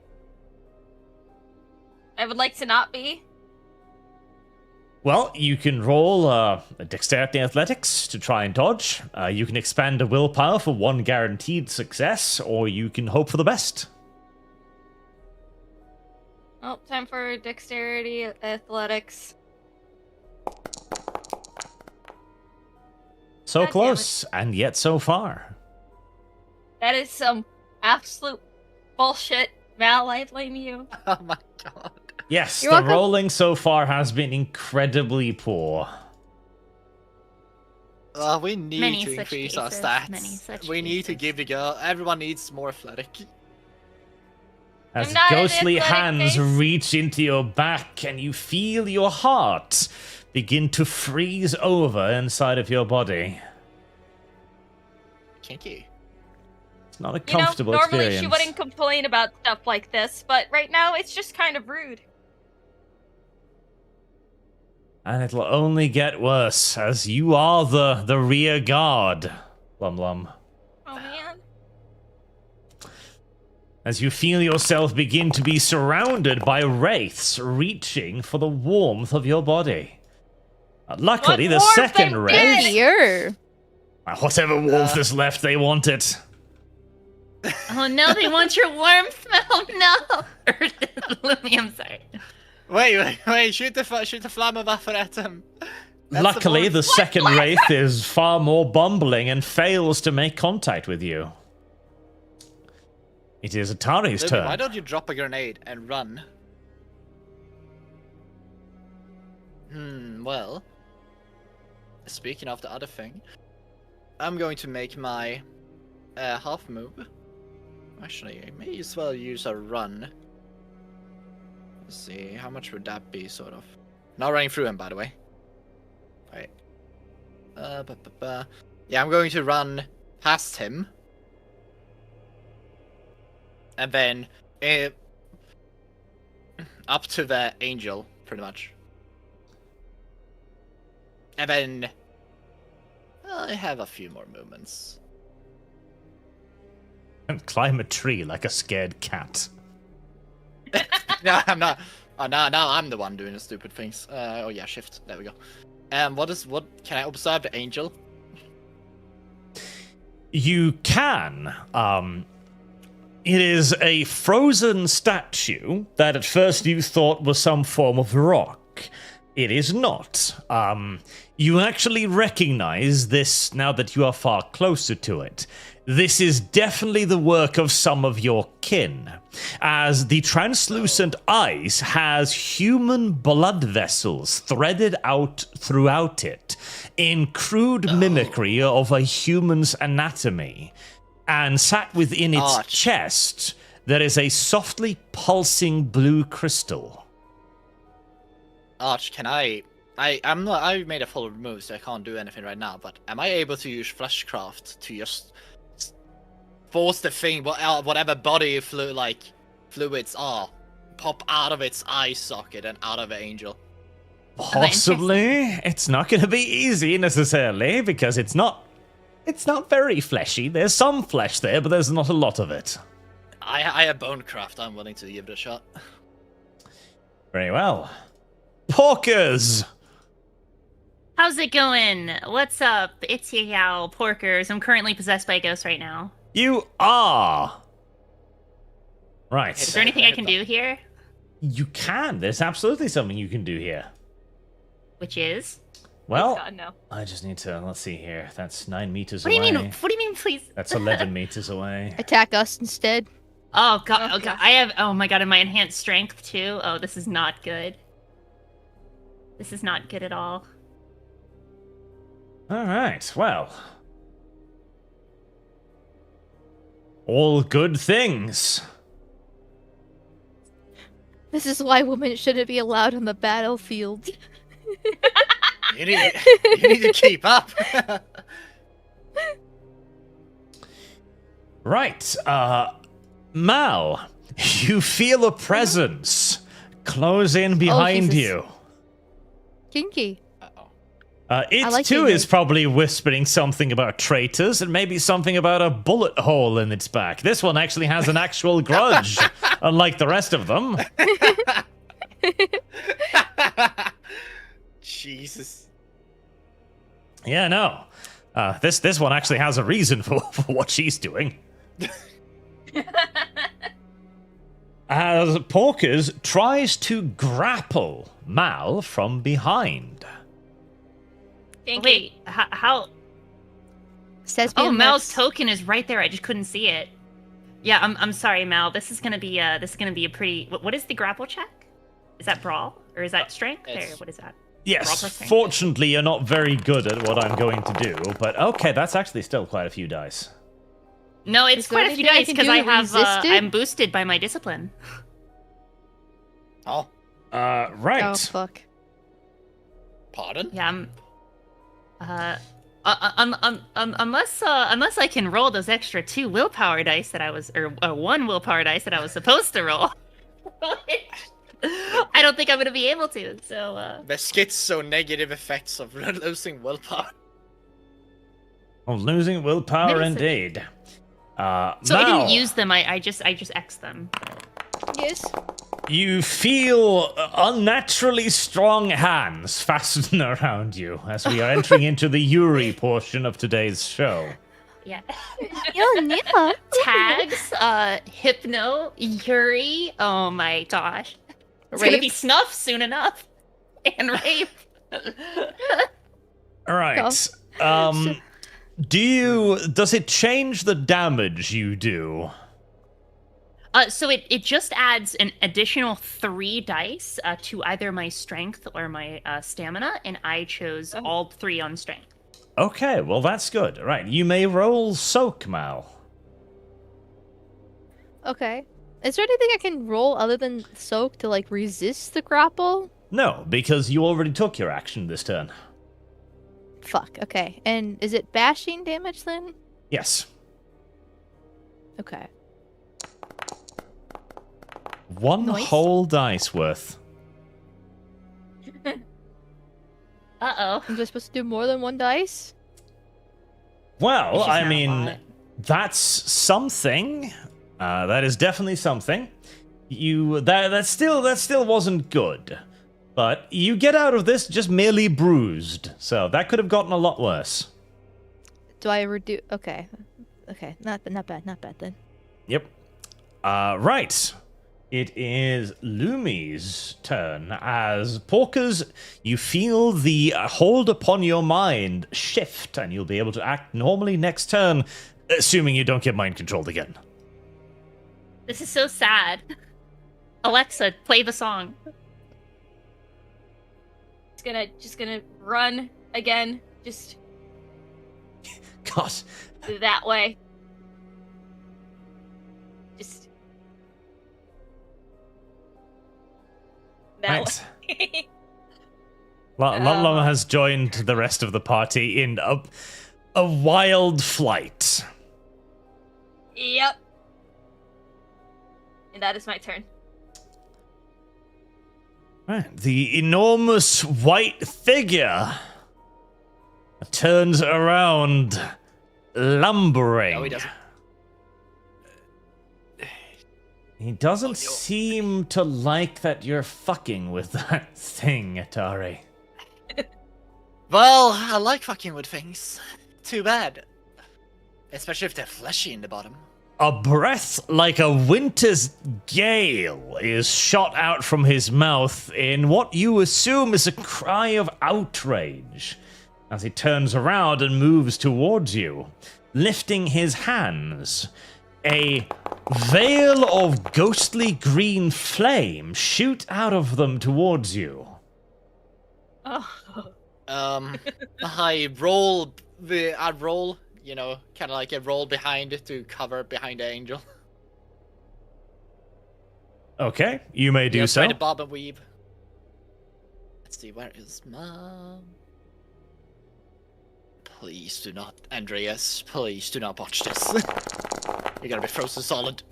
I would like to not be. Well, you can roll a dexterity athletics to try and dodge. You can expand a willpower for one guaranteed success, or you can hope for the best. Oh, time for dexterity, athletics. So God damn it. close, and yet so far. That is some absolute bullshit. Val, I blame you. Oh my god. Yes, You're the welcome. rolling so far has been incredibly poor. We need Many to such increase our cases, stats. many such We need to cases. give the girl. Everyone needs more athletic. As I'm not an ghostly athletic hands face. reach into your back and you feel your heart begin to freeze over inside of your body. Kinky. It's not a comfortable normally experience. she wouldn't complain about stuff like this, but right now it's just kind of rude. And it'll only get worse as you are the rear guard, Lum Lum. Oh man. as you feel yourself begin to be surrounded by wraiths reaching for the warmth of your body. Luckily, What the warmth second they wraith, did? Here. whatever warmth is left, they want it. Oh no, they want your warmth. Oh no. Lumi, I'm sorry. Wait! Shoot the Flammenwaffe at him. That's Luckily, the the second wraith is far more bumbling and fails to make contact with you. It is Atari's Lumi, turn. why don't you drop a grenade and run? Well, speaking of the other thing, I'm going to make my half move. Actually, I may as well use a run. Let's see, how much would that be, sort of? Not running through him, by the way. Wait. Yeah, I'm going to run past him. And then up to the angel, pretty much. And then I have a few more movements. And climb a tree like a scared cat. No, I'm not. Oh, now I'm the one doing the stupid things. Oh yeah, shift. There we go. What can I observe the angel? You can. It is a frozen statue that at first you thought was some form of rock. It is not. You actually recognize this now that you are far closer to it. This is definitely the work of some of your kin, as the translucent ice has human blood vessels threaded out throughout it in crude mimicry of a human's anatomy. And sat within its chest, there is a softly pulsing blue crystal. Arch, can I'm not. I made a full move, so I can't do anything right now. But am I able to use fleshcraft to just force the thing, whatever body fluids are, pop out of its eye socket and out of the angel? Possibly. It's not going to be easy necessarily because it's not very fleshy. There's some flesh there, but there's not a lot of it. I have bonecraft. I'm willing to give it a shot. Very well. Porkers! How's it going? What's up? It's Yao Porkers. I'm currently possessed by a ghost right now. You are! Right. Is there anything I can do here? You can. There's absolutely something you can do here. Which is? Well, God, no. I just need to, let's see here. That's 9 meters What do away. you mean? What do you mean, please? That's 11 meters away. Attack us instead. Oh god, oh god. I have, oh my god, and my enhanced strength too. Oh, this is not good. This is not good at all. Alright, well. All good things. This is why women shouldn't be allowed on the battlefield. You need to keep up. Right, Mal, you feel a presence close in behind Jesus. you. Kinky. It like too being is probably whispering something about traitors and maybe something about a bullet hole in its back. This one actually has an actual grudge, unlike the rest of them. Jesus. Yeah, no. This one actually has a reason for what she's doing. As Porkers tries to grapple Mal from behind. Wait, how? Says Oh, being Mal's lips. token is right there. I just couldn't see it. Yeah, I'm sorry, Mal. This is gonna be a pretty. What is the grapple check? Is that brawl or is that strength or it's- what is that? Yes, Proper strength? fortunately you're not very good at what I'm going to do, but okay, that's actually still quite a few dice. No, Is it's there quite a few anything I dice can because do I to have. resist it? I'm boosted by my discipline. Oh, Right. Oh fuck. pardon? Yeah, unless I can roll those extra 2 willpower dice that I was, or 1 willpower dice that I was supposed to roll. I don't think I'm gonna be able to. So. The schizo negative effects of losing willpower. Well, losing willpower Maybe indeed. So I Mal, didn't use them. I just X them. Yes. you feel unnaturally strong hands fasten around you as we are entering into the Yuri portion of today's show. Yeah. Yeah. Tags, Hypno, Yuri. Oh my gosh. It's gonna Rape. be Snuff soon enough. And Rape. All right. Does it change the damage you do? So it just adds an additional 3 dice to either my strength or my stamina, and I chose all 3 on strength. Okay, well that's good. All right, you may roll soak, Mal. Okay. Is there anything I can roll other than soak to like resist the grapple? No, because you already took your action this turn. Fuck. Okay. And is it bashing damage then? Yes. Okay. 1 Nice. whole dice worth. Uh-oh. Am I supposed to do more than 1 dice? Well, It's just I not a mean, lot. that's something. That is definitely something. That still wasn't good. But you get out of this just merely bruised. So that could have gotten a lot worse. Do I reduce? Okay. Okay. Not bad. Not bad then. Yep. Right. It is Lumi's turn. As Porkers, you feel the hold upon your mind shift, and you'll be able to act normally next turn, assuming you don't get mind controlled again. This is so sad. Alexa, play the song. Just gonna run again. Just God. that way. Just that Right. way. Lum has joined the rest of the party in a wild flight. Yep. And that is my turn. Right. The enormous white figure turns around, lumbering. No, he doesn't. He doesn't seem to like that you're fucking with that thing, Attari. Well, I like fucking with things. Too bad. Especially if they're fleshy in the bottom. A breath like a winter's gale is shot out from his mouth in what you assume is a cry of outrage as he turns around and moves towards you, lifting his hands. A veil of ghostly green flame shoot out of them towards you. Oh. I roll, you know, kind of like a roll behind it to cover behind the angel. Okay, you may do so. Try to bob and weave. Let's see, where is Mom? Please do not, Andreas, please do not botch this. You're gonna be frozen solid.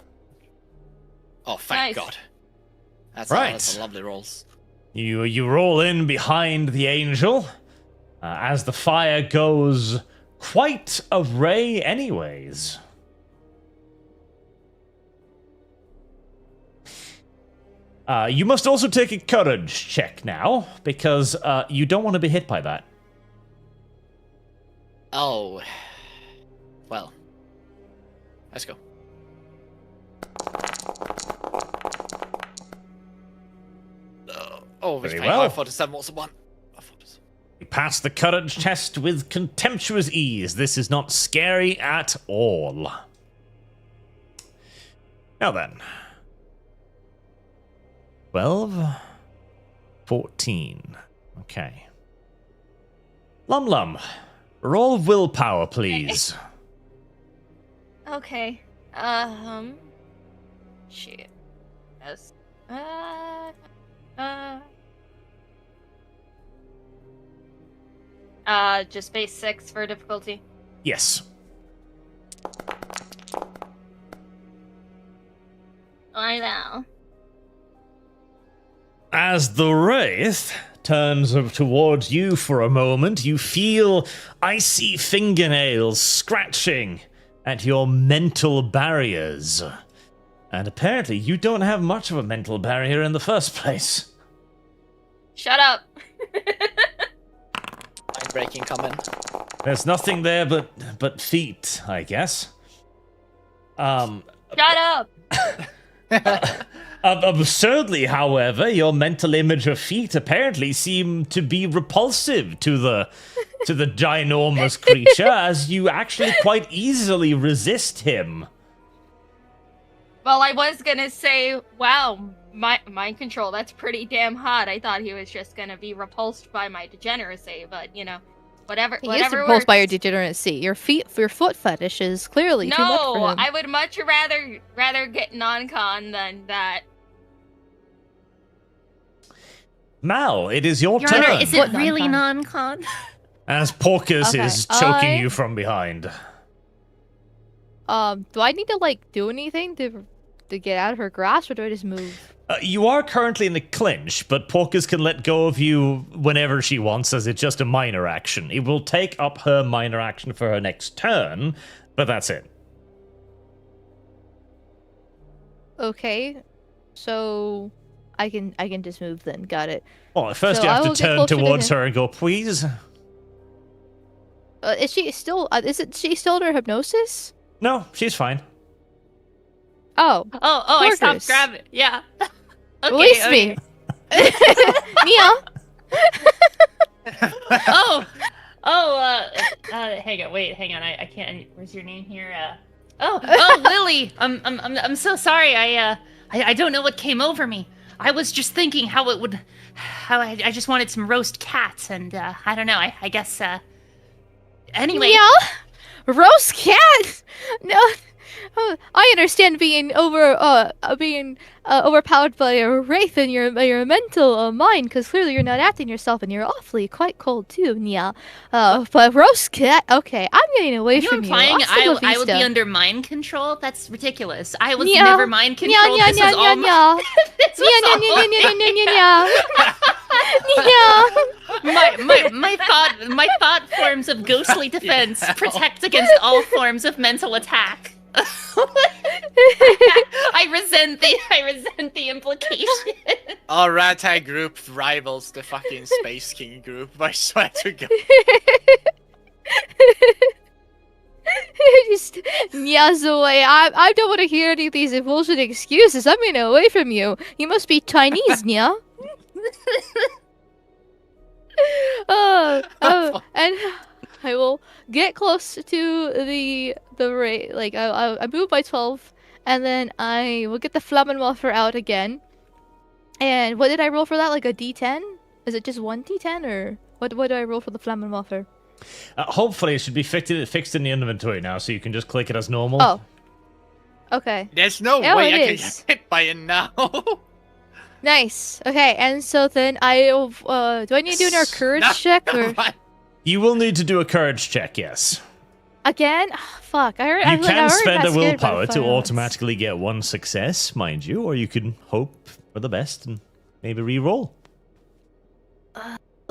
Oh, thank Nice. God. That's Right. lovely rolls. You roll in behind the angel as the fire goes quite a ray anyways. You must also take a courage check now, because you don't want to be hit by that. Oh. Well. Let's go. Oh, Very I well. thought 7 was a 1. You pass the courage test with contemptuous ease. This is not scary at all. Now then. 12, 14. Okay. Lum, roll willpower, please. Okay. Shit. Yes. Just base 6 for difficulty. Yes. I know. As the wraith turns towards you for a moment, you feel icy fingernails scratching at your mental barriers. And apparently you don't have much of a mental barrier in the first place. Shut up. Mind breaking comment. There's nothing there but feet, I guess. Shut up. Absurdly, however, your mental image of feet apparently seem to be repulsive to the ginormous creature, as you actually quite easily resist him. Well, I was gonna say, wow, mind control, that's pretty damn hot. I thought he was just gonna be repulsed by my degeneracy, but, you know, whatever. He is repulsed by your degeneracy. Your foot fetish is clearly too much for No, him. I would much rather get non-con than that. Mal, it is your Your turn. Honor, is it What really non-con? non-con? As Porkers Okay, is choking you from behind. Do I need to like do anything to get out of her grasp, or do I just move? You are currently in a clinch, but Porkers can let go of you whenever she wants, as it's just a minor action. It will take up her minor action for her next turn, but that's it. Okay, so I can just move then. Got it. Well, first So you I have to will get turn closer to towards him. her and go, please. Is she still? She still under hypnosis? No, she's fine. Oh, Oh, I stopped Porkers. grabbing. Yeah. Okay, release okay. me, Mia. Hang on, wait, hang on. I can't. Where's your name here? Oh, Lily. I'm so sorry. I don't know what came over me. I was just thinking how I just wanted some roast cats, and I don't know. I guess. Anyway. Mia, roast cat. No. I understand being overpowered by a wraith in your mental mind, because clearly you're not acting yourself, and you're awfully quite cold too, Nia. But roast cat, okay, I'm getting away Are you from implying you. Hasta la I would be vista. under mind control? That's ridiculous. I was Nia, never mind controlled. Nia, This Nia, was all Nia, my- Nia. This was all my thought forms of ghostly defense protect against all forms of mental attack. I resent the implication. Our ragtag group rivals the fucking Space King group, I swear to God. Just Nia's away. I don't want to hear any of these bullshit excuses. I'm getting away from you. You must be Chinese, Nia. And I will get close to the rate. Like I move by 12, and then I will get the Flammenwerfer out again. And what did I roll for that? Like a D10? Is it just one D10, or what do I roll for the Flammenwerfer? Hopefully it should be fixed in the inventory now, so you can just click it as normal. Oh. Okay. There's no Oh, way it I can is. get hit by it now. Nice. Okay, and so then I'll do I need to do another courage No, check, or You will need to do a courage check, yes. again? Fuck. I You already can spend got a scared by willpower the to fireworks. automatically get one success, mind you, or you can hope for the best and maybe re-roll.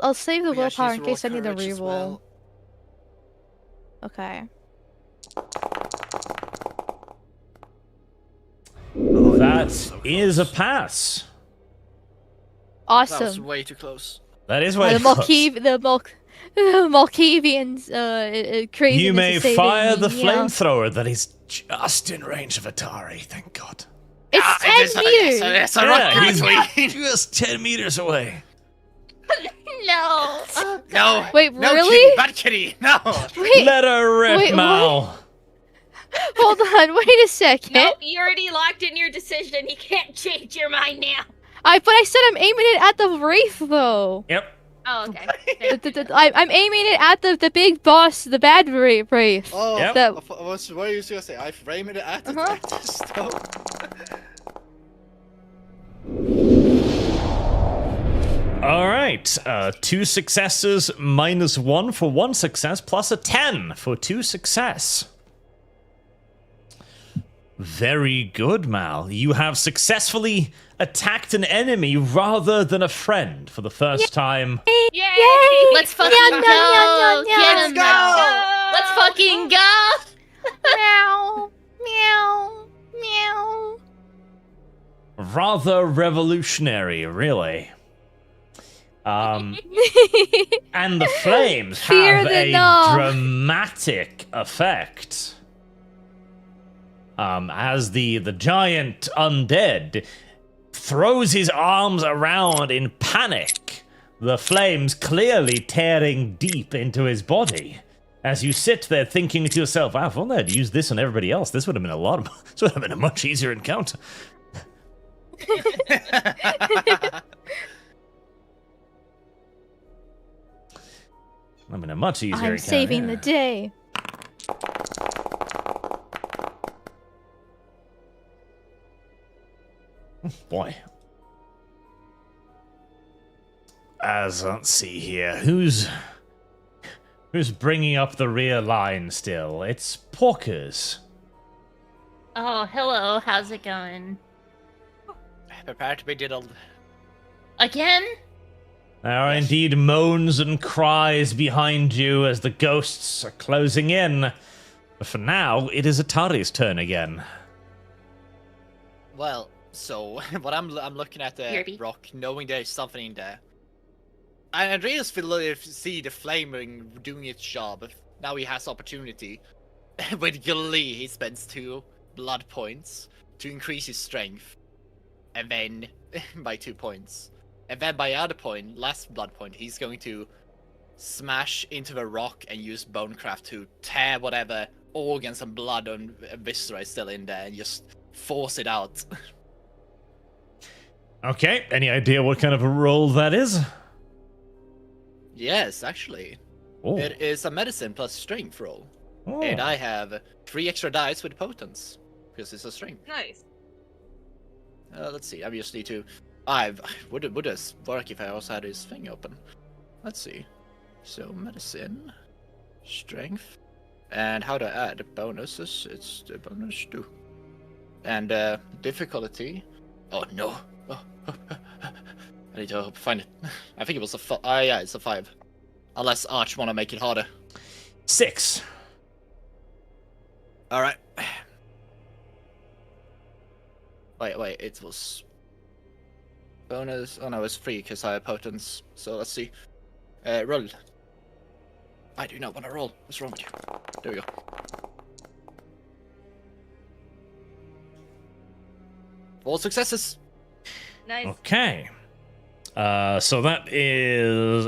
I'll save the Oh, yeah, willpower she's in case I need to rolled courage as reroll. well. Okay. That is a pass. That was Awesome. way too close. That is way The close. Malkavians crazy. You may fire the flamethrower that is just in range of Attari, thank God. It's 10 It's meters. a Yeah, rocket he's between. just 10 meters away. No. Oh, No. Wait, no, really? Kitty, bad kitty. No. Wait, Let her rip, wait, Mal. hold on. Wait a second. Nope, you already locked in your decision. He can't change your mind now. But I said I'm aiming it at the wraith, though. Yep. Oh, okay. I'm aiming it at the big boss, the bad wraith. Oh, Yep. That- what was you gonna say? I framed it at it. Uh-huh. All right. 2 successes minus 1 for 1 success, plus a 10 for 2 success. Very good, Mal. You have successfully attacked an enemy rather than a friend for the first time. Yay! Let's fucking Yeah, go. yeah, yeah, yeah, Get yeah. him, Let's fucking go. Meow. rather revolutionary, really. And the flames Fear have the a gnome. dramatic effect. As the giant undead throws his arms around in panic, the flames clearly tearing deep into his body. As you sit there thinking to yourself, wow, if only I'd used this on everybody else, this would have been this would have been a much easier encounter. I mean, a much easier I'm encounter. saving the day. Boy. As let's see here, who's bringing up the rear line still? It's Porkers. Oh, hello. How's it going? Prepare to be diddled. Again? There are indeed moans and cries behind you as the ghosts are closing in. But for now, it is Attari's turn again. Well, so what I'm looking at the Yerby. rock, knowing there's something in there. And Andreas see the flaming doing its job. Now he has opportunity. With glee, he spends 2 blood points to increase his strength, and then by 2 points, and then by other point, last blood point, he's going to smash into the rock and use bonecraft to tear whatever organs and blood and viscera is still in there and just force it out. Okay, any idea what kind of a roll that is? Yes, actually. Oh. It is a medicine plus strength roll. Oh. And I have 3 extra dice with potence, because it's a strength. Nice. Let's see, I just need to... Would this work if I also had this thing open? Let's see. So, medicine, strength, and how to add bonuses, it's the bonus 2. And difficulty... Oh no! Oh. I need to find it. I think it was a yeah, it's a 5. Unless Arch want to make it harder. 6. Alright. Wait, it was... Bonus... Oh no, it's 3 because I have potence. So let's see. Roll. I do not want to roll. What's wrong with you? There we go. All successes! Nice. Okay. So that is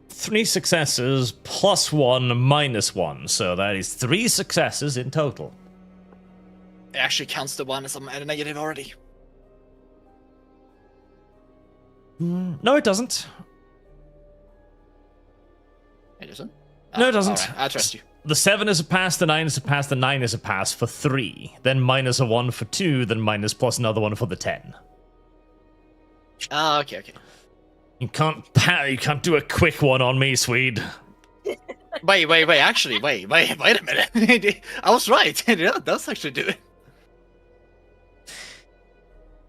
3 successes plus 1 minus 1. So that is 3 successes in total. It actually counts the 1 as a negative already. No, it doesn't. It doesn't? No, it doesn't. Alright, I trust you. The 7 is a pass, the 9 is a pass, the 9 is a pass for 3. Then minus a 1 for 2, then minus plus another 1 for the 10. Okay. You can't do a quick one on me, Swede. Wait, actually, wait a minute. I was right. It does actually do it.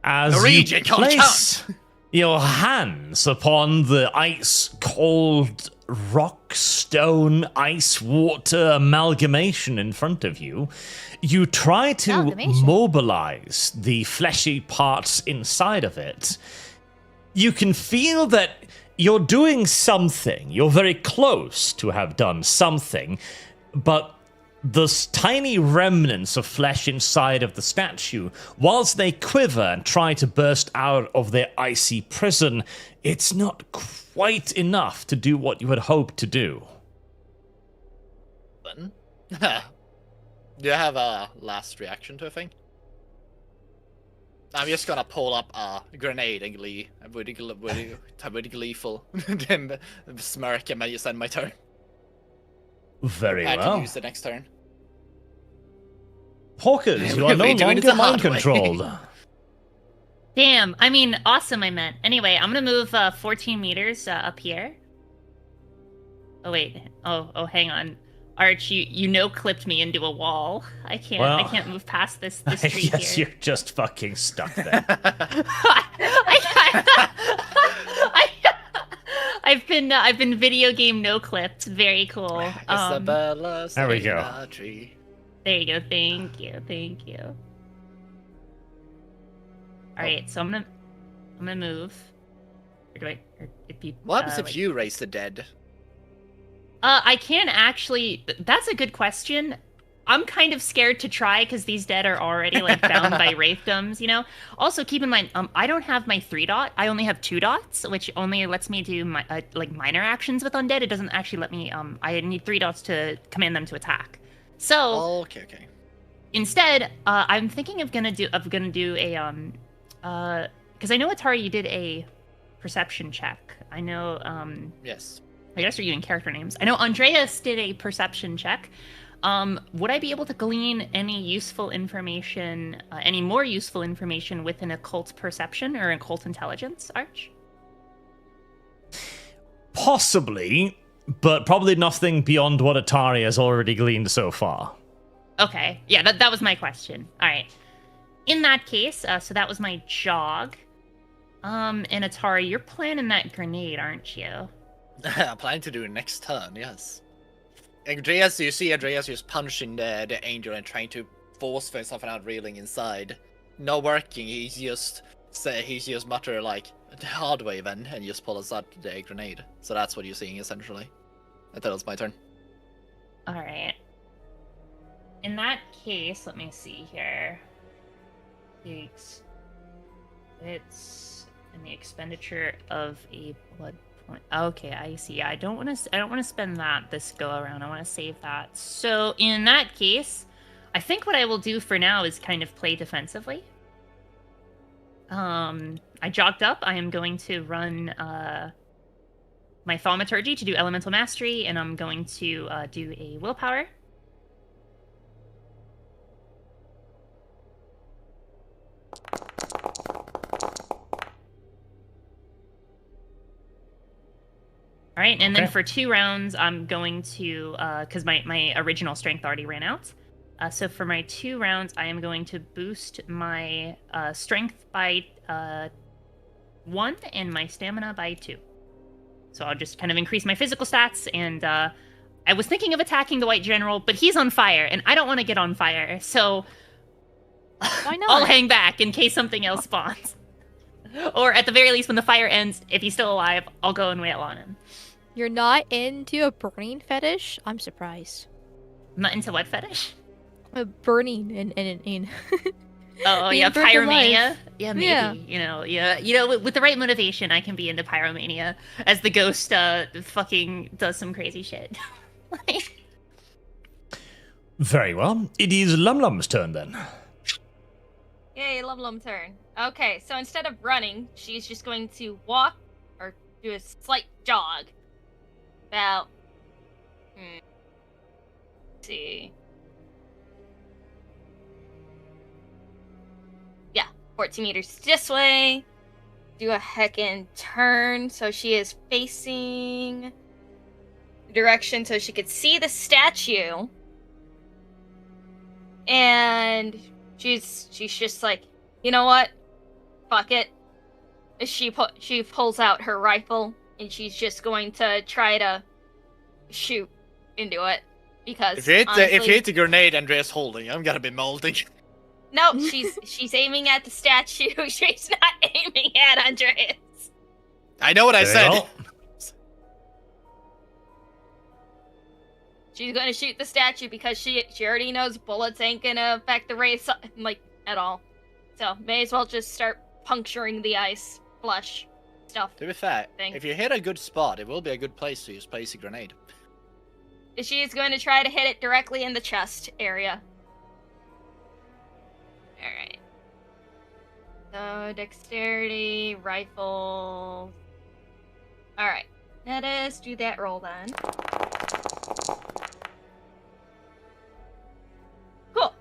As Norwegian you can't place your hands upon the ice-cold rock, stone, ice, water amalgamation in front of you, you try to Amalgamation? mobilize the fleshy parts inside of it. You can feel that you're doing something. You're very close to have done something, but the tiny remnants of flesh inside of the statue, whilst they quiver and try to burst out of their icy prison, it's not quite enough to do what you had hoped to do. Button. Do you have a last reaction to a thing? I'm just gonna pull up a grenade and with gleeful then smirk and just end my turn. Very I well. to use the next turn. Porkers, you are no We're doing it longer the hard way. mind-controlled. Damn, I mean, awesome, I meant. Anyway, I'm gonna move 14 meters up here. Oh, wait. Oh, hang on. Arch, you no-clipped me into a wall. I can't move past this I tree guess here. you're just fucking stuck there. I've been video game no-clipped. Very cool. Isabella, there we go. a tree. There you go. Thank you. All right, so I'm gonna move. Or do I? Or if you, What happens if like- you raise the dead? I can actually. That's a good question. I'm kind of scared to try because these dead are already like bound by wraithdoms, you know. Also, keep in mind, I don't have my 3-dot. I only have 2 dots, which only lets me do my like minor actions with undead. It doesn't actually let me. I need 3 dots to command them to attack. So Okay. instead, I'm thinking of gonna do a because I know Attari, you did a perception check. I know Yes. I guess we're using character names. I know Andreas did a perception check. Would I be able to glean any useful information, any more useful information with an occult perception or occult intelligence, Arch? Possibly, but probably nothing beyond what Attari has already gleaned so far. Okay, yeah, that was my question. All right. In that case, so that was my jog. And Attari, you're planning that grenade, aren't you? I'm planning to do it next turn, yes. Andreas, you see Andreas just punching the angel and trying to force something out reeling inside. Not working, he's just mutter like, the hard way then, and just pulls out the grenade. So that's what you're seeing, essentially. I thought it was my turn. Alright. In that case, let me see here. It's in the expenditure of a blood point. Okay, I see. I don't want to spend that this go around. I want to save that. So in that case, I think what I will do for now is kind of play defensively. I jogged up. I am going to run my thaumaturgy to do elemental mastery, and I'm going to do a willpower. All right, and then for 2 rounds, I'm going to, because my original strength already ran out. So for my 2 rounds, I am going to boost my strength by 1 and my stamina by 2. So I'll just kind of increase my physical stats, and I was thinking of attacking the White General, but he's on fire, and I don't want to get on fire, so Why not? I'll hang back in case something else spawns. Or at the very least, when the fire ends, if he's still alive, I'll go and wail on him. You're not into a burning fetish? I'm surprised. I'm not into what fetish? A burning in Oh Being yeah, burnt pyromania. alive. Yeah, maybe. Yeah. You know, with the right motivation, I can be into pyromania as the ghost fucking does some crazy shit. Very well. It is Lum Lum's turn then. Yay, Lum turn. Okay, so instead of running, she's just going to walk or do a slight jog. About let's see. Yeah, 14 meters this way. Do a heckin' turn so she is facing the direction so she could see the statue. And she's just like, you know what? Fuck it. She pulls out her rifle and she's just going to try to shoot into it because If you hit the grenade Andreas holding, I'm gonna be molding. No, she's aiming at the statue. She's not aiming at Andreas. I know what I Very said. well. She's gonna shoot the statue because she already knows bullets ain't gonna affect the race like at all. So may as well just start puncturing the ice, flush stuff. To be fair, Thing. if you hit a good spot, it will be a good place to just place a grenade. She is going to try to hit it directly in the chest area. Alright. So, dexterity, rifle. Alright. Let us do that roll then. Cool.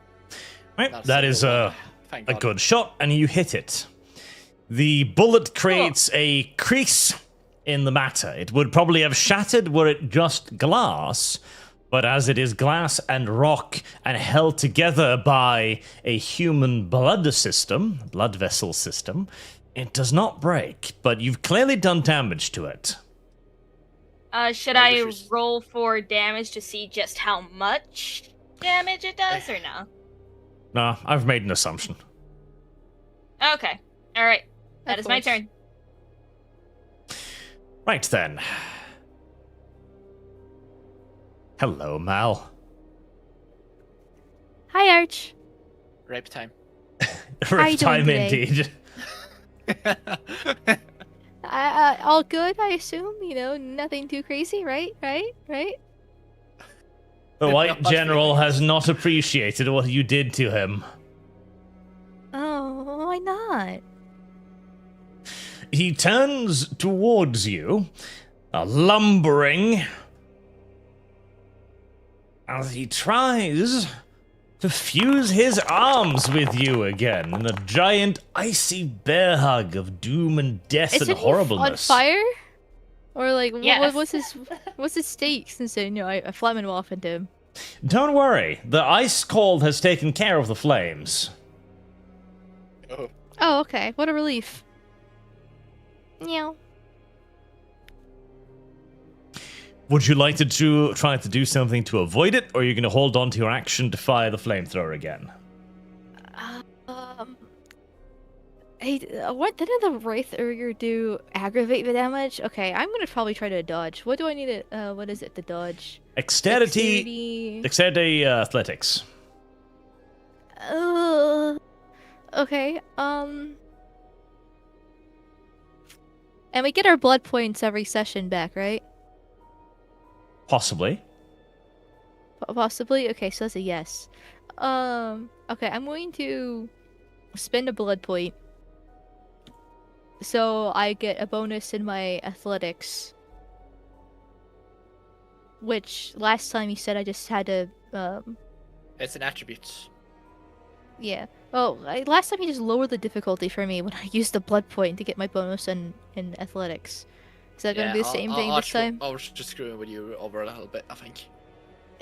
Right, That's that a is good a one. Thank God. good shot, and you hit it. The bullet creates a crease in the matter. It would probably have shattered were it just glass, but as it is glass and rock and held together by a human blood vessel system, it does not break, but you've clearly done damage to it. Should I roll for damage to see just how much damage it does, or no? No, I've made an assumption. Okay. All right, that Of is my course. turn. Right then. Hello, Mal. Hi, Arch. Rape time. you Rip doing time today? indeed. All good, I assume. You know, nothing too crazy, right? Right? The Not White much General feelings. has not appreciated what you did to him. Oh, why not? He turns towards you, lumbering, as he tries to fuse his arms with you again in a giant icy bear hug of doom and death Isn't and he on horribleness. fire? Or like, Yes. what's his stake? Since I flamen off into him. Don't worry, the ice cold has taken care of the flames. Oh. Oh, okay. What a relief. Meow. Would you like to try to do something to avoid it, or are you going to hold on to your action to fire the flamethrower again? Hey, what didn't the Wraith earlier do? Aggravate the damage? Okay, I'm gonna probably try to dodge. What do I need to? What is it? The dodge. Dexterity, athletics. Okay. And we get our blood points every session back, right? Possibly. Possibly. Okay, so that's a yes. Okay, I'm going to spend a blood point, so I get a bonus in my athletics. Which last time you said I just had to. It's an attribute. Yeah. Oh, last time you just lowered the difficulty for me when I used the blood point to get my bonus in athletics. Is that gonna be the same thing this time? I was just screwing with you over a little bit, I think.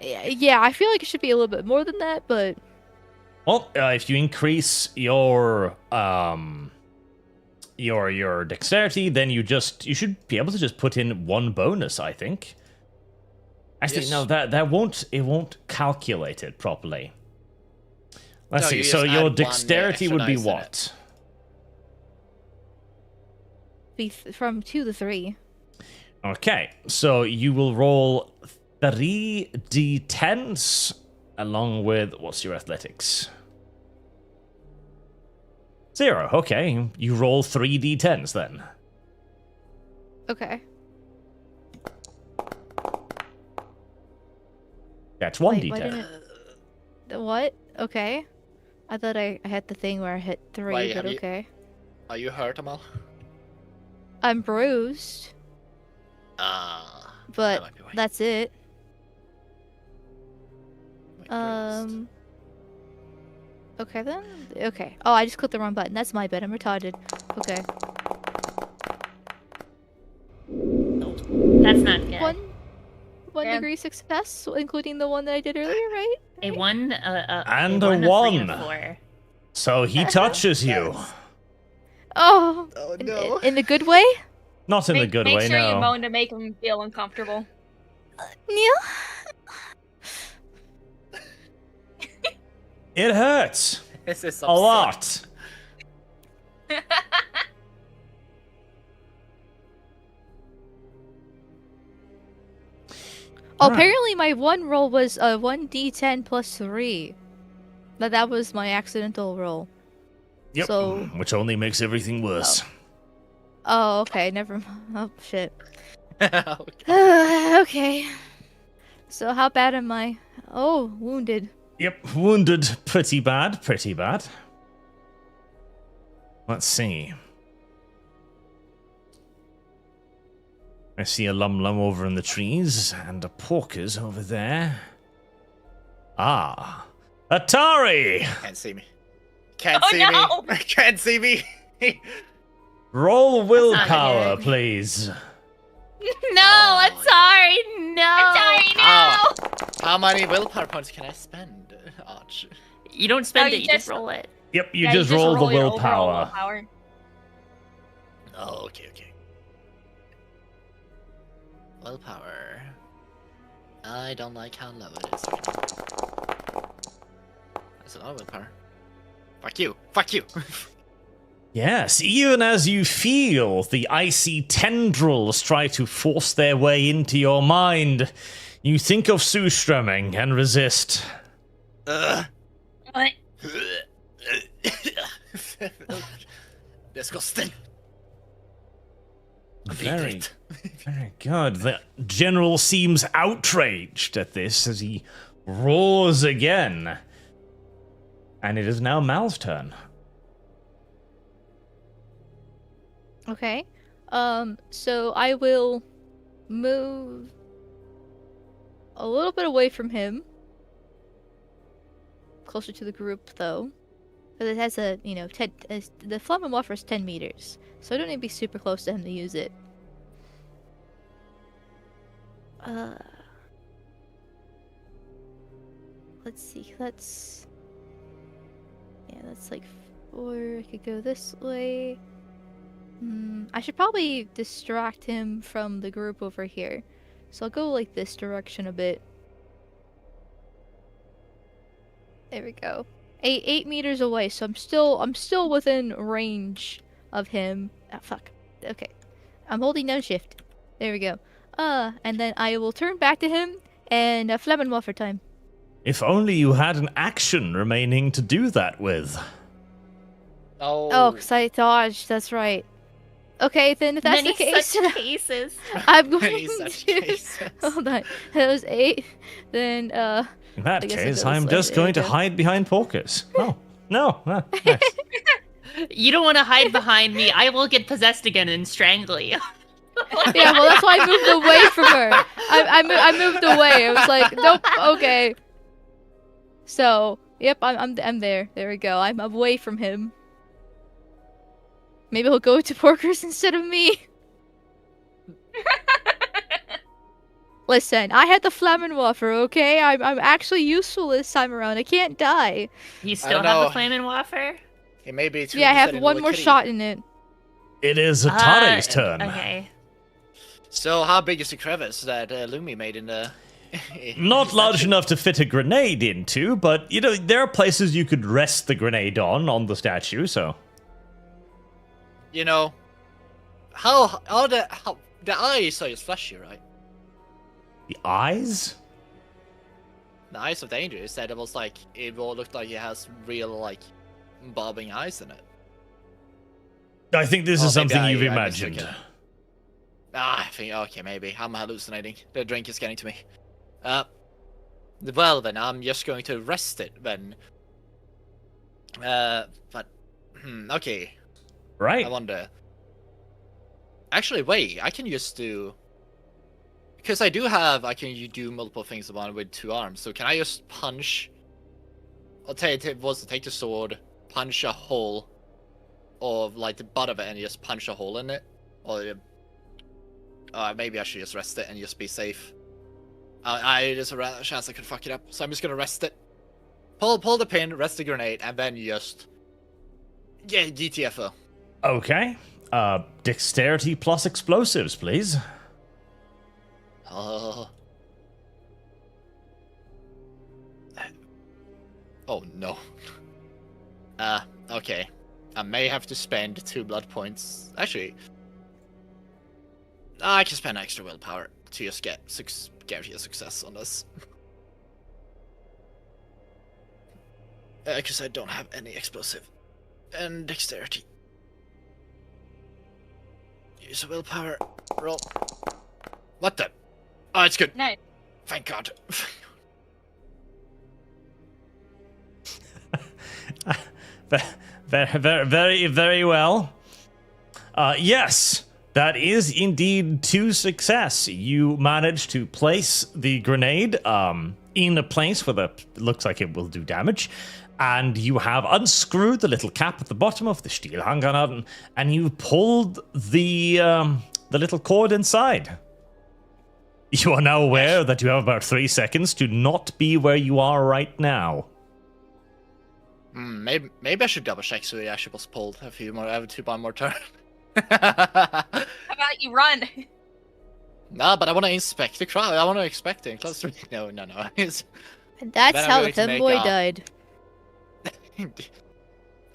Yeah, I feel like it should be a little bit more than that, but Well, if you increase your dexterity, then you should be able to just put in one bonus, I think. Actually, Yes. no, that won't calculate it properly. Let's No, see. you So just your add one, dexterity extra would be dice in it. what? be from 2 to 3. Okay, so you will roll 3 d10s along with what's your athletics? 0. Okay, you roll 3 d10s then. Okay. That's 1 Wait, why d10. didn't what? Okay. I thought I had the thing where I hit 3, Wait, but have you- okay. Are you hurt, Amal? I'm bruised, Ah. but might be why. that's it. Wait, bruised. Okay then. Okay. Oh, I just clicked the wrong button. That's my bad. I'm retarded. Okay. That's not good. One Yeah. degree success, including the one that I did earlier, right? A 1, And a a 3, and 1. a 4. So he touches you. Oh. Oh In a good way? Not in a good make way, sure you no. moan to make him feel uncomfortable. Yeah. It hurts This is a lot. Oh, Alright. apparently my one roll was 1d10 plus 3. That was my accidental roll. Yep, So- which only makes everything worse. Oh, okay. Never mind. Oh, shit. Okay. Okay. So how bad am I? Oh, wounded. Yep, wounded pretty bad, pretty bad. Let's see. I see a Lum over in the trees, and a Porkers over there. Ah, Attari! Can't see me. Can't Oh, see no! me. Can't see me. Roll willpower, good. please. No, Oh. Attari, no! Attari, no! Oh. How many willpower points can I spend, Arch? You don't spend No, it, you you just just- roll it. Yep, you Yeah, just roll the your overall willpower. willpower. Oh, okay. Willpower. I don't like how low it is right now. That's a lot of willpower. Fuck you. Fuck you. Yes, even as you feel the icy tendrils try to force their way into your mind, you think of Surströmming and resist. What? Disgusting. Very, very good. The general seems outraged at this as he roars again. And it is now Mal's turn. Okay. So I will move a little bit away from him. Closer to the group, though. Because it has a, the Flamin' Wafer is 10 meters. So I don't need to be super close to him to use it. Let's see, that's like 4. I could go this way. I should probably distract him from the group over here. So I'll go like this direction a bit. There we go. 8 meters away, so I'm still within range of him. Ah, fuck. Okay. I'm holding down shift. There we go. And then I will turn back to him and Flammenwaffer time. If only you had an action remaining to do that with. Oh, because I dodged, that's right. Okay, then if that's Many the case, such cases. I'm going Many such cases. Hold on. That was 8. Then, In I that guess it case, goes I'm like just there, going to okay. hide behind Porkers. Oh, no. Nice. You don't want to hide behind me. I will get possessed again and strangle you. yeah, well, that's why I moved away from her. I moved away. I was like, nope, okay. So, yep, I'm there. There we go. I'm away from him. Maybe he'll go to Porkers instead of me. Listen, I had the Flammenwaffer, okay? I'm actually useful this time around. I can't die. You still don't have know. the flaming wafer? It may be too Yeah, I have upsetting one to more look at shot in it. It is Attari's turn. Okay. So, how big is the crevice that Lumi made in the... Not large enough to fit a grenade into, but, there are places you could rest the grenade on the statue, so... How the eyes are just fleshy, right? The eyes? The eyes of danger said it was like it will look like it has real bobbing eyes in it. I think this is maybe something you've I imagined. mistook it. I think okay, maybe I'm hallucinating. The drink is getting to me. Well then, I'm just going to rest it then. Okay. Right. I wonder. Actually, wait. I can just do. Because I can do multiple things with 2 arms. So can I just punch? I'll take the sword, punch a hole, or the butt of it, and just punch a hole in it, or maybe I should just rest it and just be safe. There's a chance I could fuck it up, so I'm just gonna rest it. Pull the pin, rest the grenade, and then just GTFO. Okay. Dexterity plus explosives, please. Oh no. Okay. I may have to spend 2 blood points. Actually, I can spend extra willpower to just guarantee a success on this. Because I don't have any explosive. And dexterity. Use a willpower. Roll. What the? Oh, it's good. Nice. Thank God. Very, very well. Yes, that is indeed to success. You managed to place the grenade in a place where it looks like it will do damage, and you have unscrewed the little cap at the bottom of the Stielhandgranaten, and you pulled the little cord inside. You are now aware that you have about 3 seconds to not be where you are right now. Maybe I should double check so it actually was pulled a few more turn. How about you run? Nah, but I want to inspect the crowd. I want to inspect it. Close to... No. And that's Then I'm how the going to make femboy a- died.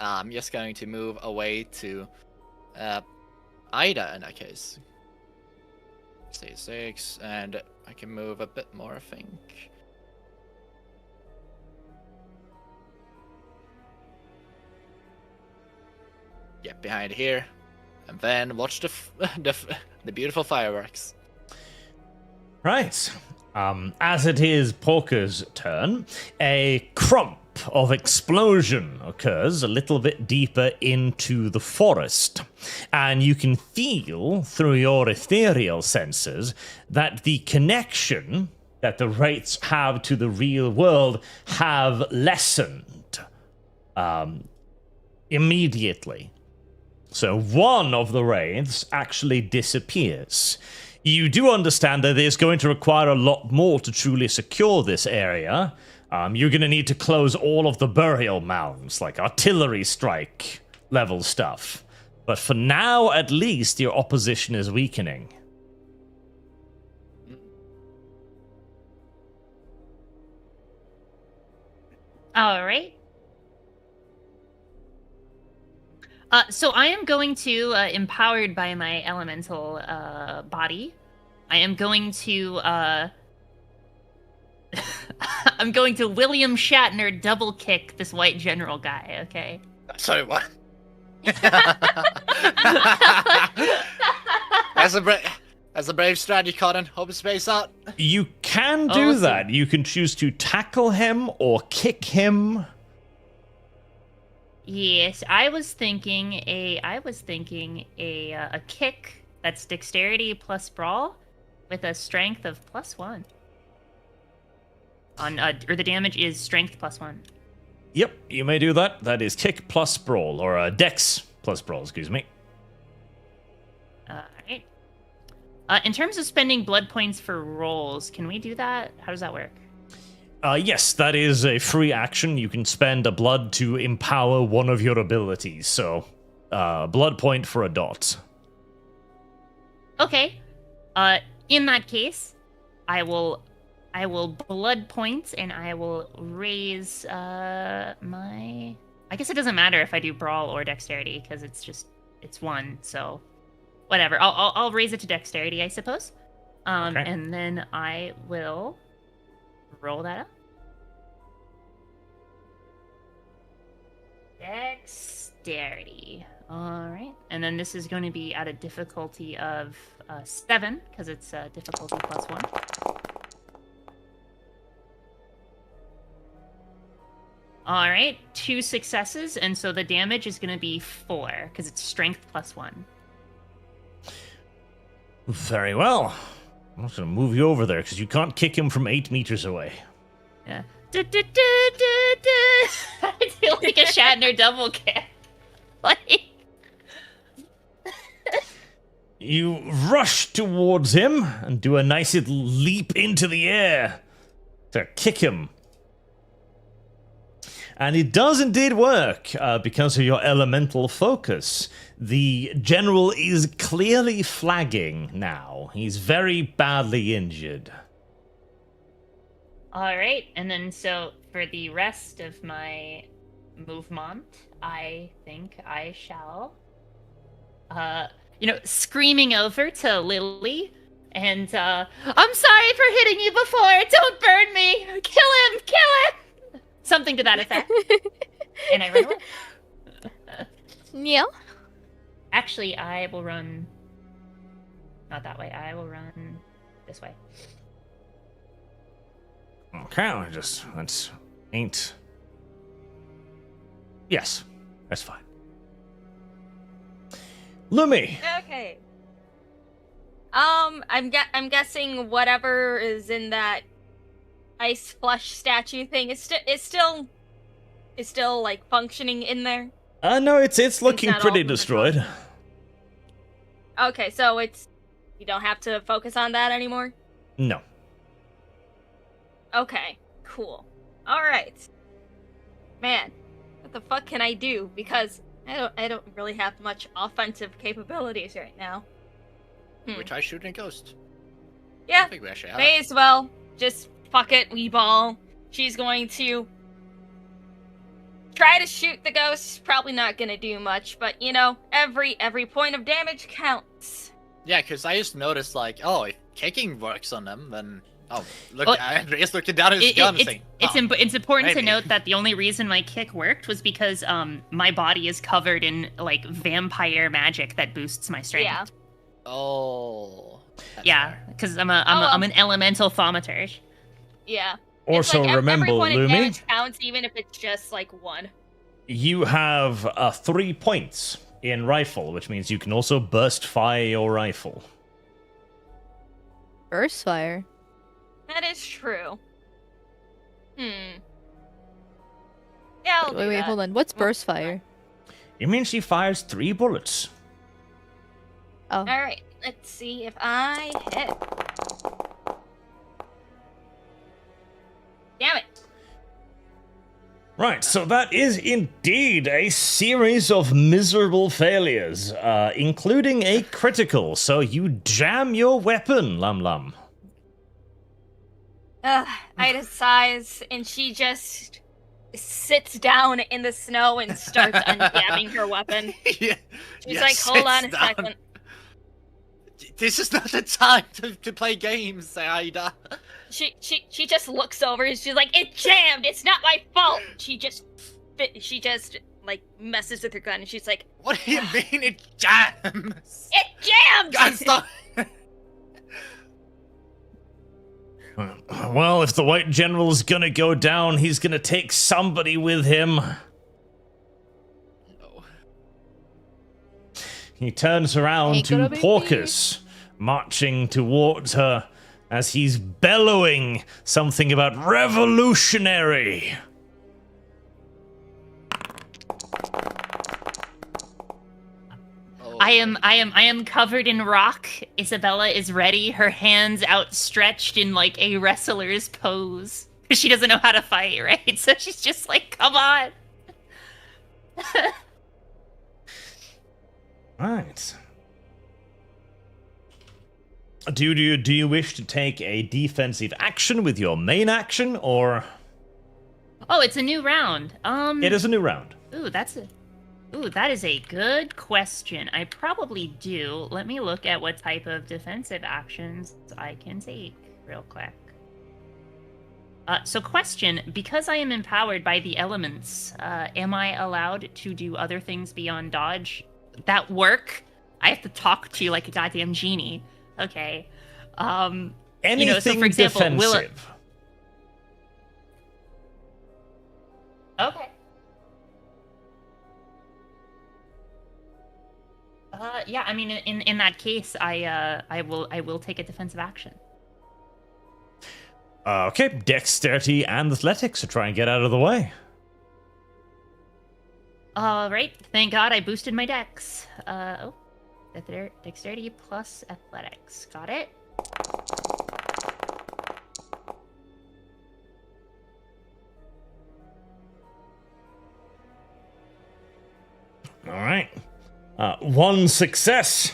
I'm just going to move away to Ida in that case. Stay 6, and I can move a bit more, I think. Yeah, behind here, and then watch the beautiful fireworks. Right. As it is Porker's turn, a crump of explosion occurs a little bit deeper into the forest, and you can feel through your ethereal senses that the connection that the wraiths have to the real world have lessened immediately. So one of the wraiths actually disappears. You do understand that it's going to require a lot more to truly secure this area. You're going to need to close all of the burial mounds, like artillery strike level stuff. But for now, at least, your opposition is weakening. All right. So I am going to, empowered by my elemental body, I am going to, I'm going to William Shatner double kick this white general guy, okay? Sorry, what? That's a brave strategy, Cotton. Hope it space out. You can do that. You can choose to tackle him or kick him. Yes, I was thinking a kick that's dexterity plus brawl with a strength of +1. On or the damage is strength +1. Yep, you may do that. That is kick plus brawl, or dex plus brawl, excuse me. Alright. In terms of spending blood points for rolls, can we do that? How does that work? Yes, that is a free action. You can spend a blood to empower one of your abilities. So, blood point for a dot. Okay. In that case, I will blood points and I will raise my. I guess it doesn't matter if I do brawl or dexterity because it's 1. So, whatever. I'll raise it to dexterity, I suppose. Okay. And then I will roll that up. Dexterity. All right. And then this is going to be at a difficulty of 7 because it's difficulty +1. All right. 2 successes. And so the damage is going to be 4 because it's strength +1. Very well. I'm just going to move you over there because you can't kick him from 8 meters away. Yeah. I feel like a Shatner double kick. Like. You rush towards him and do a nice little leap into the air to kick him. And it does indeed work because of your elemental focus. The general is clearly flagging now. He's very badly injured. All right, and then so for the rest of my movement, I think I shall, screaming over to Lily, and I'm sorry for hitting you before. Don't burn me. Kill him. Something to that effect. And I run away. Yeah. Actually, I will run. Not that way. I will run this way. Okay, that's ain't. Yes, that's fine. Lumi. Okay. I'm guessing whatever is in that ice flush statue thing is still like functioning in there. No, it's looking not pretty all destroyed. Okay, so you don't have to focus on that anymore? No. Okay, cool. Alright. Man, what the fuck can I do? Because I don't really have much offensive capabilities right now. We try shooting a ghost. Yeah, I think we actually have. may as well. Just fuck it, we ball. She's going to try to shoot the ghost. Probably not gonna do much, but you know, every point of damage counts. Yeah, because I just noticed, like, oh, if kicking works on them, then look, Well, Andrea's looking down at his gun and saying, it's important to maybe. note that the only reason my kick worked was because my body is covered in like vampire magic that boosts my strength. Yeah. Oh. That's Yeah, fair. because I'm an elemental thaumaturge. Yeah. Also, it's like remember, every point of Lumi, damage counts, even if it's just like 1. you have 3 points in rifle, which means you can also burst fire your rifle. Burst fire. That is true. Yeah, I'll do Wait, that. hold on. What's burst fire? It means she fires 3 bullets. Oh. All right, let's see if I hit. Damn it! Right, so that is indeed a series of miserable failures, including a critical, so you jam your weapon, Lum Lum. Ida's sighs, and she just sits down in the snow and starts unjamming her weapon. Yeah, She's like, hold on a second. This is not the time to play games, Aida. She just looks over and she's like, it jammed! It's not my fault! She just like messes with her gun and she's like, What do you mean it jams? it jammed! God, stop. Well, if the White General's gonna go down, he's gonna take somebody with him. No. He turns around Ain't to gonna be me. Porkers, marching towards her as he's bellowing something about revolutionary. Oh, I am covered in rock. Isabella is ready, her hands outstretched in like a wrestler's pose. She doesn't know how to fight, right? So she's just like, come on. Right. Do you wish to take a defensive action with your main action, or Oh, it's a new round. it is a new round? Ooh, that is a good question. I probably do. Let me look at what type of defensive actions I can take real quick. So question, because I am empowered by the elements, am I allowed to do other things beyond dodge that work? I have to talk to you like a goddamn genie. Okay. Anything so for example, defensive. Okay. Yeah, I mean, in that case, I will take a defensive action. Okay, dexterity and athletics to try and get out of the way. All right. Thank God I boosted my dex. Dexterity plus athletics. Got it. All right. 1 success.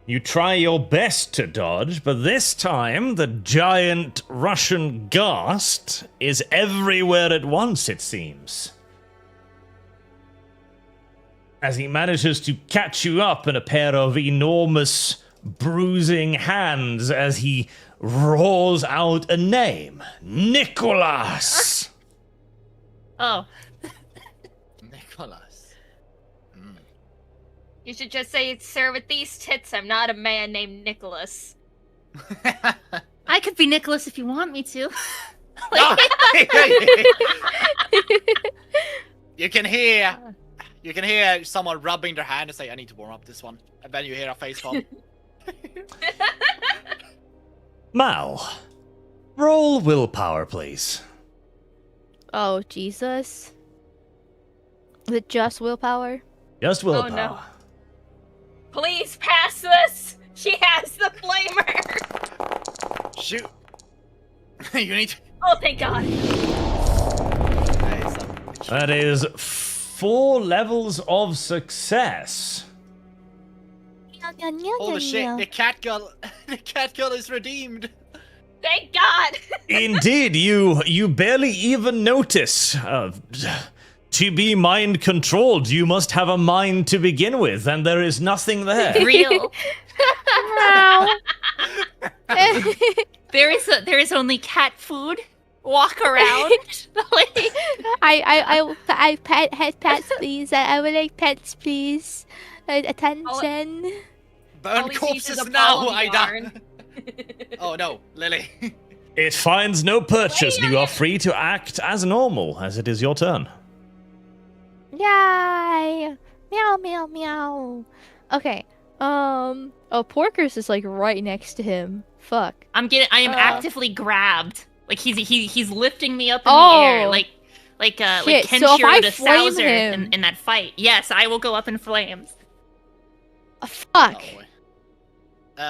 You try your best to dodge, but this time the giant Russian ghast is everywhere at once, it seems. As he manages to catch you up in a pair of enormous, bruising hands as he roars out a name. Nicholas! Oh, Nicholas. You should just say, sir, with these tits, I'm not a man named Nicholas. I could be Nicholas if you want me to. You can hear someone rubbing their hand and say, I need to warm up this one. And then you hear a face palm. Mal, roll willpower, please. Oh, Jesus. Is it just willpower? Just willpower. Oh, no. Please pass this! She has the flamer! Shoot. You need to... Oh, thank God. That is 4 levels of success. Holy shit, the cat girl is redeemed. Thank God! Indeed, you barely even notice To be mind controlled, you must have a mind to begin with, and there is nothing there. Real. Meow. There is only cat food. Walk around. Like, I pets, please. I would like pets, please. Attention. Burn All he sees is corpses a now, ball in the Ida! yarn. Oh no, Lily. It finds no purchase, and you are free to act as normal, as it is your turn. Yay! Meow, meow, meow. Okay. Oh, Porkers is like right next to him. Fuck. I am actively grabbed. Like he's lifting me up in Oh. the air, like Shit, Kenshiro so if I the flame Souser him- in that fight. Yes, I will go up in flames. Fuck. Oh, boy.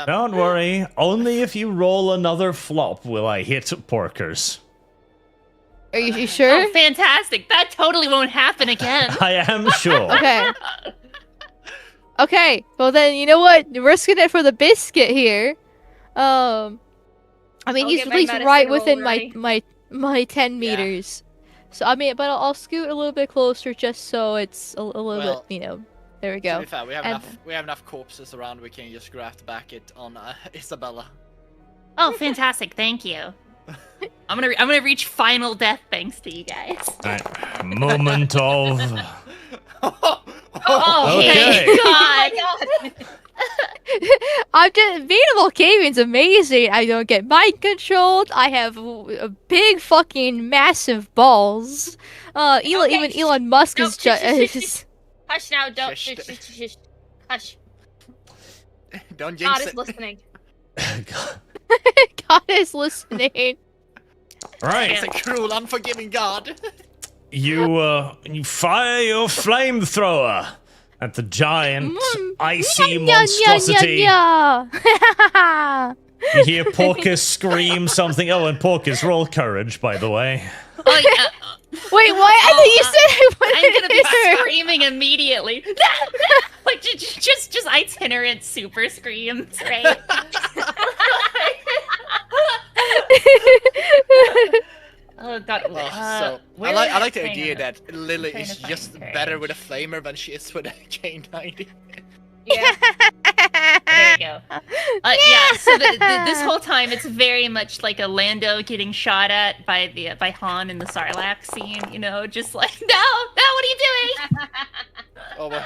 Don't worry, only if you roll another flop will I hit Porkers. Are you sure? Oh, fantastic! That totally won't happen again. I am sure. Okay. Okay. Well then, you know what? Risking it for the biscuit here. I mean, I'll he's get at my least medicine right roll within ready. my 10 meters. So I mean, but I'll scoot a little bit closer just so it's a little Well, bit, There we To go. be fair, we have And- enough corpses around. We can just graft back it on Isabella. Oh, fantastic! Thank you. I'm gonna reach final death thanks to you guys. Right. Moment of... Oh, Okay. thank Oh God! my god! I'm just being a Volcavian's amazing. I don't get mind controlled. I have a big fucking massive balls. Even shh. Elon Musk No, is shh, shh, shh, just. Hush now, don't. Shush. Shush, shush, shush, shush. Hush. Don't God jinx is it. listening. God is listening. Right. It's a cruel, unforgiving God. You fire your flamethrower at the giant icy Nya, nya, monstrosity. nya, nya. You hear Porkers scream something. Oh, and Porkers, roll courage, by the way. Oh yeah, Wait, what? I thought you said I I'm gonna be wanted screaming immediately. Like just itinerant super screams, right? Oh god. So where I like is the idea Trainer? that Lily trying is to find just her. better with a flamer than she is with a K90. Yeah. There you go. Yeah. So this whole time, it's very much like a Lando getting shot at by Han in the Sarlacc scene. You know, just like no, what are you doing? Oh boy.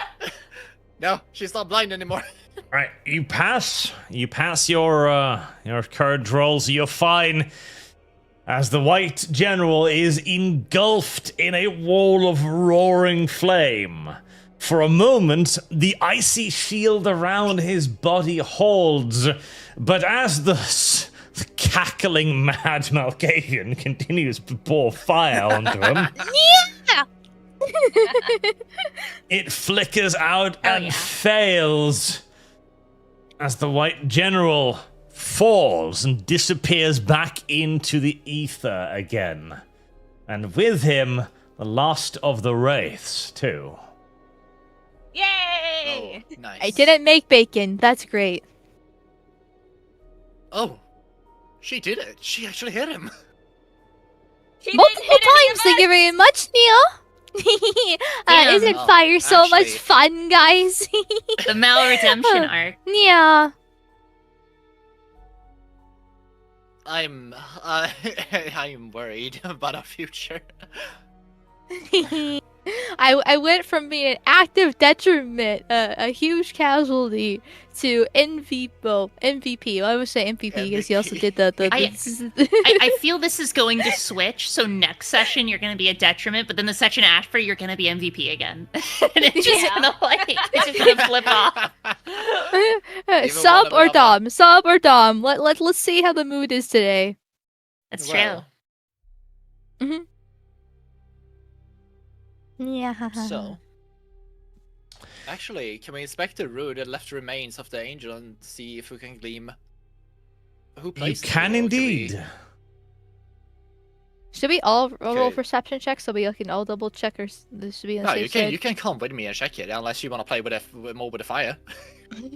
No, she's not blind anymore. Right, you pass your courage rolls. You're fine. As the white general is engulfed in a wall of roaring flame. For a moment, the icy shield around his body holds, but as the cackling mad Malkavian continues to pour fire onto him, it flickers out and yeah. fails as the white general falls and disappears back into the ether again. And with him, the last of the wraiths, too. Yay! Oh, nice. I didn't make bacon. That's great. Oh, she did it. She actually hit him. She didn't Multiple hit any times. of Thank you us. very much, Neil. Damn. Isn't Oh, fire so much actually- fun, guys? The Mal redemption arc. Yeah. I'm worried about our future. I went from being an active detriment, a huge casualty, to MVP. I would say MVP because he also did the I feel this is going to switch. So next session you're going to be a detriment, but then the session after you're going to be MVP again, and it's just Yeah. gonna flip off. Sub one or of them. Dom. Let's see how the mood is today. That's Well, Yeah. So, actually, can we inspect the left remains of the angel and see if we can glean who You placed it, can or indeed. Should we all roll Okay. perception checks so we can all double check or this should be on the No, safe you can. side? You can come with me and check it, unless you want to play more with the fire.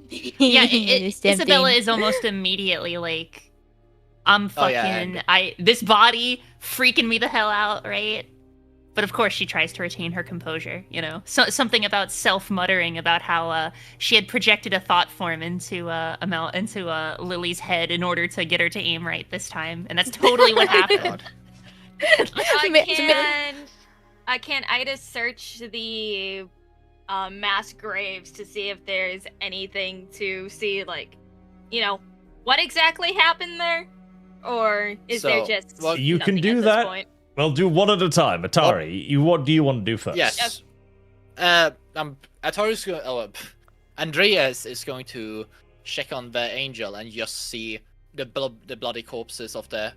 Yeah, It's tempting. Isabella is almost immediately like, I'm Oh, yeah, fucking this body freaking me the hell out, right? But of course, she tries to retain her composure. So something about self-muttering about how she had projected a thought form into Lily's head in order to get her to aim right this time, and that's totally what happened. Can Ida search the mass graves to see if there's anything to see, like, what exactly happened there, or is there just? Well, you can do that. Point? We'll do one at a time. Attari, what do you want to do first? Yes. Attari's going. Andreas is going to check on the angel and just see the bloody corpses of the.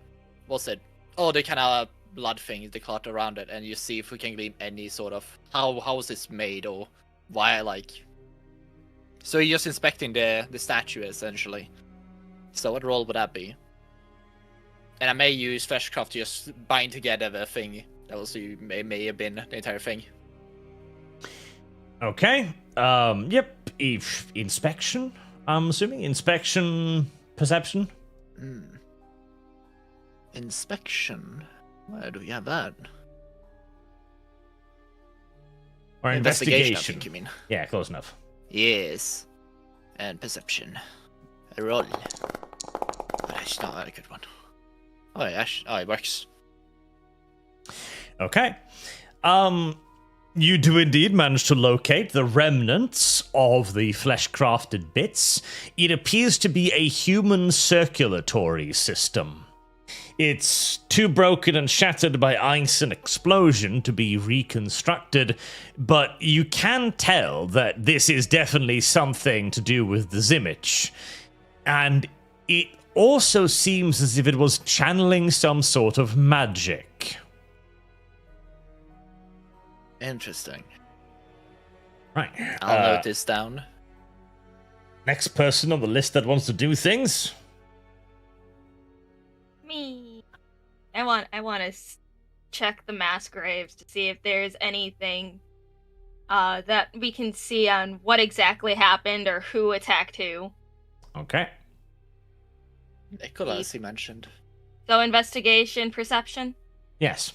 What's it? Oh, the kind of blood thing, the clot around it, and you see if we can glean any sort of how was this made or why, like. So you're just inspecting the statue essentially. So what role would that be? And I may use Fleshcraft to just bind together the thing. That was may have been the entire thing. Okay. Yep. Inspection. I'm assuming inspection, perception. Inspection. Where do we have that? Or investigation. I think you mean. Yeah, close enough. Yes. And perception. A roll. But that's not a good one. Oh, yeah, it works. Okay. You do indeed manage to locate the remnants of the flesh-crafted bits. It appears to be a human circulatory system. It's too broken and shattered by ice and explosion to be reconstructed, but you can tell that this is definitely something to do with the Zimmich. And it also seems as if it was channeling some sort of magic. Interesting. Right. I'll note this down. Next person on the list that wants to do things? Me. I want to check the mass graves to see if there's anything that we can see on what exactly happened or who attacked who. Okay. Nicholas, he mentioned. So investigation, perception? Yes.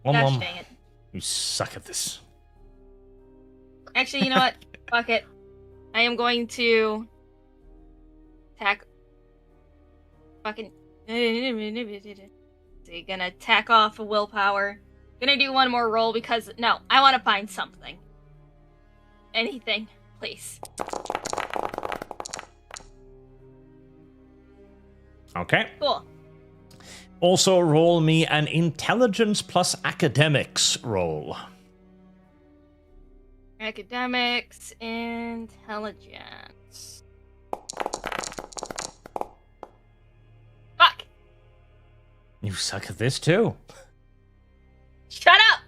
Gosh dang it. You suck at this. Actually, you know what? Fuck it. I am going to attack. Fucking. So you're gonna tack off a willpower. Gonna do one more roll because no, I want to find something. Anything, please. Okay. Cool. Also roll me an intelligence plus academics roll. Academics, intelligence. Fuck! You suck at this too. Shut up!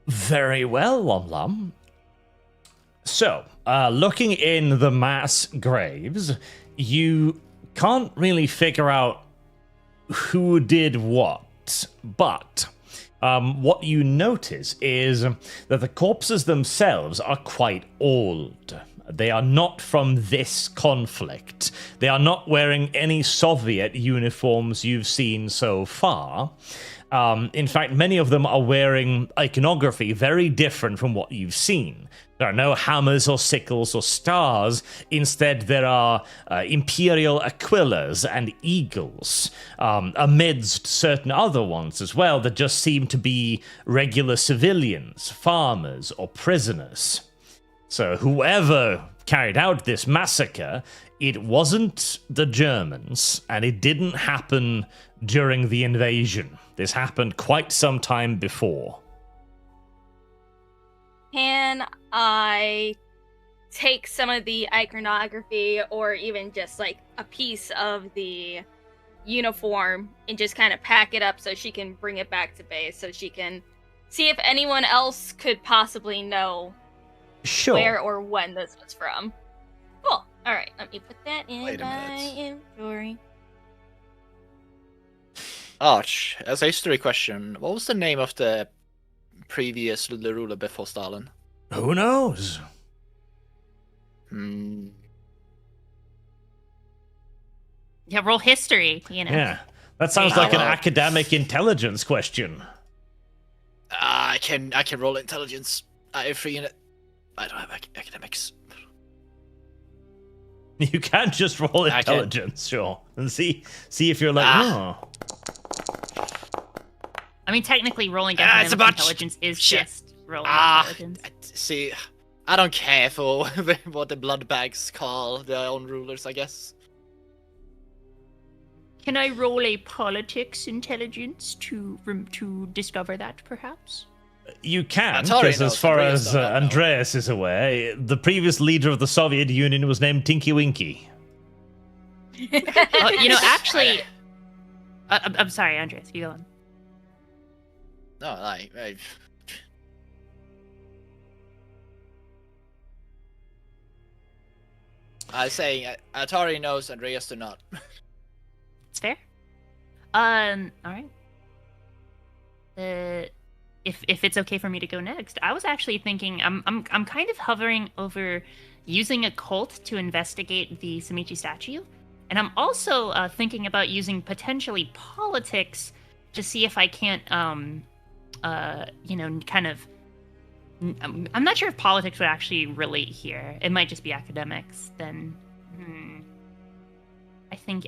Very well, Lum Lum. So, looking in the mass graves, you can't really figure out who did what, but what you notice is that the corpses themselves are quite old. They are not from this conflict. They are not wearing any Soviet uniforms you've seen so far. In fact, many of them are wearing iconography very different from what you've seen. There are no hammers or sickles or stars. Instead, there are imperial aquillas and eagles, amidst certain other ones as well that just seem to be regular civilians, farmers, or prisoners. So whoever carried out this massacre, it wasn't the Germans, and it didn't happen during the invasion. This happened quite some time before. Can I take some of the iconography or even just like a piece of the uniform and just kind of pack it up so she can bring it back to base so she can see if anyone else could possibly know where or when this was from? Cool. All right, let me put that in my inventory. Arch, as a history question, what was the name of the previous ruler before Stalin? Who knows? Yeah, roll history, you know. Yeah. That sounds like an academic intelligence question. I can roll intelligence. I have 3 in it. I don't have academics. You can't just roll intelligence, sure, and see if you're like, oh. I mean, technically, rolling academic intelligence is just rolling intelligence. See, I don't care for what the blood bags call their own rulers, I guess. Can I roll a politics intelligence to discover that, perhaps? You can, because as far as Andreas is aware, the previous leader of the Soviet Union was named Tinky Winky. Actually... I'm sorry, Andreas, you go on. No, I was saying Attari knows, Andreas do not. It's fair. All right. If it's okay for me to go next, I was actually thinking I'm kind of hovering over using a cult to investigate the Samichi statue, and I'm also thinking about using potentially politics to see if I can't kind of. I'm not sure if politics would actually relate here. It might just be academics. Then, I think.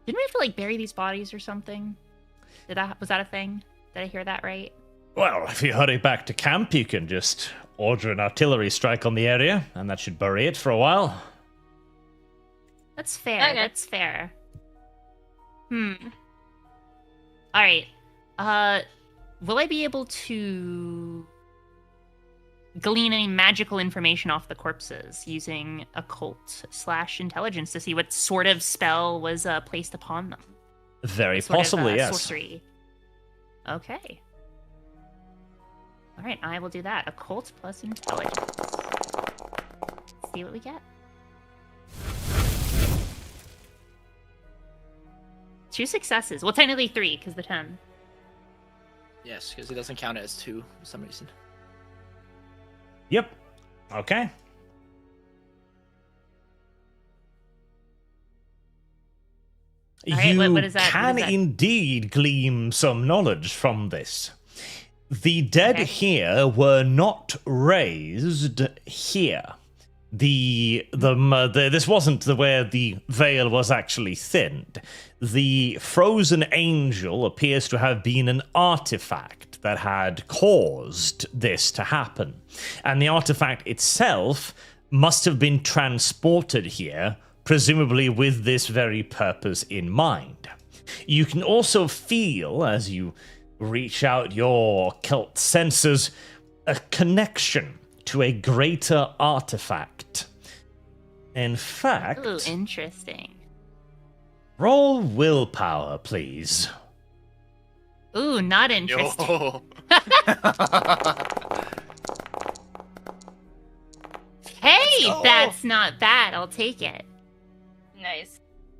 Didn't we have to bury these bodies or something? Was that a thing? Did I hear that right? Well, if you hurry back to camp, you can just order an artillery strike on the area, and that should bury it for a while. That's fair. Okay. That's fair. All right. Will I be able to glean any magical information off the corpses using occult/intelligence to see what sort of spell was placed upon them? Very possibly, yes. Sorcery. Okay. All right, I will do that. Occult plus intelligence. Let's see what we get. 2 successes. Well, technically 3, because the 10. Yes, because it doesn't count it as 2 for some reason. Yep. Okay. Right, you what is that? can indeed glean some knowledge from this. The dead here were not raised here. This wasn't where the veil was actually thinned. The frozen angel appears to have been an artifact that had caused this to happen. And the artifact itself must have been transported here, presumably with this very purpose in mind. You can also feel, as you reach out your cult senses, a connection to a greater artifact. In fact... Ooh, interesting. Roll willpower, please. Ooh, not interesting. Hey, that's not bad. I'll take it. Nice.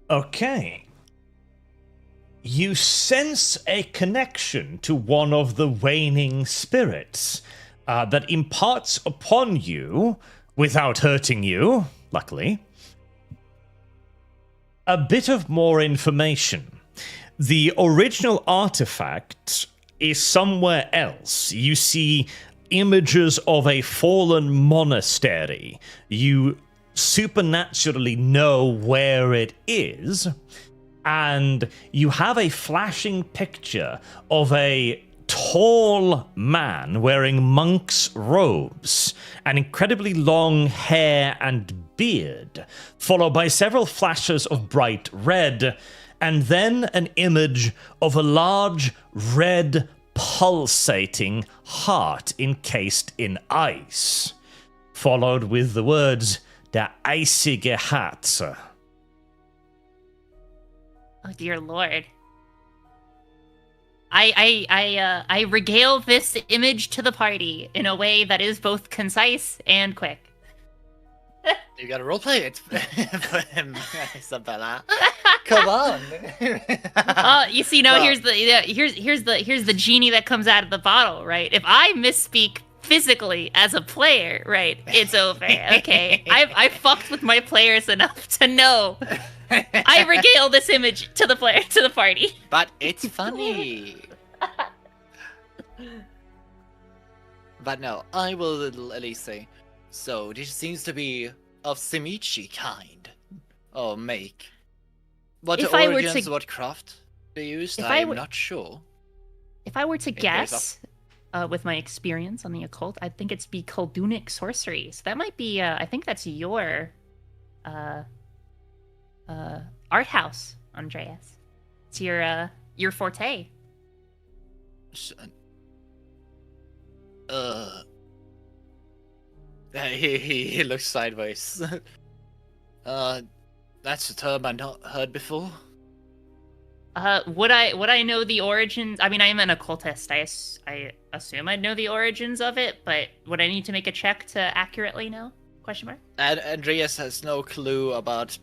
Okay. You sense a connection to one of the waning spirits that imparts upon you, without hurting you, luckily, a bit of more information. The original artifact is somewhere else. You see images of a fallen monastery. You supernaturally know where it is, and you have a flashing picture of a tall man wearing monk's robes, an incredibly long hair and beard, followed by several flashes of bright red, and then an image of a large red pulsating heart encased in ice, followed with the words, Der eisige Herze. Oh dear lord. I regale this image to the party in a way that is both concise and quick. You gotta roleplay it. Isabella. Come on. You see, no, Well- here's the genie that comes out of the bottle, right? If I misspeak physically as a player, right, it's over. Okay, I fucked with my players enough to know I regale this image to the party. But it's funny. But no, I will at least say, so this seems to be of Simichi kind or make. What If I were origins, to- what craft they used, If I I'm were- not sure. If I were to Okay, there's guess, with my experience on the occult, I think it's be Koldunic sorcery. So that might be, I think that's your, art house, Andreas. It's your forte. S- he looks sideways. That's a term I've not heard before. Would I know the origins? I mean, I am an occultist. I assume I'd know the origins of it, but would I need to make a check to accurately know? Question mark. And Andreas has no clue about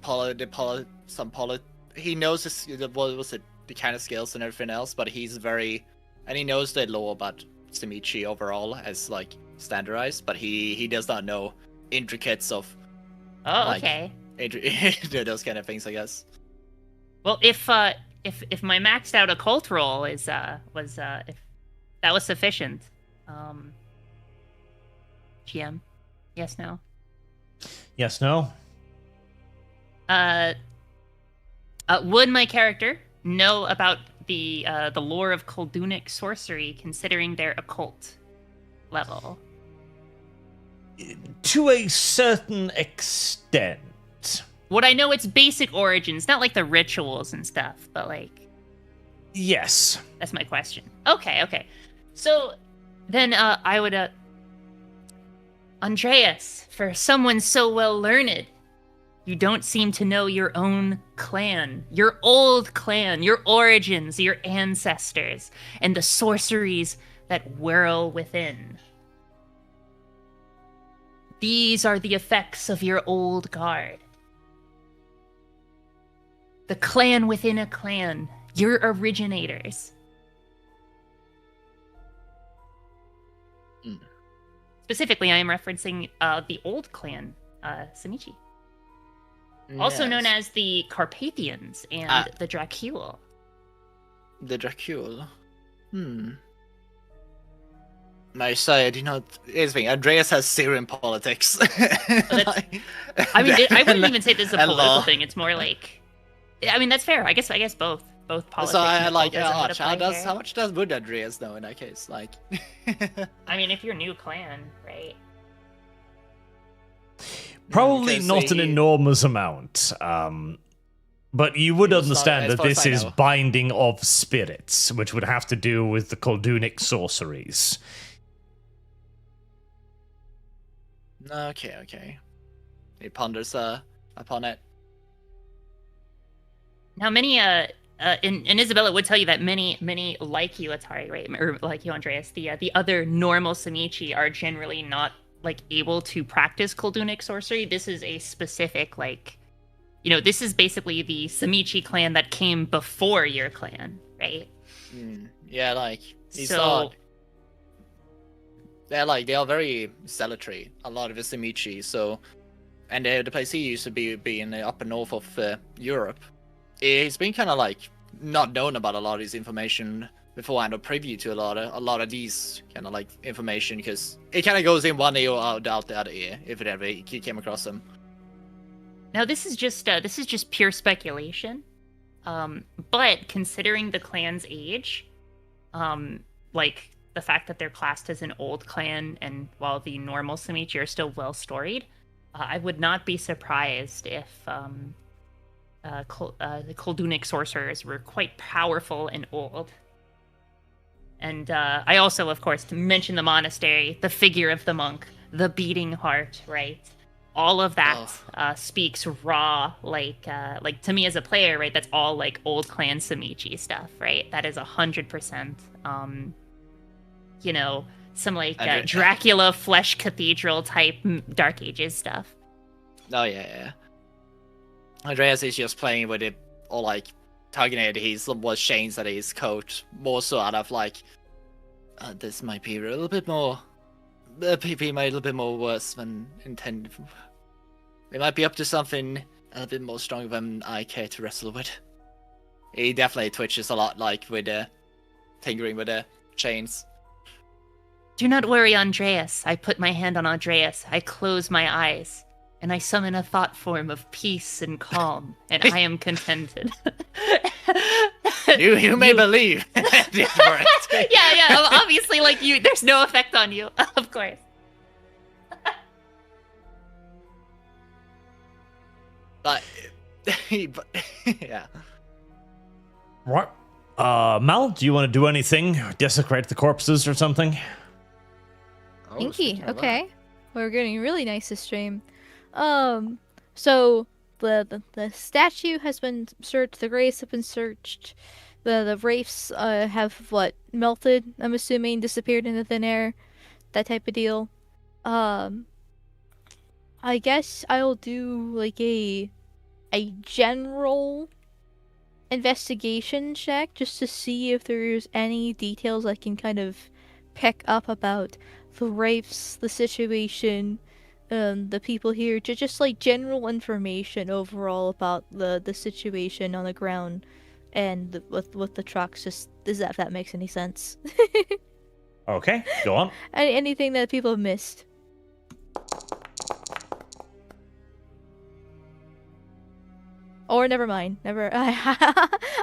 he knows the kind of skills and everything else, but he knows the lore about Simichi overall as like standardized, but he does not know intricates of Oh, Like- okay. those kind of things, I guess. Well, if my maxed out occult roll is if that was sufficient, GM, yes, no. Yes, no? Would my character know about the lore of Koldunic sorcery, considering their occult level? To a certain extent. Would I know its basic origins, not like the rituals and stuff, but like Yes. that's my question. Okay. So then I would Andreas, for someone so well learned, you don't seem to know your own clan, your old clan, your origins, your ancestors, and the sorceries that whirl within. These are the effects of your old guard. The clan within a clan, your originators. Mm. Specifically, I am referencing the old clan, Simichi. Also known as the Carpathians and the Dracul. the Dracul. I say I do not. Here's the thing. Andreas has Syrian politics. I mean, I wouldn't even say this is a and political law. thing. It's more like, I mean, that's fair. I guess both politics. So I and like occultism would apply how here. much does would Andreas know in that case? Like, I mean, if you're new clan, right? Probably Okay, so not an he- enormous amount. But you would It's not- understand as that far as this I is know. binding of spirits, which would have to do with the Koldunic sorceries. okay. He ponders upon it. Now, many and Isabella would tell you that many like you, Attari, right, or like you, Andreas, the other normal Simichi are generally not like able to practice Koldunic sorcery. This is a specific like, this is basically the Simichi clan that came before your clan, right? Yeah, like he's So- not. They are very salutary. A lot of the Simichi. So, and the place he used to be in the upper north of Europe. He's been kind of like not known about a lot of this information beforehand or privy to a lot of these kind of like information because it kind of goes in one ear out the other ear if it ever you came across them. Now this is just pure speculation, but considering the clan's age, like the fact that they're classed as an old clan, and while the normal Simichi are still well storied, I would not be surprised if the Koldunic sorcerers were quite powerful and old. And I also, of course, to mention the monastery, the figure of the monk, the beating heart, right? All of that speaks raw, like to me as a player, right? That's all like old clan Simichi stuff, right? That is 100%. Some like Dracula Flesh Cathedral type Dark Ages stuff. Oh yeah. Andreas is just playing with or like tugging at his chains at his coat, more so out of like, this might be a little bit more, PP might be a little bit more worse than intended. They might be up to something a little bit more stronger than I care to wrestle with. He definitely twitches a lot, like with tinkering with the chains. Do not worry, Andreas. I put my hand on Andreas. I close my eyes, and I summon a thought form of peace and calm, and I am contented. You may believe. yeah. Obviously, like you, there's no effect on you, of course. But yeah. Right. Mal, do you want to do anything? Desecrate the corpses or something? Oh, Inky, okay. We're getting really nice this stream. So the statue has been searched, the graves have been searched, the wraiths have melted, I'm assuming, disappeared into thin air, that type of deal. I guess I'll do like a general investigation check just to see if there's any details I can kind of pick up about the wraiths, the situation, the people here, just like general information overall about the situation on the ground and with the trucks. Just if that makes any sense. Okay, go on. Anything that people have missed. Or never mind. Never.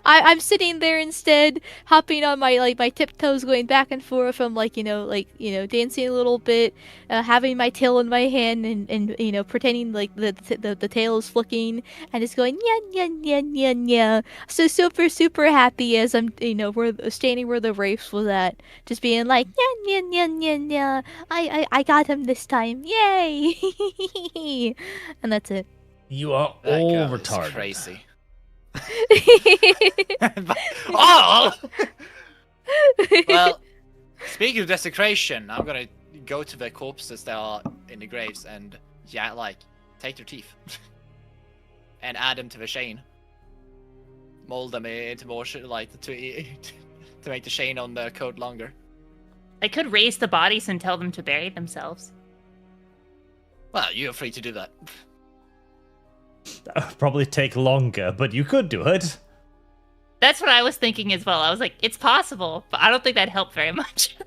I'm sitting there instead, hopping on my tiptoes, going back and forth. I'm dancing a little bit, having my tail in my hand, and pretending like the tail is flicking, and just going yeah. So super happy as I'm we're standing where the wraiths was at, just being like yeah. I got him this time, yay! And that's it. You are That all girl is retarded. crazy. Oh! Well, speaking of desecration, I'm gonna go to the corpses that are in the graves and take their teeth and add them to the chain. Mold them into more to make the chain on the coat longer. I could raise the bodies and tell them to bury themselves. Well, you're free to do that. That would probably take longer, but you could do it. That's what I was thinking as well. I was like, it's possible, but I don't think that'd help very much.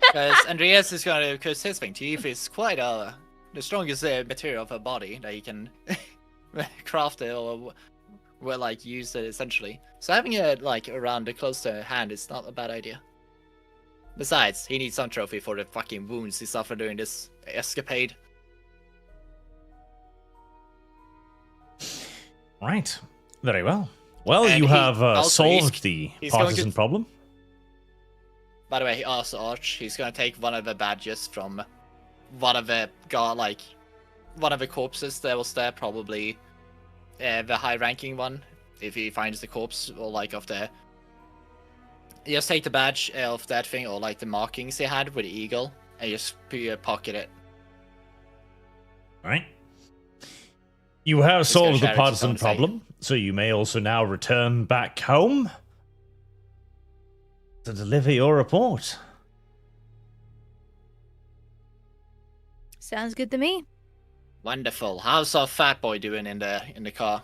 Because Andreas is gonna, because his teeth is quite the strongest material of a body that he can craft it or use it essentially. So having it around close to hand is not a bad idea. Besides, he needs some trophy for the fucking wounds he suffered during this escapade. Right. Very well. Well, And you have also solved the he's going partisan to- problem. By the way, he also he's gonna take one of the badges from one of the corpses that was there, probably the high-ranking one. If he finds the corpse or of the, just take the badge of that thing or the markings he had with the eagle and just pocket it. Right. You have Just gonna solved the share it to partisan someone, say. problem, so you may also now return back home to deliver your report. Sounds good to me. Wonderful. How's our fat boy doing in the car?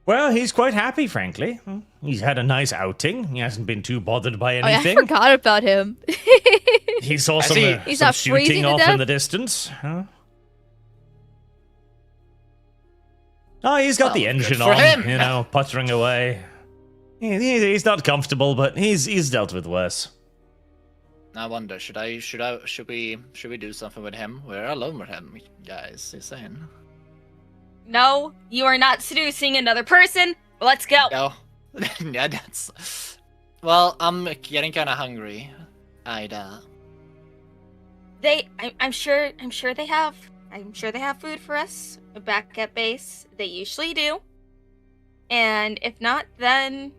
Well, he's quite happy, frankly. He's had a nice outing. He hasn't been too bothered by Oh, I anything. forgot about him. He saw Has some, he- He's some not freezing shooting to off in death? the distance. Huh? Oh, he's got the Well, engine good for on, him. puttering away. He's not comfortable, but he's dealt with worse. I wonder, should we do something with him? We're alone with him, guys. He's saying. No, you are not seducing another person. Let's go. No. Yeah, that's. Well, I'm getting kind of hungry. I'm sure they have food for us back at base. They usually do. And if not, then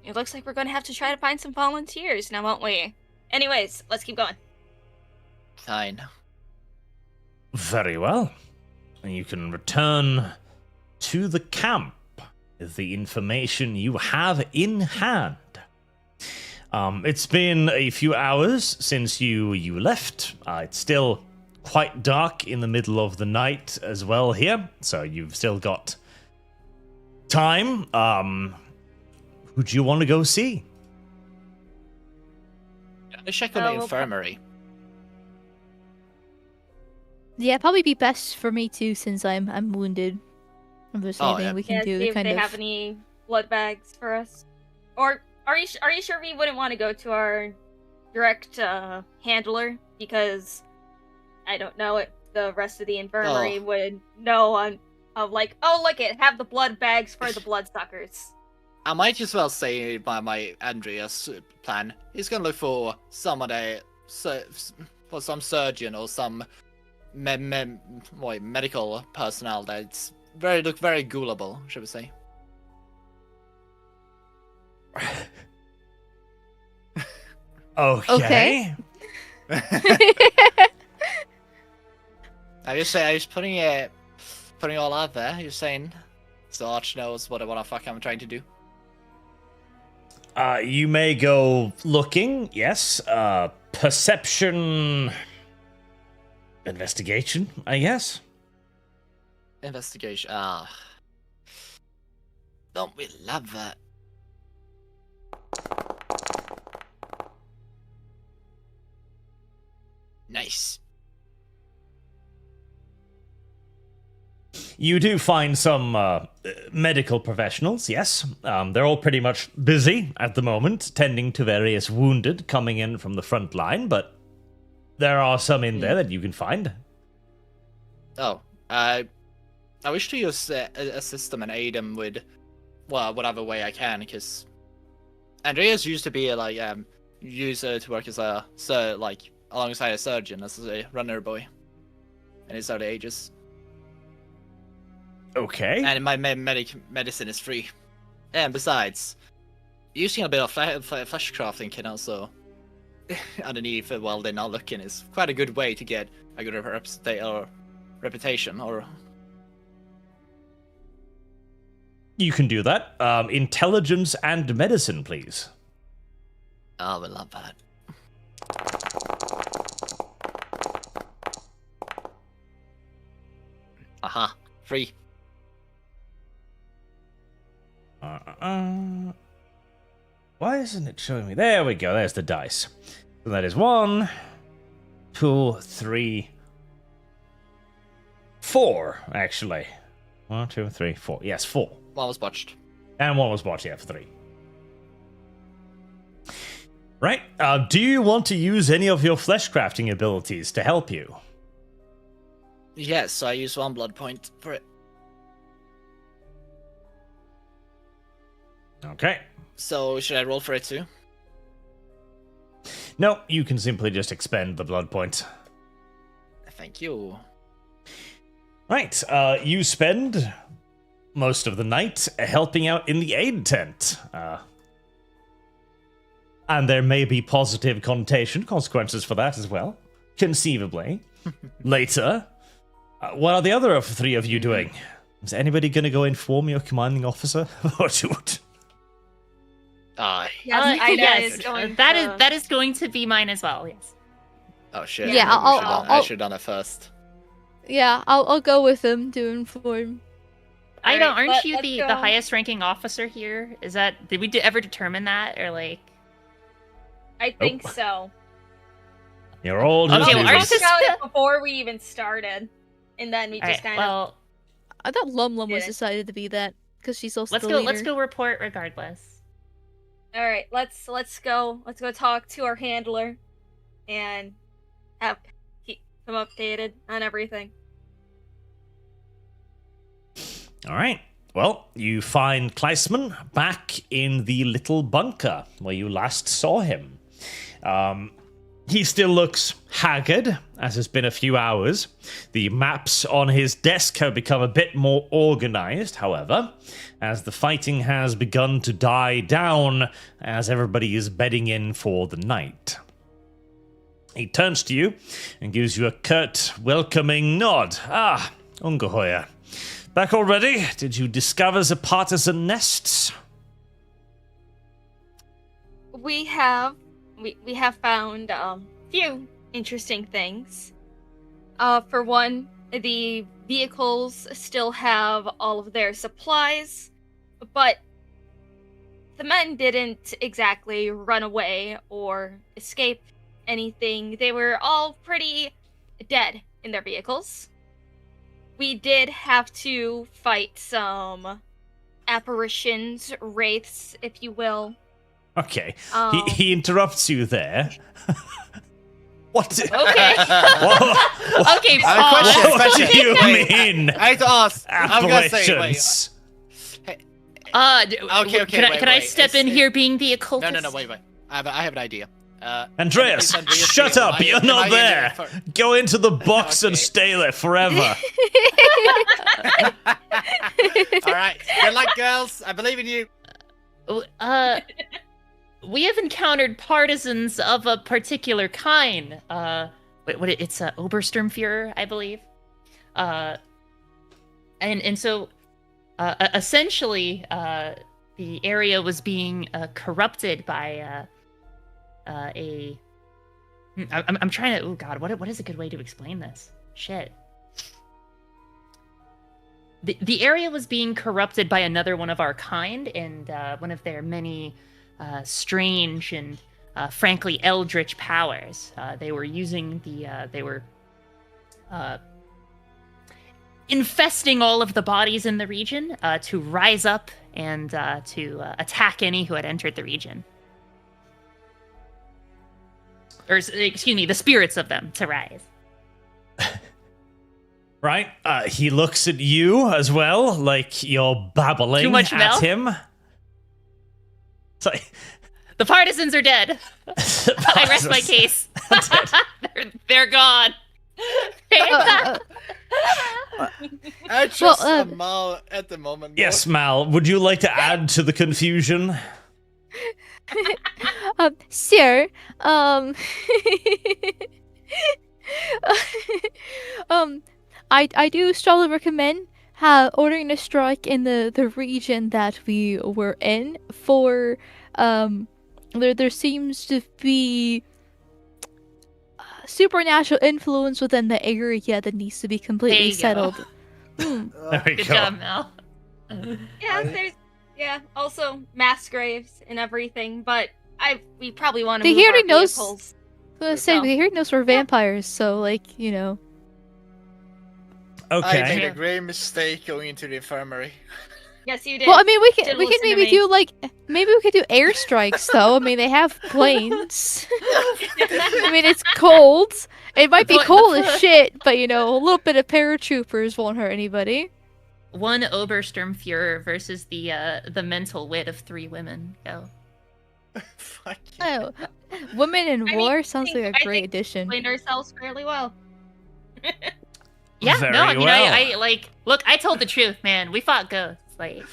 it looks like we're going to have to try to find some volunteers now, won't we? Anyways, let's keep going. Fine. Very well. And you can return to the camp with the information you have in hand. It's been a few hours since you left. It's still quite dark in the middle of the night as well here, so you've still got time. Who do you want to go see? I check on the infirmary. Yeah, probably be best for me too, since I'm wounded. If there's anything yeah. we can do see to if kind they of. have any blood bags for us. Or are you sure we wouldn't want to go to our direct handler, because I don't know if the rest of the infirmary would know of like, oh, look it, have the blood bags for the bloodsuckers. I might as well say by my Andreas plan, he's gonna look for somebody, for some surgeon or some medical personnel that's look very ghoulable, should we say? Okay. I just putting all out there. You're saying so Arch knows what the fuck I'm trying to do. You may go looking, yes. Perception... Investigation, I guess? Investigation. Don't we love that? Nice. You do find some medical professionals, yes. They're all pretty much busy at the moment, tending to various wounded coming in from the front line, but there are some in there that you can find. Oh, I wish to use assist them and aid them with, well, whatever way I can, because Andreas used to be used to work as alongside a surgeon as a runner boy in his early ages. Okay. And my medicine is free. And besides, using a bit of flesh crafting can also, underneath while they're not looking, is quite a good way to get a good reputation. Or you can do that. Intelligence and medicine, please. I would love that. Aha, free. Why isn't it showing me? There we go. There's the dice. So that is 1, 2, 3, 4, actually. 1, 2, 3, 4. Yes, 4. One was botched. And 1 was botched, yeah, for 3. Right. Do you want to use any of your flesh crafting abilities to help you? Yes, I use 1 blood point for it. Okay. So, should I roll for it too? No, you can simply just expend the blood point. Thank you. Right. You spend most of the night helping out in the aid tent. And there may be positive consequences for that as well. Conceivably. Later. What are the other 3 of you doing? Is anybody going to go inform your commanding officer? Or shoot? Yes, that is going to be mine as well. Yes. Oh shit! Yeah, I should have done it first. Yeah, I'll go with them to inform. I know. Alright, Aren't you let's the go. highest ranking officer here? Is that did we ever determine that or like? I think so. You're all just Okay, well, We losers. Arch- talked about it before we even started, and then we just Alright, kind of. well, I thought Lum was Yeah. decided to be that because she's also let's the go. leader. Let's go report regardless. All right, let's go talk to our handler, and keep him updated on everything. All right. Well, you find Kleisman back in the little bunker where you last saw him. He still looks haggard, as it's been a few hours. The maps on his desk have become a bit more organized, however, as the fighting has begun to die down as everybody is bedding in for the night. He turns to you and gives you a curt, welcoming nod. Ah, ungeheuer. back already? Did you discover the partisan nests? We have found few interesting things. For one, the vehicles still have all of their supplies, but the men didn't exactly run away or escape anything. They were all pretty dead in their vehicles. We did have to fight some apparitions, wraiths, if you will. Okay. He interrupts you there. What? Okay. What, Okay, Question, what do question. you Wait, mean? I had to ask. I'm gonna say, wait. Apparitions. Okay, Can I wait. step in here being the occultist? No, wait. I have an idea. Andreas, shut up! You're not there. Go into the box and stay there forever. All right, good luck, girls. I believe in you. We have encountered partisans of a particular kind. It's Obersturmführer, I believe. And so, essentially, the area was being corrupted by I'm trying to. Oh God, what is a good way to explain this? Shit. The area was being corrupted by another one of our kind, and one of their many strange and frankly eldritch powers. They were using they were infesting all of the bodies in the region to rise up and to attack any who had entered the region. Or, excuse me, the spirits of them to rise. Right? He looks at you as well, like you're babbling Too much at milk? him. It's like, The partisans are dead. I rest my case. They're gone. I trust Well, Mal at the moment. Yes, Mal, would you like to add to the confusion? Sir, I do strongly recommend ordering a strike in the region that we were in for, there seems to be supernatural influence within the area that needs to be completely settled. There we Good go. job, Mel. Yeah, also mass graves and everything, but we probably want to The move our hearing knows- vehicles. I was gonna say, we heard those were vampires, so, like, you know. I Okay. made a grave mistake going into the infirmary. Yes, you did. Well, I mean, we Didn't could listen to maybe me. do, like, maybe we could do airstrikes, though. I mean, they have planes. I mean, it's cold. It might be But- cold as shit, but, you know, a little bit of paratroopers won't hurt anybody. One Obersturmführer versus the mental wit of 3 women. Go. Fuck you. Oh, women in I mean, war sounds like I a great think addition. explained ourselves fairly well. Yeah, Very no, I mean, well. I like. Look, I told the truth, man. We fought ghosts. Like,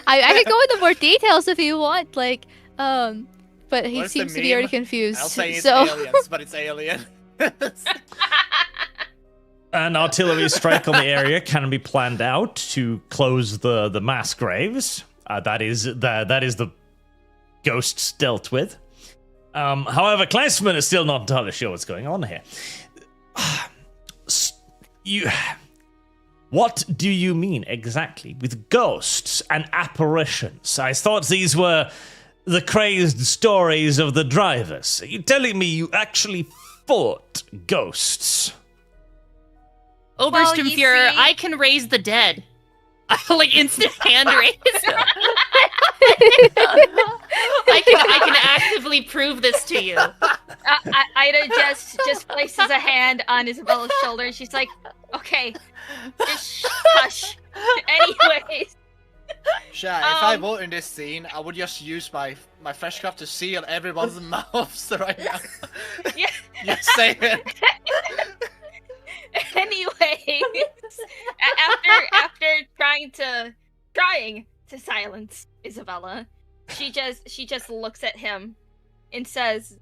I could go into more details if you want, like, but he What's the seems to be already meme? confused. I'll say it's So, aliens, but it's alien. An artillery strike on the area can be planned out to close the mass graves. That is the ghosts dealt with. However, Kleisman is still not entirely sure what's going on here. What do you mean exactly with ghosts and apparitions? I thought these were the crazed stories of the drivers. Are you telling me you actually fought ghosts? Obersturmführer, see- I can raise the dead. Like instant hand raise. I can actively prove this to you. Ida just places a hand on Isabella's shoulder, and she's like, "Okay, just hush." Anyways, Sha, if I were in this scene, I would just use my fleshcraft to seal everyone's mouths right now. yeah. You say it. Anyways, after trying to silence Isabella, she just looks at him and says,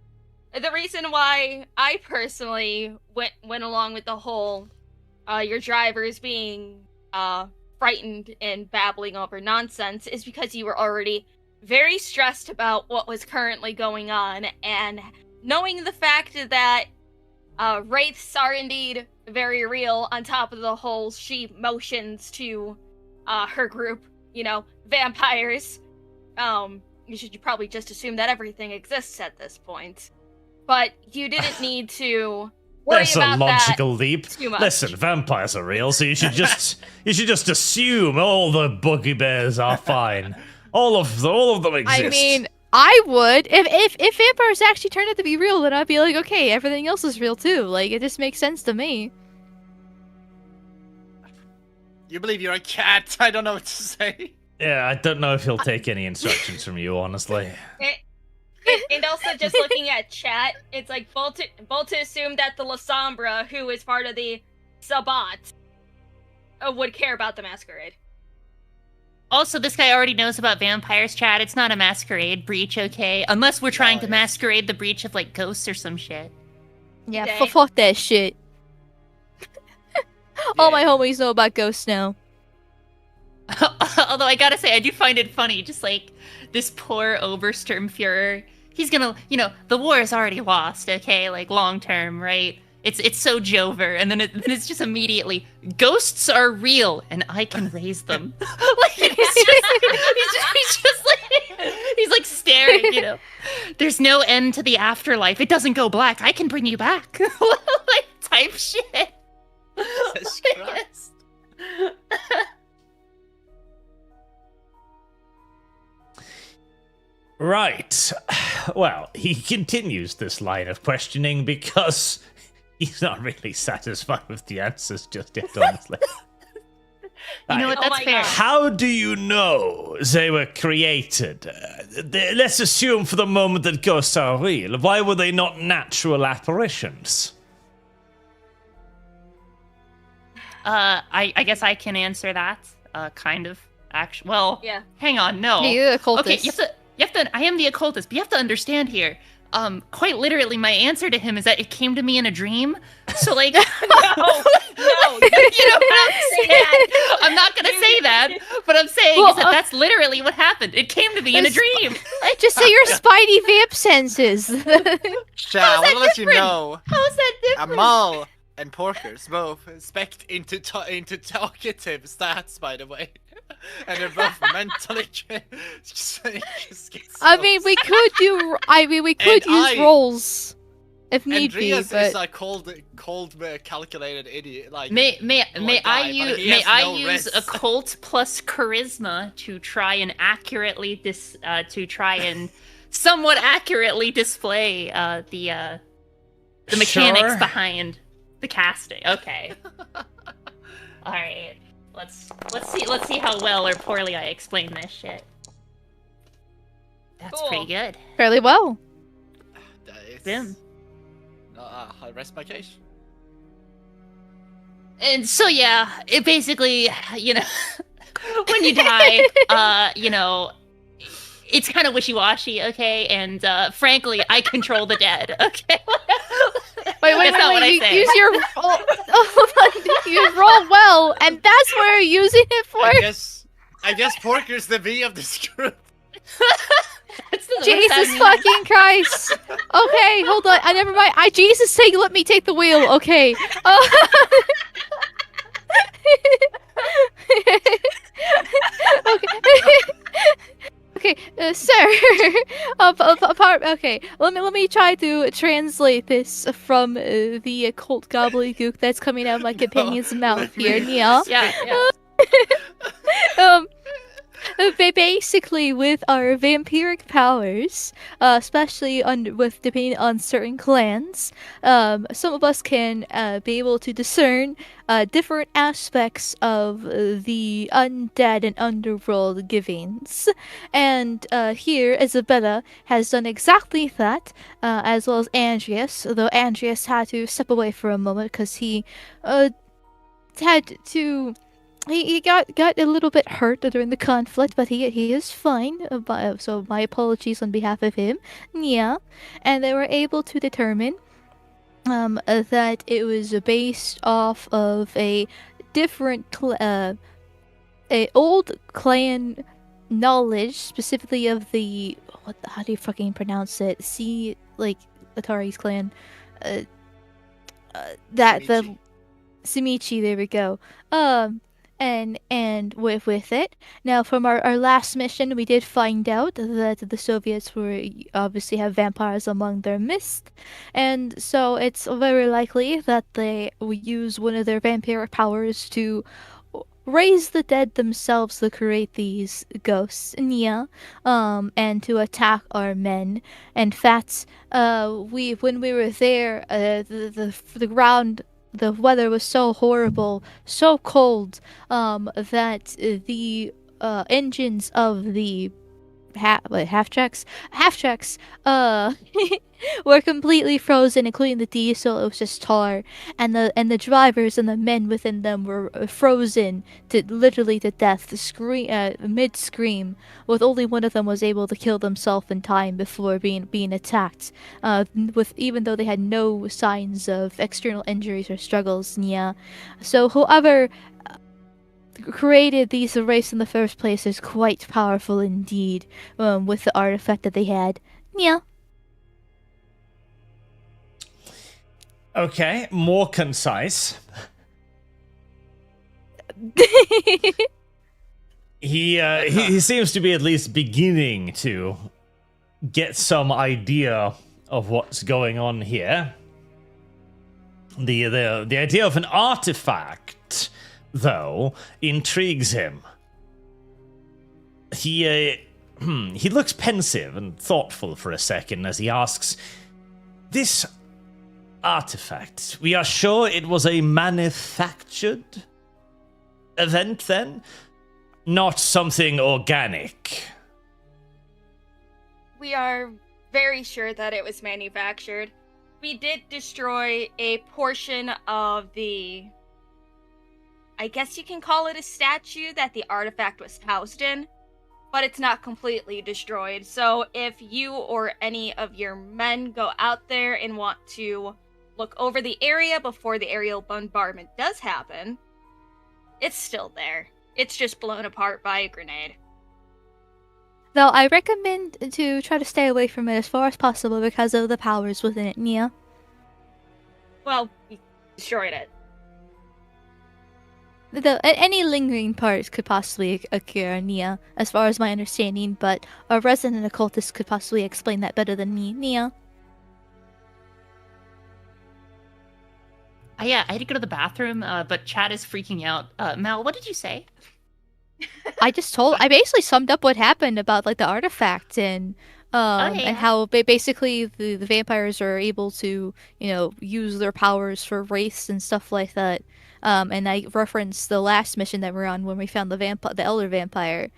"The reason why I personally went along with the whole your drivers being frightened and babbling over nonsense is because you were already very stressed about what was currently going on, and knowing the fact that wraiths are indeed very real, on top of the whole she motions to her group, vampires, you should probably just assume that everything exists at this point. But you didn't need to worry That's about a logical that leap. too much. Listen, vampires are real, so you should just assume all the bugbears are fine. All of them exist. I mean, I would if vampires actually turned out to be real, then I'd be like, okay, everything else is real too. Like, it just makes sense to me. You believe you're a cat? I don't know what to say. Yeah, I don't know if he'll take any instructions from you, honestly. And also, just looking at chat, it's like bold to assume that the La Sombra, who is part of the Sabbat, would care about the masquerade. Also, this guy already knows about vampires, chat. It's not a masquerade breach, okay? Unless we're trying to masquerade the breach of, like, ghosts or some shit. Yeah, Dang. fuck that shit. All my homies know about ghosts now. Although I gotta say, I do find it funny, just like this poor Obersturmfuhrer. He's gonna, the war is already lost, okay? Like long term, right? It's so Jover, and then it's just immediately ghosts are real, and I can raise them. Like he's like staring, There's no end to the afterlife. It doesn't go black. I can bring you back, like type shit. Jesus Christ. Right. Well, he continues this line of questioning because he's not really satisfied with the answers just yet, honestly. You know what? Oh That's my fair. God. How do you know they were created? Let's assume for the moment that ghosts are real. Why were they not natural apparitions? I guess I can answer that. Kind of. Actually, well, Yeah. hang on, no. You're the occultist. Okay, you have to. I am the occultist, but you have to understand here. Quite literally, my answer to him is that it came to me in a dream. So, like, No, you know what I'm saying? I'm not gonna say that, but I'm saying is that that's literally what happened. It came to me in a dream. Just say your spidey vamp senses. Sha, I want to let you know. How is that different? Amal and Porkers both spec into talkative stats, by the way. And they're both mentally I mean, we could use roles if need Andreas be, but is a cold, calculated idiot. Like May I no use rest. occult plus charisma to try and somewhat accurately display the mechanics Sure. behind the casting. Okay. All right. Let's see how well or poorly I explain this shit. That's Cool. pretty good. fairly well. Boom. No, I rest my case. And so yeah, it basically, when you die, it's kind of wishy-washy, okay? And frankly, I control the dead, okay? Wait, That's not what I say. use your you roll well, and that's what you're using it for. I guess Porker's the V of this group. Jesus fucking Christ! Okay, hold on. I never mind. Jesus, say let me take the wheel. Okay. Okay, sir. Okay, let me try to translate this from the occult gobbledygook that's coming out of my companion's mouth here. Yeah. Yeah. Basically, with our vampiric powers, especially depending on certain clans, some of us can be able to discern different aspects of the undead and underworld givings. And here, Isabella has done exactly that, as well as Andreas, though Andreas had to step away for a moment because he had to... He got a little bit hurt during the conflict, but he is fine. So my apologies on behalf of him. Yeah, and they were able to determine that it was based off of a different old clan knowledge, specifically of the how do you fucking pronounce it? Like Attari's clan, that the Simichi. There we go. And with it. Now, from our last mission, we did find out that the Soviets were obviously have vampires among their midst, and so it's very likely that they will use one of their vampiric powers to raise the dead themselves to create these ghosts, and to attack our men. In fact, when we were there, the ground. The weather was so horrible, so cold, that the engines of the half-tracks, were completely frozen, including the diesel. It was just tar, and the drivers and the men within them were frozen literally to death, mid scream, with only one of them was able to kill themselves in time before being attacked. Even though they had no signs of external injuries or struggles. Yeah, so whoever created these arrays in the first place is quite powerful indeed, with the artifact that they had. Yeah. Okay, more concise. He seems to be at least beginning to get some idea of what's going on here. The idea of an artifact, though, intrigues him. He looks pensive and thoughtful for a second as he asks, "This artifact, we are sure it was a manufactured event then? Not something organic?" We are very sure that it was manufactured. We did destroy a portion of the... I guess you can call it a statue that the artifact was housed in, but it's not completely destroyed. So if you or any of your men go out there and want to look over the area before the aerial bombardment does happen, it's still there. It's just blown apart by a grenade. Though I recommend to try to stay away from it as far as possible because of the powers within it, Nia. Well, we destroyed it. Any lingering parts could possibly occur, Nia, as far as my understanding, but a resident occultist could possibly explain that better than me, Nia. Yeah, I had to go to the bathroom, but Chad is freaking out. Mel, what did you say? I basically summed up what happened about like the artifact and how basically the vampires are able to, use their powers for wraiths and stuff like that. And I referenced the last mission that we're on when we found the elder vampire.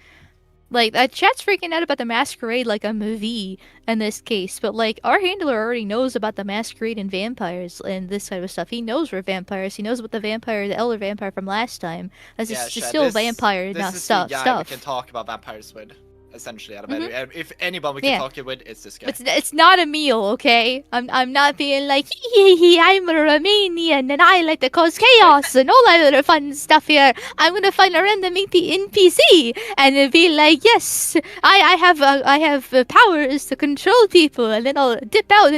Like, chat's freaking out about the masquerade like I'm a V in this case, but like our handler already knows about the masquerade and vampires and this type of stuff. He knows we're vampires. He knows about the elder vampire from last time. That's still vampire, not stuff. This is the guy we can talk about vampires with. Essentially, if anyone we can talk it with, it's this guy. It's not a meal, okay? I'm not being like I'm a Romanian and I like to cause chaos and all that other fun stuff here. I'm gonna find a random NPC and be like, yes, I have powers to control people, and then I'll dip out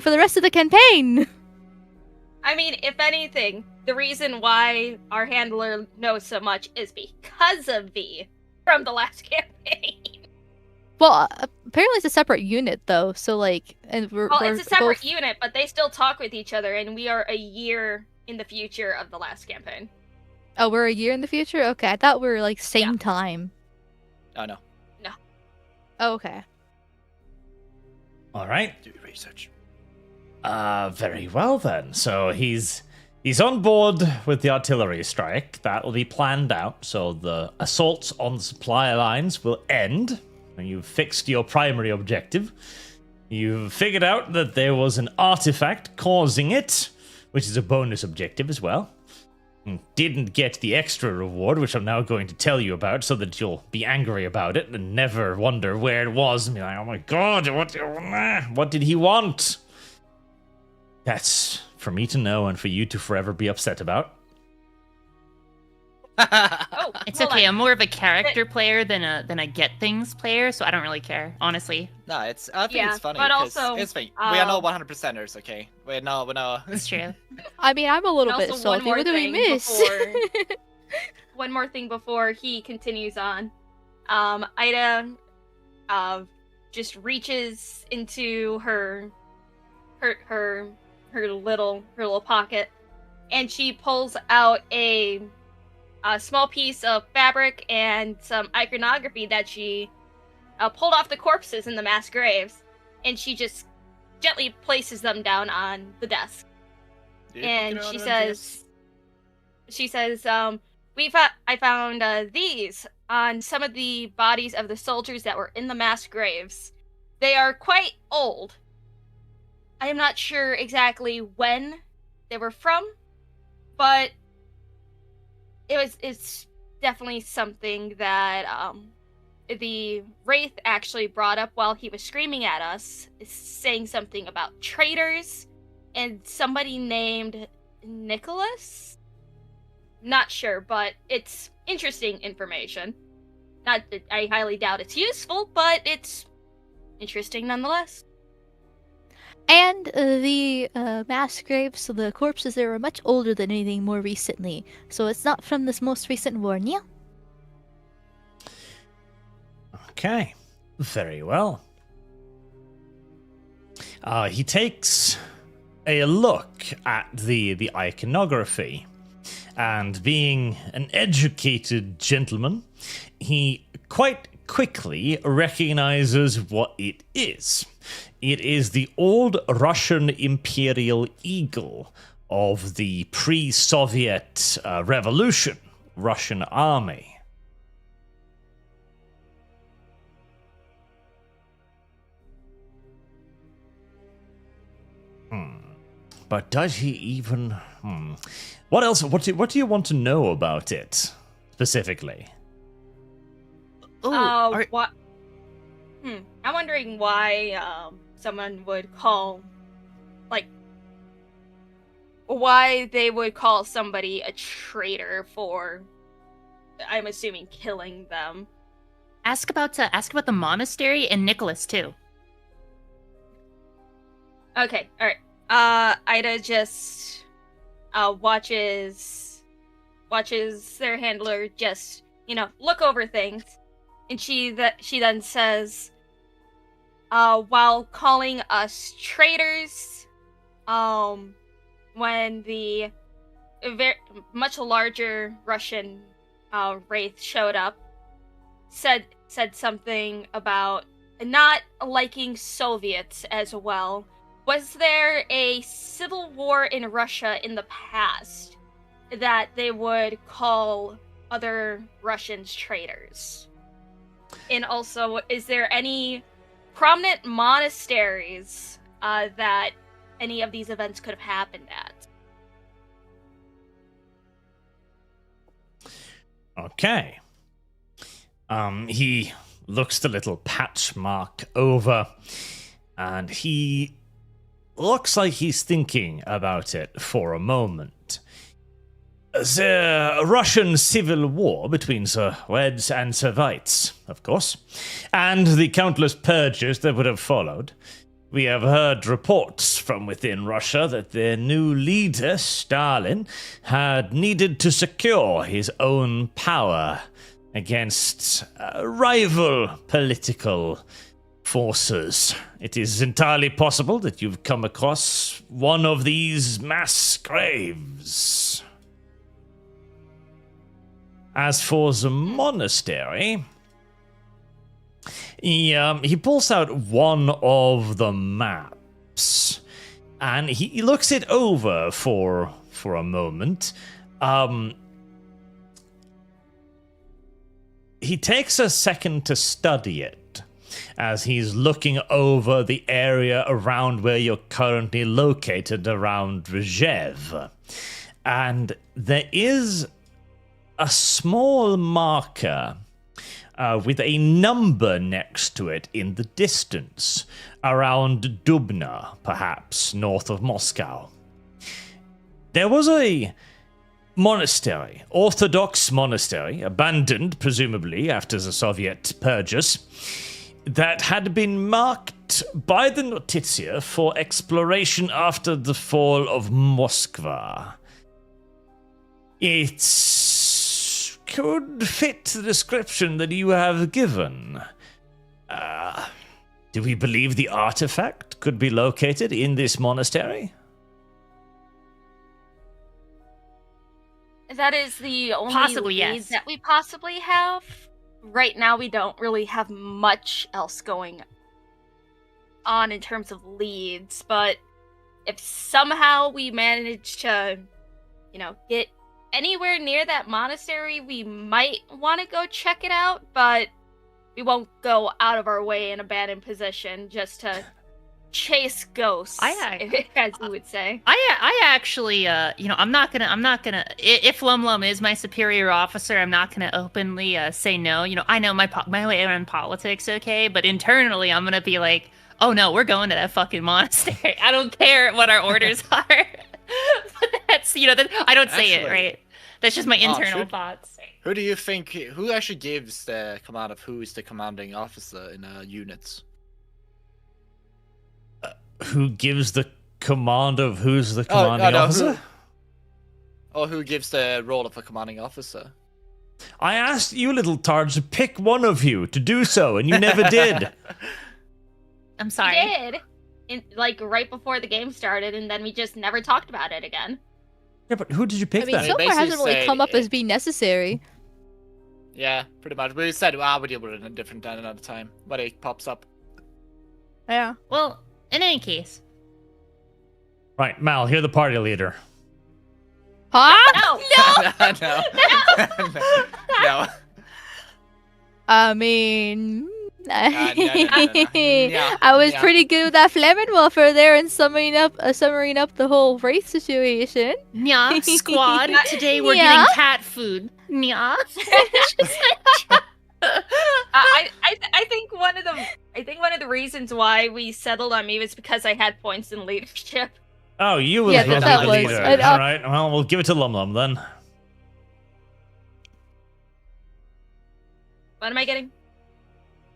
for the rest of the campaign. I mean, if anything, the reason why our handler knows so much is because of V. From the last campaign. Well, apparently it's a separate unit, though. So, like, and it's a separate unit, but they still talk with each other, and we are a year in the future of the last campaign. Oh, we're a year in the future? Okay, I thought we were like same time. Oh no. No. Oh, okay. All right. Do research. Very well then. So he's on board with the artillery strike. That will be planned out, so the assaults on the supply lines will end. And you've fixed your primary objective. You've figured out that there was an artifact causing it, which is a bonus objective as well. And didn't get the extra reward, which I'm now going to tell you about, so that you'll be angry about it and never wonder where it was and be like, oh my god, what did he want? That's for me to know and for you to forever be upset about. Oh, It's hold okay. on. I'm more of a character player than a get things player, so I don't really care, honestly. No, I think Yeah, it's funny. but 'cause also, it's fine. We are no um, 100%ers, okay? We're no. It's true. I mean, I'm a little And bit also one salty. more What do we thing miss? one more thing before he continues on. Ida just reaches into her little pocket, and she pulls out a small piece of fabric and some iconography that she pulled off the corpses in the mass graves, and she just gently places them down on the desk. And she says, I found these on some of the bodies of the soldiers that were in the mass graves. They are quite old. I am not sure exactly when they were from, but it's definitely something that the Wraith actually brought up while he was screaming at us, saying something about traitors and somebody named Nicholas? Not sure, but it's interesting information. Not that I highly doubt it's useful, but it's interesting nonetheless. And the mass graves, so the corpses there were much older than anything more recently. So it's not from this most recent war, yeah? Okay, very well. He takes a look at the iconography, and being an educated gentleman, he quite quickly recognizes what it is. It is the old Russian imperial eagle of the pre-Soviet revolution, Russian army. But does he even... What else? What do you want to know about it, specifically? What? I'm wondering why someone would call, why they would call somebody a traitor for, I'm assuming, killing them. Ask about the monastery and Nicholas too. Okay, all right. Ida just watches their handler just, look over things, and she then says, while calling us traitors, when the much larger Russian Wraith showed up, said something about not liking Soviets as well. Was there a civil war in Russia in the past that they would call other Russians traitors? And also, is there any prominent monasteries that any of these events could have happened at? Okay. He looks the little patch mark over, and he looks like he's thinking about it for a moment. The Russian civil war between Sir Weds and Sir Vites, of course, and the countless purges that would have followed. We have heard reports from within Russia that their new leader, Stalin, had needed to secure his own power against rival political forces. It is entirely possible that you've come across one of these mass graves. As for the monastery, he pulls out one of the maps, and he looks it over for a moment. He takes a second to study it, as he's looking over the area around where you're currently located, around Rzhev. And there is a small marker with a number next to it in the distance, around Dubna, perhaps, north of Moscow. There was a monastery, Orthodox monastery, abandoned presumably after the Soviet purges, that had been marked by the Notizia for exploration after the fall of Moskva. It could fit the description that you have given. Do we believe the artifact could be located in this monastery? That is the only Possibly, lead yes. that we possibly have. Right now, we don't really have much else going on in terms of leads, but if somehow we manage to, get anywhere near that monastery, we might want to go check it out, but we won't go out of our way in abandoned position just to chase ghosts, as you would say. I actually, I'm not gonna. If Lum Lum is my superior officer, I'm not gonna openly say no. I know my way around politics, okay, but internally, I'm gonna be like, oh no, we're going to that fucking monastery. I don't care what our orders are. But that's, I don't say it, right? That's just my internal thoughts. Who do you think? Who actually gives the command of who is the commanding officer in units? Who gives the command of who's the commanding officer? Who gives the role of a commanding officer? I asked you, little tard, to pick one of you to do so, and you never did. I'm sorry. We did, right before the game started, and then we just never talked about it again. Yeah, but who did you pick I mean, then? so far hasn't really come up as being necessary. Yeah, pretty much. We said, we'll deal with it in a different time another time, but it pops up. Yeah. Well, in any case. Right, Mal, you're the party leader. Huh? No! No. I mean... No. I was pretty good with that Flammenwerfer there and summaring up the whole wraith situation. Yeah, squad. Today we're Yeah. getting cat food. Yeah. I think one of the reasons why we settled on me was because I had points in leadership. Oh, you will Yeah, be that the was- leader. and, All right, well, we'll give it to Lum Lum then. What am I getting?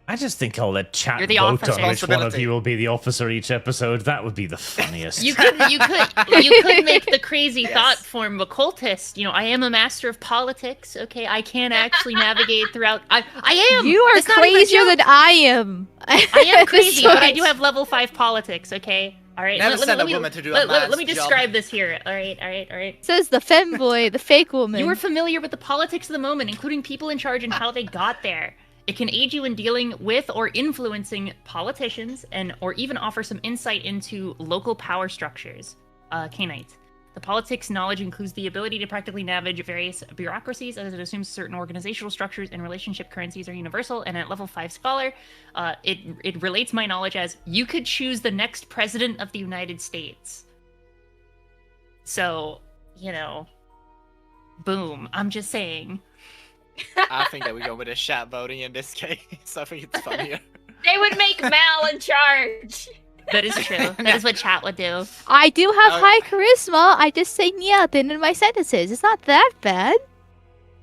I just think I'll let chat You're the vote officer. on which one of you will be the officer each episode. That would be the funniest. You could make the crazy thought form occultist. I am a master of politics. Okay, I can actually navigate throughout. I am. You are That's not even a crazier joke. than I am. I am crazy, So but I it's- do have level 5 politics. Okay. All right. Never send a me, woman to do a let man's me job. describe this here. All right. Says the femboy, the fake woman. You are familiar with the politics of the moment, including people in charge and how they got there. It can aid you in dealing with or influencing politicians, or even offer some insight into local power structures. Canite. The politics knowledge includes the ability to practically navigate various bureaucracies, as it assumes certain organizational structures and relationship currencies are universal. And at level 5 scholar, it relates my knowledge as you could choose the next president of the United States. So, boom. I'm just saying. I think that we go with a chat voting in this case. I think it's funnier. They would make Mal in charge. That is true. That is what chat would do. I do have high charisma. I just say nothing in my sentences. It's not that bad.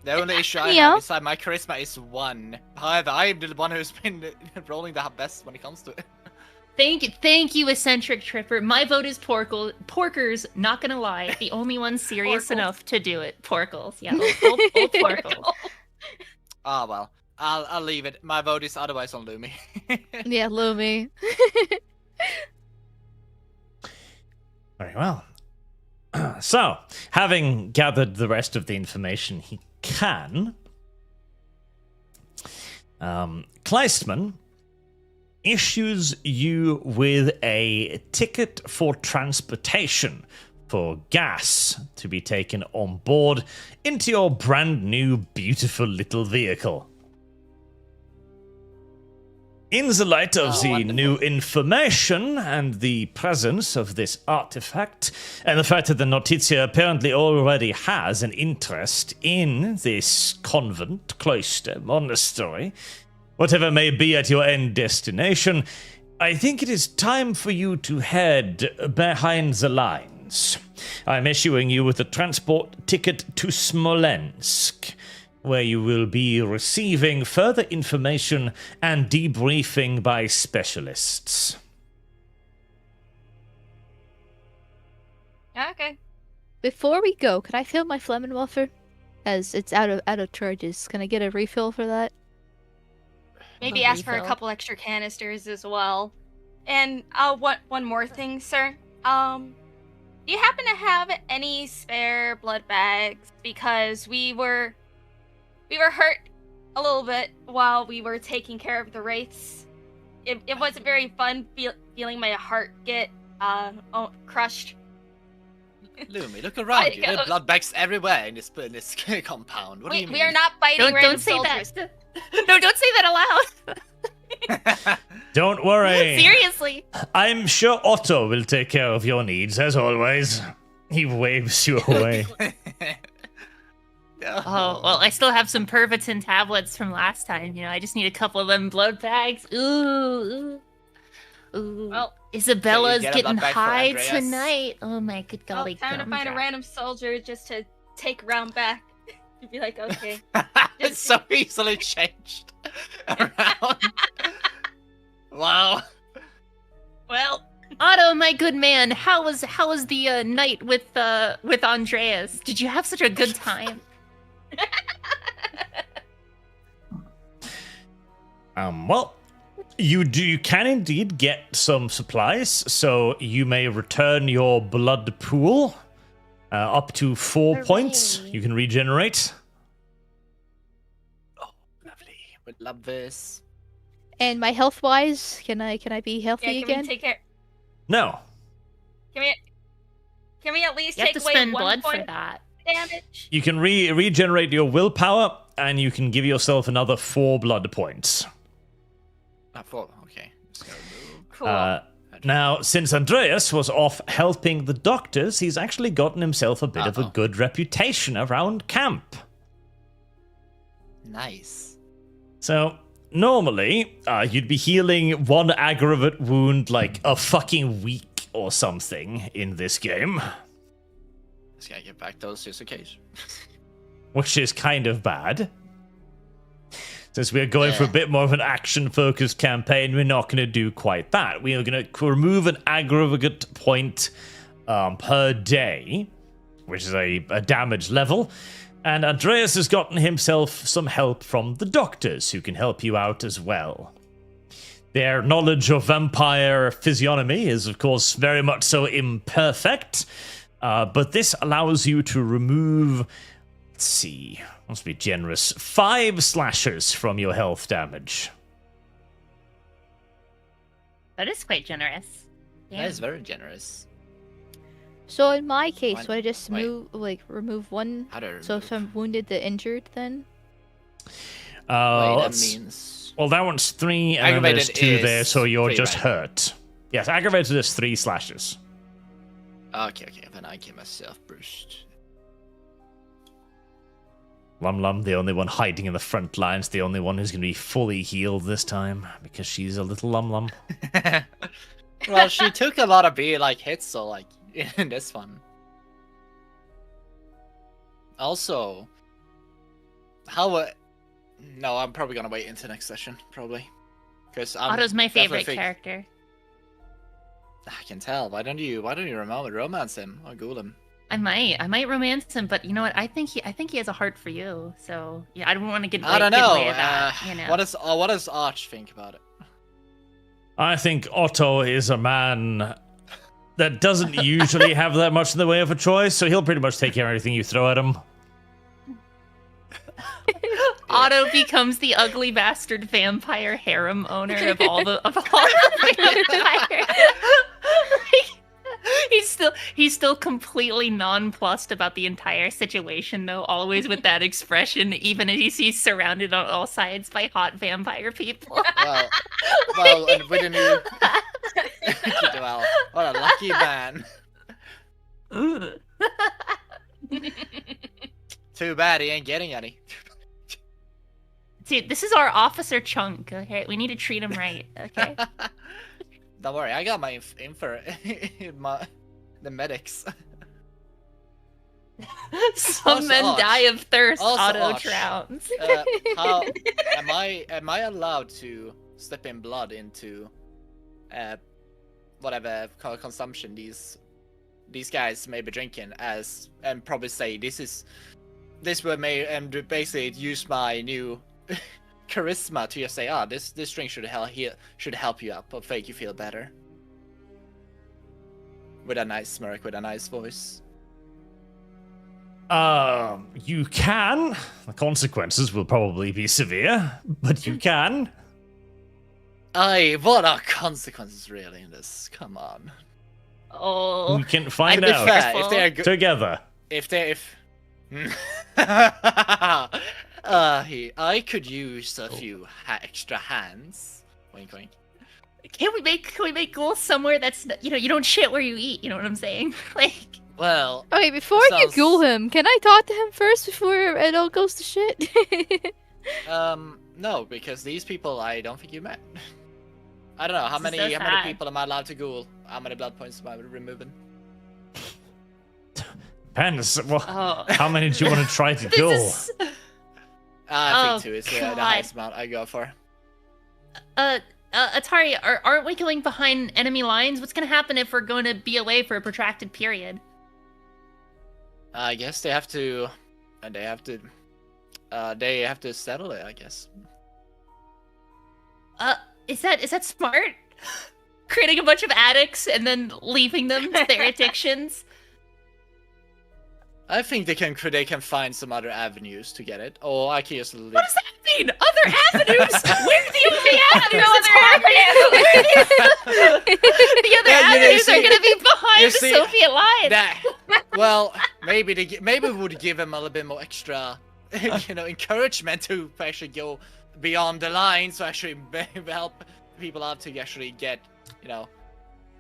The only issue I Yeah. have is that my charisma is 1. However, I am the one who's been rolling the best when it comes to it. Thank you, eccentric tripper. My vote is Porkers. Not gonna lie, the only one serious Porkles. enough to do it. Porkles, yeah, old Porkle. Ah, well. I'll leave it. My vote is otherwise on Lumi. Yeah, Lumi. Very well. So, having gathered the rest of the information he can, Kleistman issues you with a ticket for transportation for gas to be taken on board into your brand new beautiful little vehicle. In the light of the new information and the presence of this artifact, and the fact that the Notizia apparently already has an interest in this convent, cloister, monastery, whatever may be at your end destination, I think it is time for you to head behind the lines once. I'm issuing you with a transport ticket to Smolensk, where you will be receiving further information and debriefing by specialists. Okay. Before we go, can I fill my Flemmenwaffe? As it's out of charges. Can I get a refill for that? Maybe A ask for a refill? couple extra canisters as well. And one more thing, sir. Do you happen to have any spare blood bags? Because we were hurt a little bit while we were taking care of the wraiths. It wasn't very fun feeling my heart get crushed. Lumi, look around you. There are Go. blood bags everywhere in this compound. What do you mean? We are not fighting random Don't say soldiers. that. No, don't say that aloud. Don't worry. Seriously. I'm sure Otto will take care of your needs, as always. He waves you away. Oh, well, I still have some Pervitin tablets from last time. I just need a couple of them blood bags. Ooh. Well, Isabella's get a getting blood bag for high Andreas? tonight. Oh my good well, golly. time to find a gumdrop. random soldier just to take round back. You'd be like, okay. It's so easily changed around. Wow. Well, Otto, my good man, how was the night with Andreas? Did you have such a good time? Well, you can indeed get some supplies, so you may return your blood pool up to 4 points. Hooray. You can regenerate. Lovely. Would love this. And my health wise, can I be healthy yeah, can again? we take care? No. Can we at least You have take to away spend 1 blood point for that. damage? You can regenerate your willpower, and you can give yourself another 4 blood points. Okay. Let's go. Cool. Now, since Andreas was off helping the doctors, he's actually gotten himself a bit of a Uh-oh. good reputation around camp. Nice. So, normally, you'd be healing 1 aggravate wound like a fucking week or something in this game, Just gotta get back those just in case. which is kind of bad. Since we're going for a bit more of an action-focused campaign, we're not going to do quite that. We are going to remove an aggregate point per day, which is a damage level. And Andreas has gotten himself some help from the doctors, who can help you out as well. Their knowledge of vampire physiognomy is, of course, very much so imperfect, but this allows you to remove, let's see, must be generous, 5 slashers from your health damage. That is quite generous. That is very generous. So in my case, One- would I just wait. remove 1? How do I So if I'm wounded, the injured, then? that Let's- means... Well, that one's 3, and then there's Aggravated 2 there, is so you're 3, just right? hurt. Yes, aggravated is 3 slashes. Okay, then I give myself boost. Lum Lum, the only one hiding in the front lines, the only one who's going to be fully healed this time, because she's a little Lum Lum. Well, she took a lot of hits, so in this one. Also, no, I'm probably gonna wait into next session, probably, because Otto's my favorite definitely character. I can tell. Why don't you romance him or ghoul him? I might romance him, but you know what? I think he has a heart for you. So yeah, I don't want to get. I don't give know. away that, What does Arch think about it? I think Otto is a man that doesn't usually have that much in the way of a choice, so he'll pretty much take care of anything you throw at him. Otto becomes the ugly bastard vampire harem owner of all the vampires. He's still completely nonplussed about the entire situation, though, always with that expression, even as he's surrounded on all sides by hot vampire people. Well, and with a new... Well, what a lucky man. Too bad he ain't getting any. Dude, this is our officer chunk, okay? We need to treat him right, okay? Don't worry, I got my the medics. Some men Arch. die of thirst. Also Auto Arch. drowns. How am I allowed to slip in blood into whatever consumption these guys may be drinking and probably say this will may and basically use my new charisma to just say this drink should help you up or make you feel better with a nice smirk, with a nice voice. You can. The consequences will probably be severe, but you can. What are consequences really in this? Come on. Oh. We can find To be out fair, if they're good, together. I could use a few extra hands. Wink, wink. Can we make goals somewhere that's, you don't shit where you eat, you know what I'm saying? Like, Well, Okay, before you sounds- ghoul him, can I talk to him first before it all goes to shit? no, because these people I don't think you met. I don't know how This is many so how many sad. people am I allowed to ghoul? How many blood points am I removing? Depends. Well, oh. how many do you want to try to This go? is... I Oh, think 2 is the God. highest amount I go for. Attari, aren't we going behind enemy lines? What's gonna happen if we're going to be away for a protracted period? I guess they have to settle it, I guess. Is that smart? Creating a bunch of addicts and then leaving them to their addictions? I think they can find some other avenues to get it, or I can just leave. What does that mean? Other avenues? We're the only avenues. The other Yeah, you avenues see- are gonna be behind you the see, Soviet lines. Well, maybe we would give them a little bit more extra, encouragement to actually go beyond the lines to actually help people out to actually get,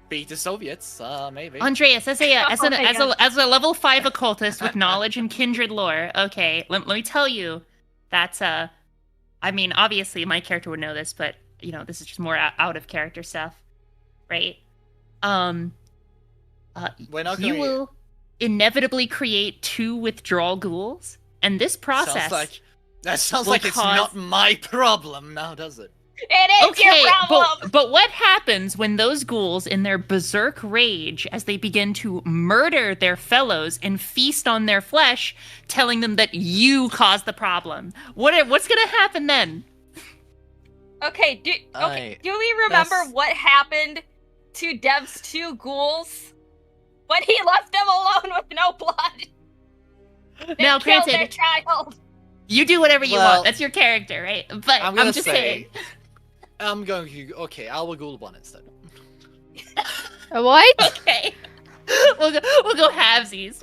beat the Soviets. Maybe. Andreas, as a my God. as a level 5 occultist with knowledge and kindred lore, okay, let me tell you, that's I mean, obviously my character would know this, but this is just more out of character stuff, right? We're not You going. will inevitably create 2 withdrawal ghouls, and this process. Sounds will like it's cause- not my problem now, does it? It is your problem. but what happens when those ghouls, in their berserk rage, as they begin to murder their fellows and feast on their flesh, telling them that you caused the problem? What's gonna happen then? Okay, do I- we remember that's- what happened to Dev's 2 ghouls when he left them alone with no blood? They Now, killed their granted, child. you do whatever you Well, want. That's your character, right? But I'm gonna just say. saying. I'm going to. Okay, I will ghoul one instead. What? Okay. We'll go halvesies.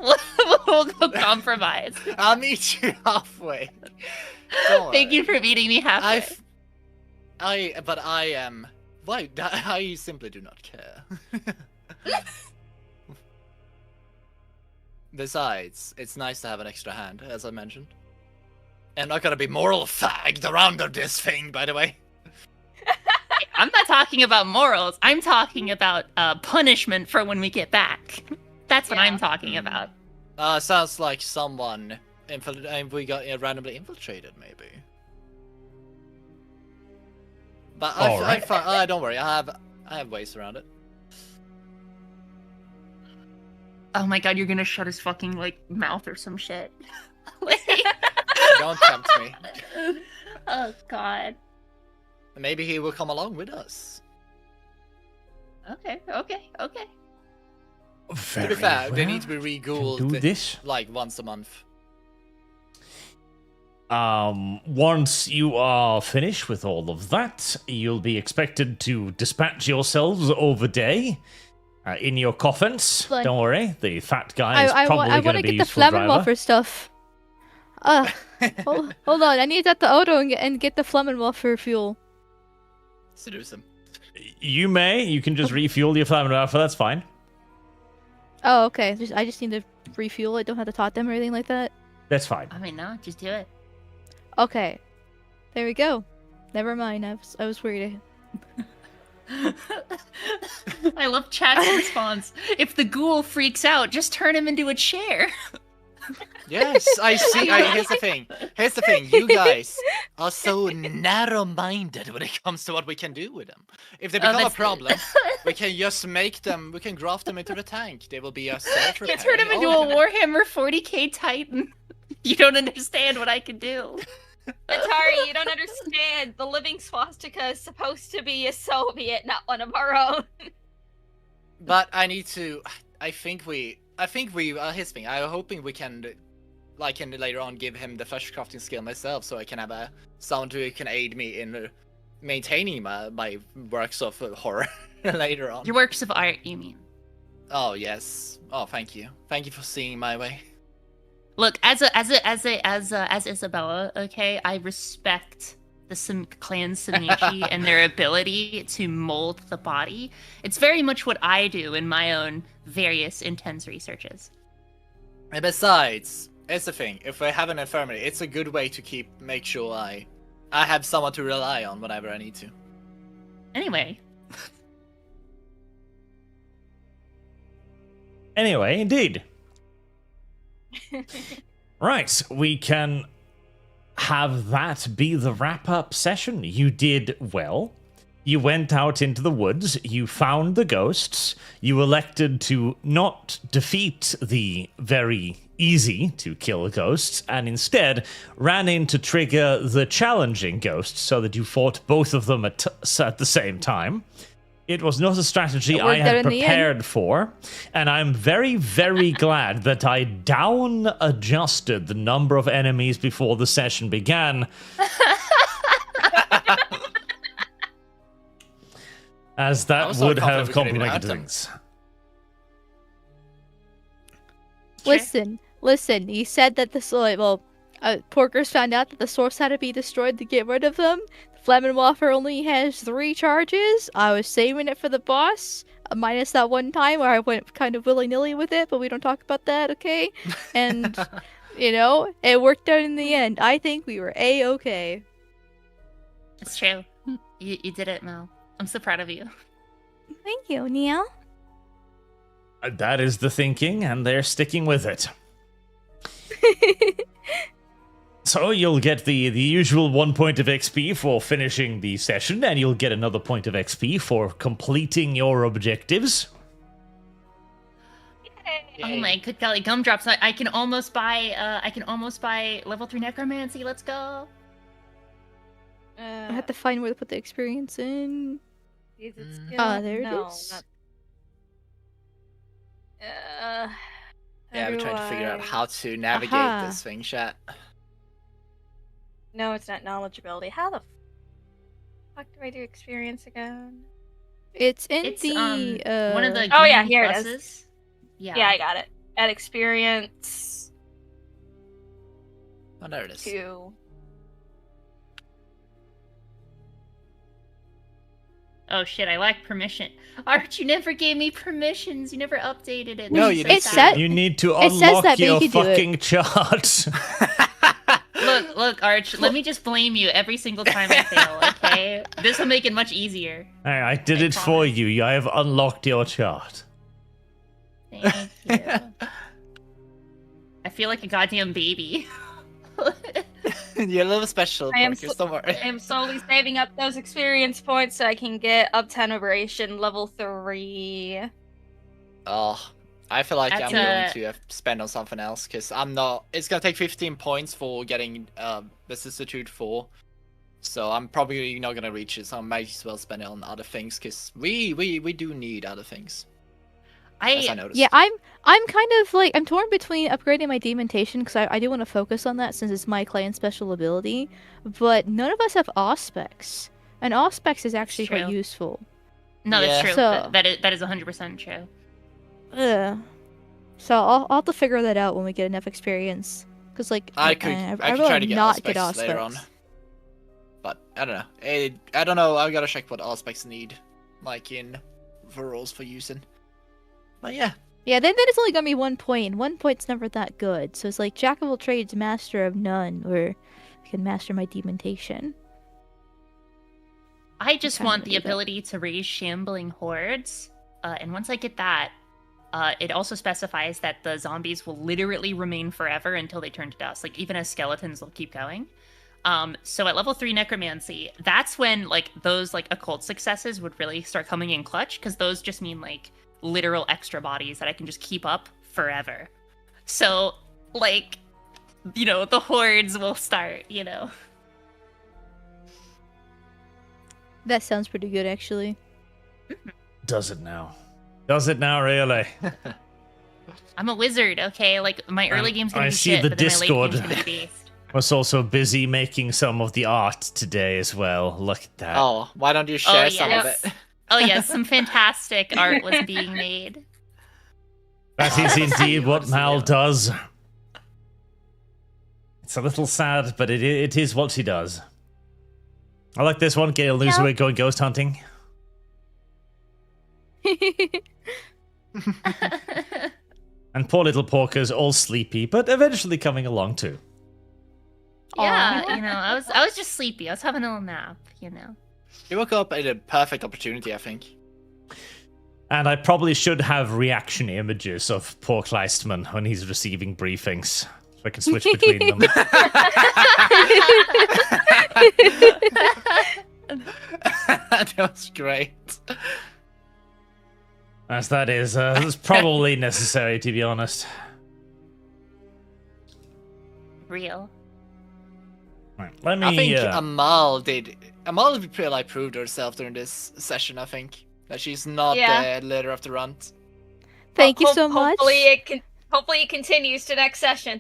We'll go compromise. I'll meet you halfway. Don't Thank worry. you for meeting me halfway. But I am. Why? I simply do not care. Besides, it's nice to have an extra hand, as I mentioned. I'm not gonna be moral fagged around of this thing, by the way. I'm not talking about morals. I'm talking about punishment for when we get back. That's what Yeah. I'm talking about. Sounds like someone we got randomly infiltrated, maybe. But Alright. don't worry, I have ways around it. Oh my god, you're gonna shut his fucking mouth or some shit. Don't tempt me. Oh god. Maybe he will come along with us. Okay. Very To be fair, they well. need to be Can re-ghouled do this. like once a month. Once you are finished with all of that, you'll be expected to dispatch yourselves over day in your coffins. But- Don't worry, the fat guy is I probably want going to to be get the useful driver. Flammenwaffer stuff. Hold on, I need that the auto and get the Flammenwaffer fuel. Seduce him. You can just refuel your Flammenwaffer, that's fine. Oh, okay. I just need to refuel it. Don't have to taunt them or anything like that. That's fine. I mean, no, just do it. Okay. There we go. Never mind. I was worried. I love chat's response. If the ghoul freaks out, just turn him into a chair. Yes, I see. Here's the thing. Here's the thing. You guys are so narrow-minded when it comes to what we can do with them. If they become a problem, we can just make them. We can graft them into the tank. They will be a self-repair. You turn him into a Warhammer 40k Titan. You don't understand what I can do. Attari, you don't understand. The living swastika is supposed to be a Soviet, not one of our own. But I need to. I think we. Here's the thing. I'm hoping we can, later on give him the flesh crafting skill myself, so I can have someone who can aid me in maintaining my works of horror later on. Your works of art, you mean? Oh yes. Oh, thank you. Thank you for seeing my way. Look, as Isabella, okay, I respect the clan Samichi and their ability to mold the body. It's very much what I do in my own various intense researches. And besides, here's the thing: if I have an infirmity, it's a good way to make sure I have someone to rely on whenever I need to. Anyway. Anyway, indeed. Right, we can have that be the wrap-up session. You did well. You went out into the woods, you found the ghosts, you elected to not defeat the very easy to kill ghosts, and instead ran in to trigger the challenging ghosts so that you fought both of them at the same time. It was not a strategy I had prepared for, and I'm very, very glad that I down-adjusted the number of enemies before the session began. As that would have complicated things. Listen, you said that Porkers found out that the source had to be destroyed to get rid of them. Flammenwaffer only has 3 charges. I was saving it for the boss, minus that one time where I went kind of willy-nilly with it, but we don't talk about that, okay? And, it worked out in the end. I think we were A-okay. It's true. You did it, Mel. I'm so proud of you. Thank you, Neil. That is the thinking, and they're sticking with it. So you'll get the usual 1 point of XP for finishing the session, and you'll get another point of XP for completing your objectives. Oh my good golly gumdrops! I can almost buy level 3 necromancy. Let's go. I have to find where to put the experience in. Is it skill? There it is. Yeah, we're trying to figure out how to navigate this thing, chat. No, it's not knowledgeability. How the fuck do I do experience again? It's one of the oh yeah, here pluses. it is. Yeah, I got it. At experience. Oh, there it is. 2. Oh shit, I lack permission. Arch, you never gave me permissions. You never updated it. No, you didn't. You need to unlock your fucking chart. Look, Arch, let me just blame you every single time I fail, okay? This will make it much easier. Hey, I did it for you. I have unlocked your chart. Thank you. I feel like a goddamn baby. You're a little special, I am slowly saving up those experience points so I can get up 10 Operation level 3. Oh, I feel like I'm going to spend on something else, because I'm not... It's going to take 15 points for getting Vicissitude 4. So I'm probably not going to reach it, so I might as well spend it on other things, because we do need other things. I noticed. Yeah, I'm kind of like, I'm torn between upgrading my demontation, because I do want to focus on that since it's my clan special ability, but none of us have Auspex, and Auspex is actually quite useful. No, that's true. So, that is 100% true. So I'll have to figure that out when we get enough experience, because like I could try to get Auspex later on. But I don't know. I don't know. I gotta check what Auspex need, like in for rules for using. But yeah. Yeah, then it's only gonna be 1 point. 1 point's never that good. So it's like Jack of all trades, master of none, or I can master my demontation. I just kinda want the do that. ability to raise shambling hordes, and once I get that, it also specifies that the zombies will literally remain forever until they turn to dust. Like, even as skeletons, they'll keep going. So at level 3 necromancy, that's when like those like occult successes would really start coming in clutch, because those just mean like literal extra bodies that I can just keep up forever. So like, you know, the hordes will start, you know. That sounds pretty good, actually. Does it now? Does it now, really? I'm a wizard, okay? Like, my early game's gonna I be see shit, the but then Discord. my late game's gonna be beast. Was also busy making some of the art today as well. Look at that. Oh, why don't you share some of yes. it? Oh yes, some fantastic art was being made. That is indeed what What's Mal the- does. It's a little sad, but it is what she does. I like this one. Gale lose Yeah. away going ghost hunting. And poor little Porkers all sleepy, but eventually coming along too. Yeah, Aw. you know, I was just sleepy. I was having a little nap, you know. You woke up at a perfect opportunity, I think. And I probably should have reaction images of poor Kleistman when he's receiving briefings. So I can switch between them. That was great. As that is it's probably necessary, to be honest. Real. Right, let me... I think Amal pretty like proved herself during this session, I think. That she's not Yeah. the leader of the runt. Thank you so much. Hopefully it continues to next session.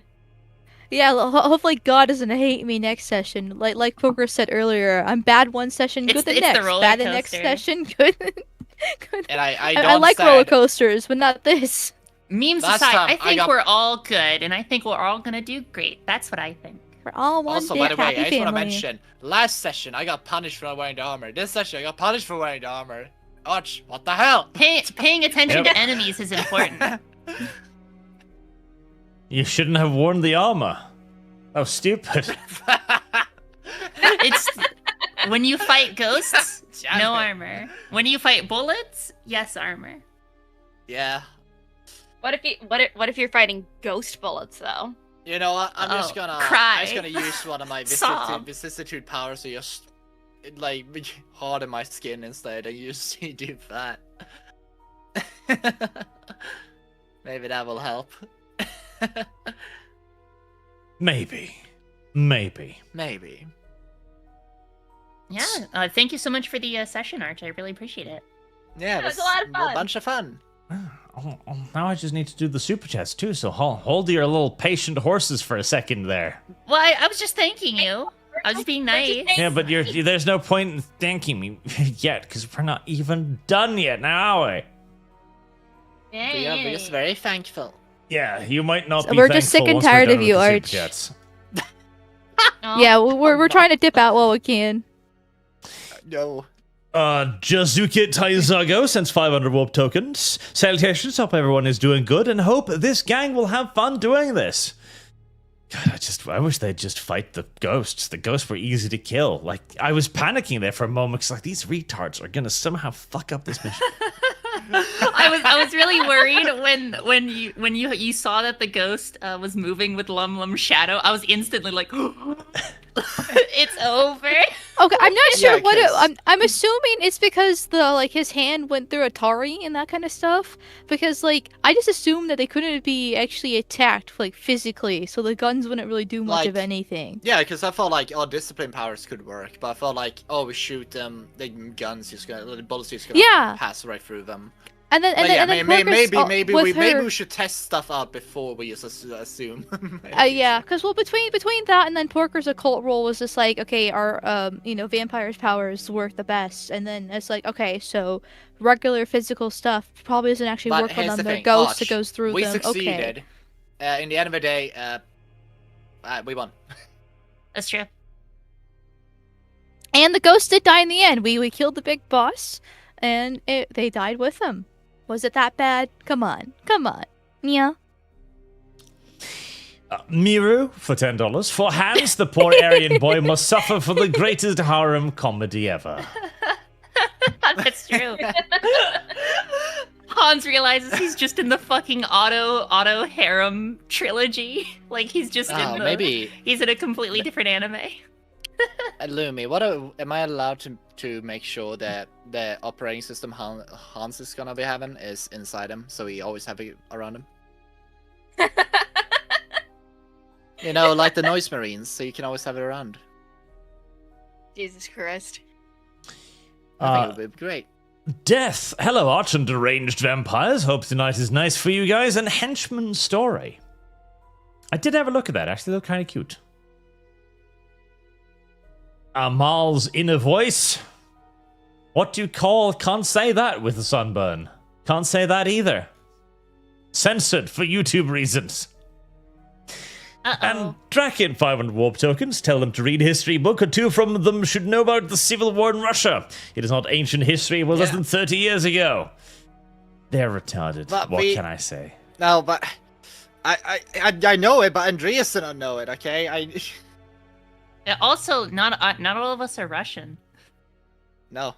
Yeah, hopefully God doesn't hate me next session. Like Poker said earlier, I'm bad one session, good the It's the next. roller Bad the next coaster. session, good. Good. And I I don't like said- roller coasters, but not this. Memes Last aside, time I I think got- we're all good, and I think we're all gonna do great. That's what I think. We're all one Also, big by the way, happy I just want to family. mention, last session I got punished for not wearing the armor. This session I got punished for wearing the armor. Arch, what the hell? Paying attention Yep. to enemies is important. You shouldn't have worn the armor. Oh, stupid. It's when you fight ghosts, Damn no it. armor. When you fight bullets, yes armor. Yeah. What if you're fighting ghost bullets though? You know what? I'm just Oh, gonna cry. use one of my Sob. vicissitude powers to just like harden my skin instead and you see do that. Maybe that will help. Maybe. Maybe. Yeah. Thank you so much for the session, Arch. I really appreciate it. Yeah, It was a lot of fun. bunch of fun. Oh, now I just need to do the Superchats too, so hold your little patient horses for a second there. Well, I was just thanking you. I was just being nice. Yeah, but there's no point in thanking me yet, because we're not even done yet now, are we? We're just very thankful. Yeah, you might not be We're just sick thankful and once we're tired done of with you, the Arch. Superchats. Oh, Yeah, we're trying to dip out while we can. No. Jazukit Taizago sends 500 warp tokens. Salutations, hope everyone is doing good, and hope this gang will have fun doing this. God, I wish they'd just fight the ghosts. The ghosts were easy to kill. Like, I was panicking there for a moment, because like, these retards are gonna somehow fuck up this mission. I was really worried when you saw that the ghost was moving with Lum Lum's shadow. I was instantly like, it's over. Okay, I'm not sure Yeah, what 'cause- I'm assuming it's because his hand went through Attari and that kind of stuff. Because I just assumed that they couldn't be actually attacked physically, so the guns wouldn't really do much of Like- anything. Yeah, because I felt like discipline powers could work, but I felt like we shoot them, the guns the bullets just gonna Yeah. pass right through them. And then But yeah, then maybe Porkers, with maybe her- we should test stuff out before we just assume. Yeah, because between that and then Porker's occult role was just like, okay, our vampire's powers work the best, and then it's like, okay, so regular physical stuff probably doesn't actually But work on here's them. the The thing, ghost that Arch, goes through we them. Okay. succeeded. In the end of the day, we won. That's true. And the ghost did die in the end. We killed the big boss, and they died with him. Was it that bad? Come on. Yeah. Miru for $10. For Hans, the poor Aryan boy must suffer for the greatest harem comedy ever. true. Hans realizes he's just in the fucking auto harem trilogy. Like he's just he's in a completely different anime. Lumi, am I allowed to make sure that the operating system Hans is gonna be having is inside him, so we always have it around him? You know, like the Noise Marines, so you can always have it around. Jesus Christ. I think it would be great. Death. Hello, Arch and deranged vampires. Hope tonight is nice for you guys. And Henchman's Story. I did have a look at that. Actually, looked kind of cute. Amal's inner voice. What do you call? Can't say that with a sunburn. Can't say that either. Censored for YouTube reasons. And Draken 500 warp tokens. Tell them to read a history book or two from them should know about the civil war in Russia. It is not ancient history. It was less than 30 years ago. They're retarded. But what can I say? No, but I know it, but Andreas did not know it. Okay, Also, not all of us are Russian. No,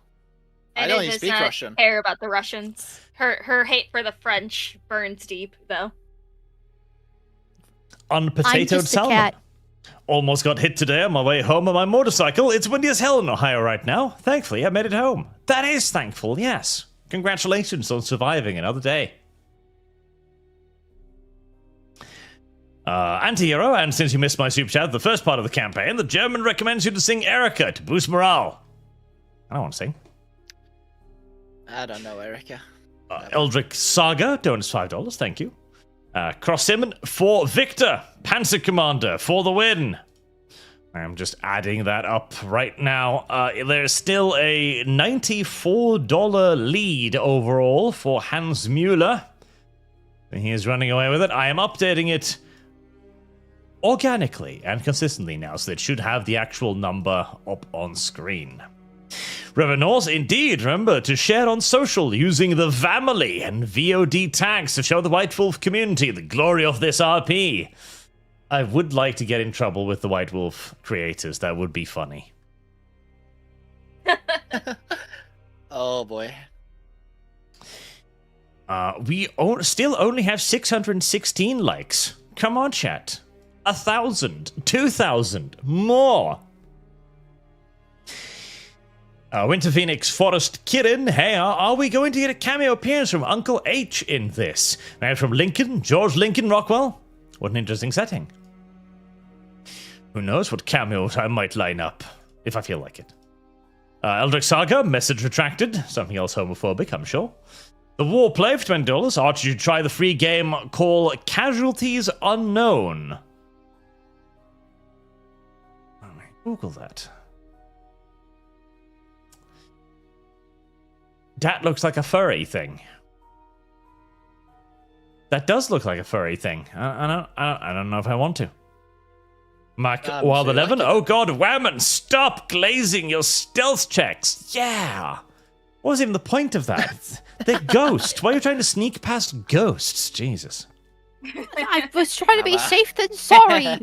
And I don't even does speak not Russian. care about the Russians. Her hate for the French burns deep, though. Unpotatoed salmon. Almost got hit today on my way home on my motorcycle. It's windy as hell in Ohio right now. Thankfully, I made it home. That is thankful, yes. Congratulations on surviving another day. Anti-hero, and since you missed my super chat, the first part of the campaign, the German recommends you to sing Erica to boost morale. I don't want to sing. I don't know, Erica. Eldrick Saga, donates $5, thank you. Cross Simon for Victor, Panzer Commander for the win. I'm just adding that up right now. There's still a $94 lead overall for Hans Müller. He is running away with it. I am updating it organically and consistently now, so it should have the actual number up on screen. Revenants, indeed, remember to share on social using the family and VOD tags to show the White Wolf community the glory of this RP. I would like to get in trouble with the White Wolf creators. That would be funny. Oh boy. We still only have 616 likes. Come on, chat. 1,000, 2,000, more. Winter Phoenix Forest Kirin, hey, are we going to get a cameo appearance from Uncle H in this? Maybe from Lincoln, George Lincoln Rockwell? What an interesting setting. Who knows what cameos I might line up, if I feel like it. Eldrick Saga, message retracted. Something else homophobic, I'm sure. The Warplay for $20. Archie should try the free game called Casualties Unknown. Google that. That looks like a furry thing. That does look like a furry thing. I don't know if I want to. Mark Wild 11. Oh god, Whammon, stop glazing your stealth checks. Yeah. What was even the point of that? They're ghosts. Why are you trying to sneak past ghosts? Jesus. I was trying to be safe than sorry.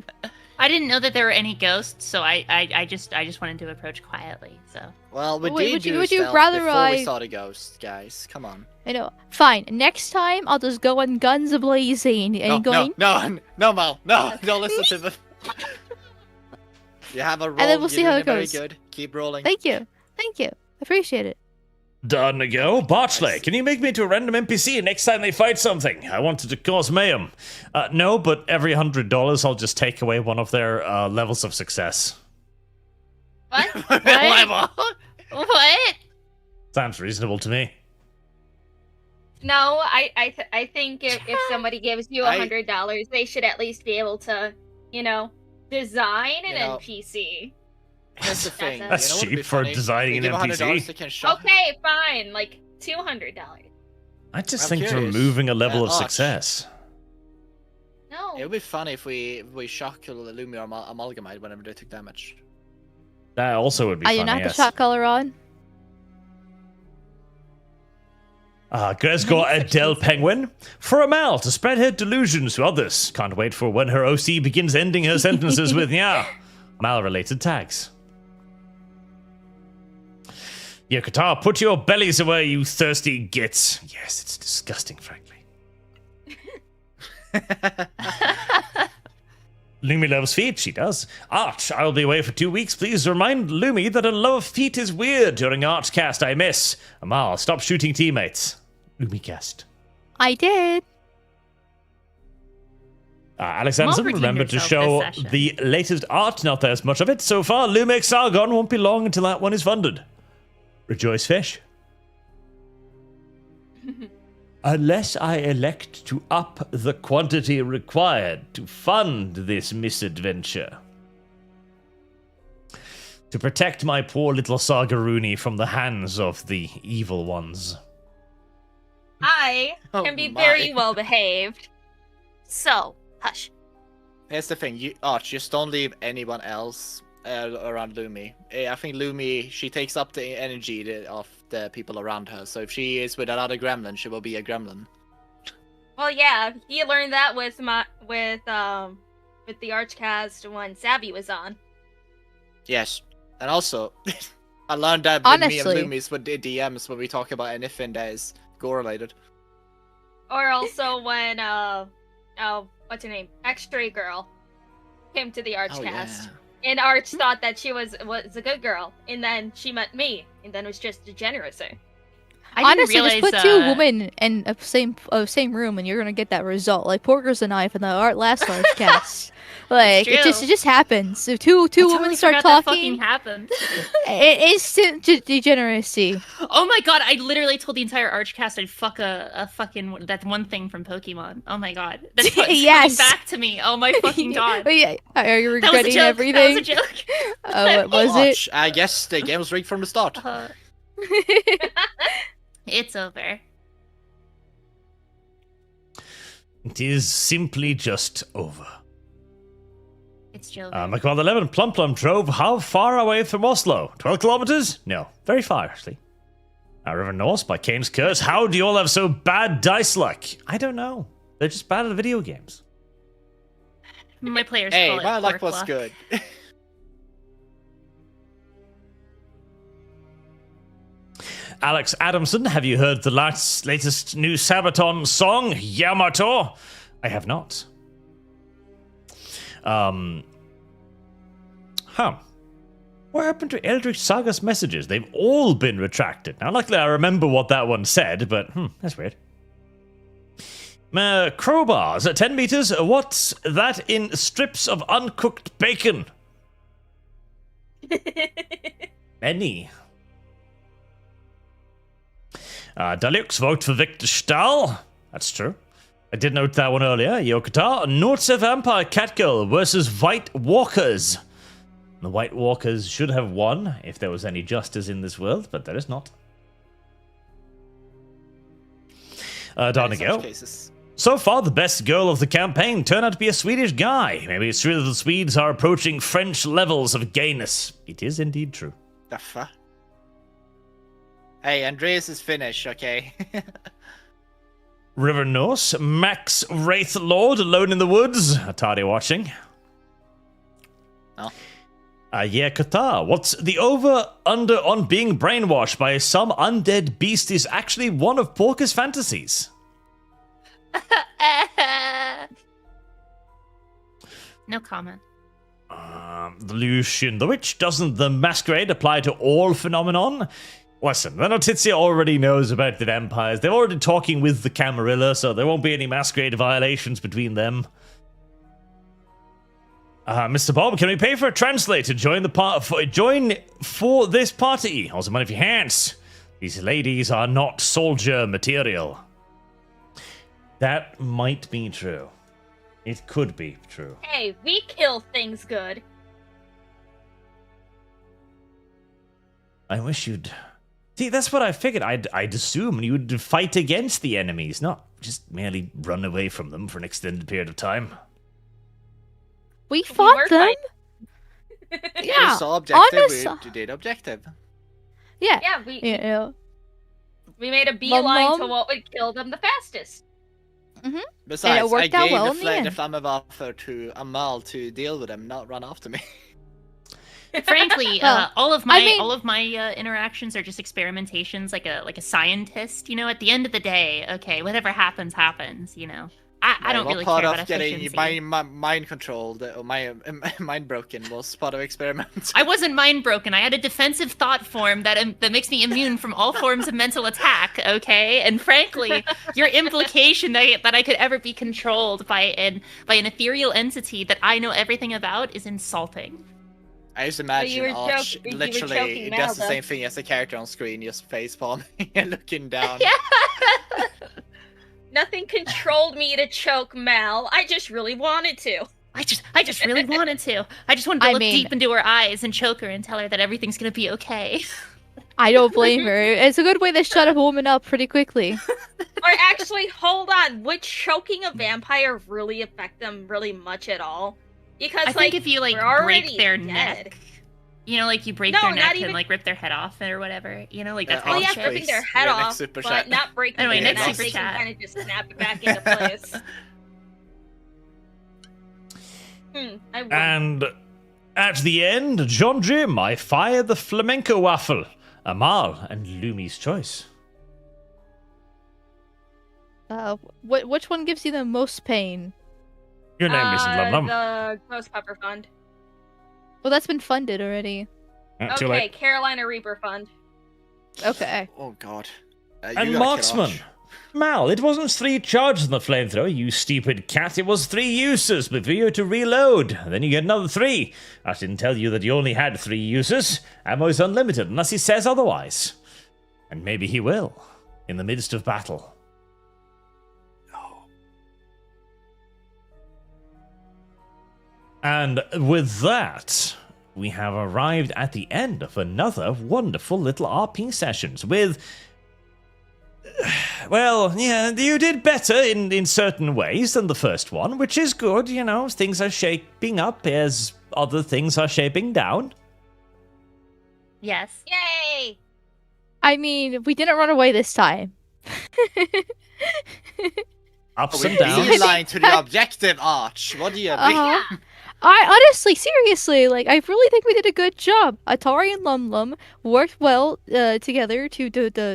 I didn't know that there were any ghosts, so I just wanted to approach quietly. So. Well, we Would did you stealth rather before we saw the ghost, guys. Come on. I know. Fine. Next time, I'll just go on guns a-blazing. No, Mal. No, don't listen to them. You have a roll. And then we'll see how it very goes. Good. Keep rolling. Thank you. Appreciate it. Done to go. Botchley, can you make me into a random NPC next time they fight something? I wanted to cause mayhem. No, but every $100 I'll just take away one of their levels of success. What? What? What? Sounds reasonable to me. No, I think if somebody gives you $100, they should at least be able to, design an NPC. That's the thing. That's cheap for designing an NPC. Okay, fine. Like $200. I just think removing a level of success. No. It would be funny if we shock Lumi or Amalgamyte whenever they took damage. That also would be Are funny, you not yes. the shot color on? Gresgor Adele Penguin. For Amal to spread her delusions to others. Can't wait for when her OC begins ending her sentences with yeah. Mal-related tags. Yeah, Qatar, put your bellies away, you thirsty gits. Yes, it's disgusting, frankly. Lumi loves feet, she does. Arch, I'll be away for 2 weeks. Please remind Lumi that a love of feet is weird during ArchCast. I miss. Amal, stop shooting teammates. LumiCast. I did. Alex Anderson, redeemed remember to herself show this session. the latest art. Not there's much of it so far. Lumix Sargon won't be long until that one is funded. Rejoice, fish. Unless I elect to up the quantity required to fund this misadventure. To protect my poor little Sargaruni from the hands of the evil ones. I Oh can be my. very well behaved. So, hush. Here's the thing, Arch, just don't leave anyone else around Lumi. I think Lumi, she takes up the energy of the people around her. So if she is with another gremlin, she will be a gremlin. Well, yeah, you learned that with the ArchCast when Savvy was on. Yes, and also, I learned that with Honestly. me and Lumi's with the DMs when we talk about anything that is gore-related. Or also when what's her name? X-Ray Girl came to the ArchCast. Oh, yeah. And Arch thought that she was a good girl, and then she met me, and then was just degeneracy. I didn't Honestly, just realize, put two women in a same room, and you're gonna get that result. Like Porkers and I from the last ArchCast. Like it true. just happens. So two I totally women start forgot that fucking talking. happened. Instant degeneracy. Oh my god, I literally told the entire ArchCast I'd fuck a fucking that one thing from Pokemon. Oh my god. That's what's Yes. coming back to me. Oh my fucking god. But yeah, are you That was a regretting joke. everything? That was a joke. Oh, what was it? Arch, I guess the game was rigged from the start. It's over. It is simply just over. It's Joe. McCall 11, Plum Plum drove how far away from Oslo? 12 kilometers? No, very far, actually. River Norse by Kane's Curse. How do you all have so bad dice luck? I don't know. They're just bad at video games. My players Hey, call it my luck pork was luck. good. Alex Adamson, have you heard the latest new Sabaton song, Yamato? I have not. What happened to Eldritch Saga's messages? They've all been retracted. Now, luckily I remember what that one said, but that's weird. Crowbars at 10 meters. What's that in strips of uncooked bacon? Many. Dalux vote for Victor Stahl. That's true. I did note that one earlier. Yokota, Norse Vampire Catgirl versus White Walkers. The White Walkers should have won if there was any justice in this world, but there is not. In such Donegal. cases. So far, the best girl of the campaign turned out to be a Swedish guy. Maybe it's true that the Swedes are approaching French levels of gayness. It is indeed true. The fuck? Hey, Andreas is Finnish, okay? River Norse, Max Wraith Lord, Alone in the Woods. Attari watching. Oh. Yeah, Qatar. What's the over-under on being brainwashed by some undead beast is actually one of Porker's fantasies. No comment. The Lucian the Witch. Doesn't the Masquerade apply to all phenomenon? Listen, the Notizia already knows about the vampires. They're already talking with the Camarilla, so there won't be any Masquerade violations between them. Mr. Bob, can we pay for a translator? Join for this party. Also, money for your hands. These ladies are not soldier material. That might be true. It could be true. Hey, we kill things good. I wish you'd... See, that's what I figured. I'd assume you'd fight against the enemies, not just merely run away from them for an extended period of time. We fought were them. We saw objective, honest- we did objective. Yeah. Yeah, we made a Mom, beeline to Mom. what would kill them the fastest. Besides, I worked out gave well the, in the end. the Flammewaffe to Amal to deal with them, not run after me. Frankly, Well, all of my I mean- interactions are just experimentations, like a scientist. You know, at the end of the day, okay, whatever happens, happens. You know, I don't what really part care of about getting efficiency. mind controlled or mind broken was part of experiment? I wasn't mind broken. I had a defensive thought form that makes me immune from all forms of mental attack. Okay, and frankly, your implication that I could ever be controlled by an ethereal entity that I know everything about is insulting. I just you imagine were Arch you were literally choking does the Mal, same thing as the character on screen, just face palming and looking down. Nothing controlled me to choke Mal. I just really wanted to. I just really wanted to. I just wanted to look deep into her eyes and choke her and tell her that everything's gonna be okay. I don't blame her. It's a good way to shut a woman up pretty quickly. Or actually, hold on. Would choking a vampire really affect them really much at all? Because I think if you we're break already their dead. neck, you know, like you break No, their not neck even- and like rip their head off or whatever. You know, like that's Well, Well, how yeah, Arch it ripping is. their head Your next off, super but chat. not breaking Anyway, their next neck. super They can chat. kind of just snap it back into place. I won. And at the end, John Jim, I fired the flamenco waffle. Amal and Lumi's choice. Which one gives you the most pain? Your name isn't Lum Lum. The Ghost Pepper Fund. Well, that's been funded already. Too Okay, late. Carolina Reaper Fund. Okay. Oh god. You And gotta kill Marksman. Arch. Mal, it wasn't 3 charges on the flamethrower, you stupid cat. It was 3 uses before you to reload. Then you get another 3. I didn't tell you that you only had 3 uses. Ammo is unlimited unless he says otherwise. And maybe he will, in the midst of battle. And with that, we have arrived at the end of another wonderful little RP sessions with... Well, yeah, you did better in certain ways than the first one, which is good, you know. Things are shaping up as other things are shaping down. Yes. Yay! I mean, we didn't run away this time. Ups We and downs. beeline to the objective, Arch. What do you think? Uh-huh. I honestly, seriously, I really think we did a good job. Attari and Lum Lum worked well together to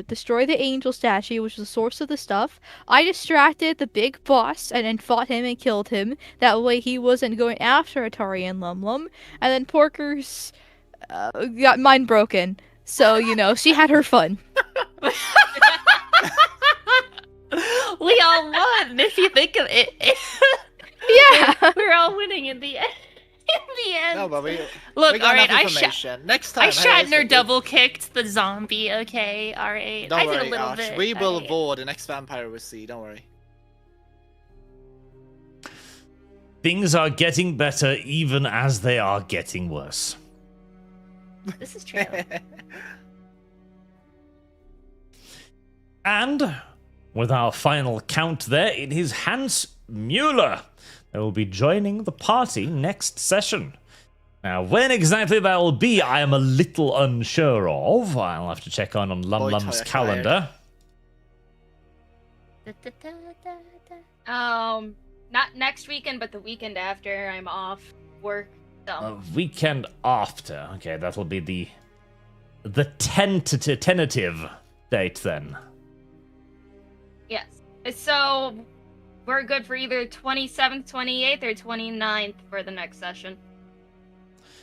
destroy the angel statue, which was the source of the stuff. I distracted the big boss and fought him and killed him. That way he wasn't going after Attari and Lum Lum. And then Porkers got mind broken. So, you know, she had her fun. We all won, if you think of it. Yeah! We're all winning in the end. In the end. No, but we Look, got alright, enough I information. Next time. Shatner double kicked the zombie, okay? Alright. Don't I worry, did a little Arch. bit. We will alright. avoid the next vampire we see. Don't worry. Things are getting better even as they are getting worse. This is true. And with our final count there, it is Hans Mueller that will be joining the party next session. Now, when exactly that will be, I am a little unsure of. I'll have to check on Lum Boy, Lum's tired. calendar. Not next weekend, but the weekend after. I'm off work. So Weekend after. Okay, that'll be the tentative date then. yes. So we're good for either 27th, 28th, or 29th for the next session.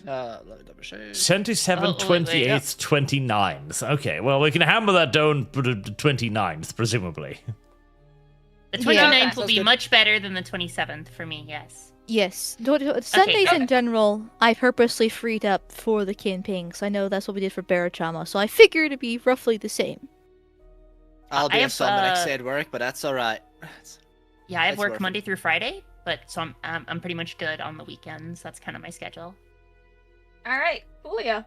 Let me double check. 27th, Oh, wait, 28th, 29th. Okay, well, we can hammer that down for the 29th, presumably. The Yeah. 29th will Sounds be good. much better than the 27th for me, yes. Yes. Sundays okay. in general, I purposely freed up for the campaigns. I know that's what we did for Barachama, so I figured it'd be roughly the same. I'll I be have, on some the next day at work, but that's alright. Yeah, I have That's work worth Monday it. through Friday, but so I'm pretty much good on the weekends. That's kind of my schedule. All right, Julia.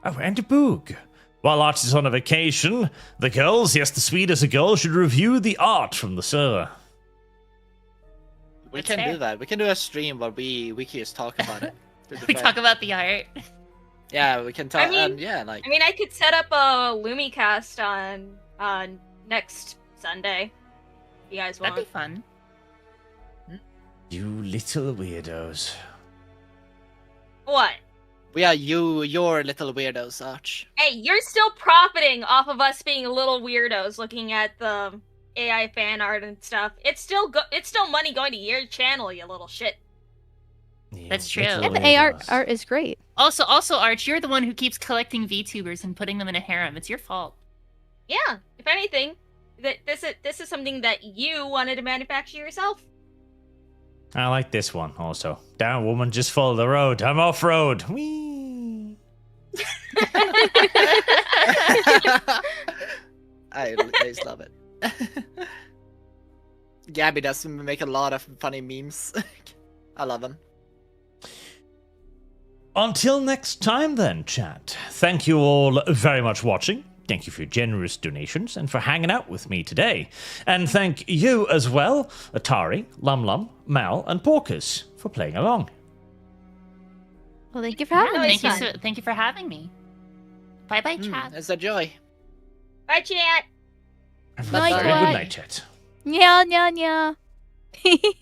Oh, and a boog. While Arch is on a vacation, the girls, yes, the sweet as a girl, should review the art from the server. We That's can fair. do that. We can do a stream where we can just talk about it. To be We fair. talk about the art. Yeah, we can talk. mean- yeah, like I mean, I could set up a Lumi cast on next Sunday. If you guys That'd want. be fun. You little weirdos. What? We are your little weirdos, Arch. Hey, you're still profiting off of us being little weirdos looking at the AI fan art and stuff. It's still money going to your channel, you little shit. That's true. little And the AI weirdos. art is great. Also, Arch, you're the one who keeps collecting VTubers and putting them in a harem. It's your fault. Yeah, if anything, this is something that you wanted to manufacture yourself. I like this one also. Down, woman, just follow the road. I'm off road. Whee! I just love it. Gabby does make a lot of funny memes. I love them. Until next time then, chat. Thank you all very much for watching. Thank you for your generous donations and for hanging out with me today. And thank you as well, Attari, Lum, Mal, and Porkers, for playing along. Well, thank you for having me. Thank you for having me. Bye bye, chat. It's a joy. Bye, chat. Have a Night, very bye. good night, chat. Nya, nya, nya.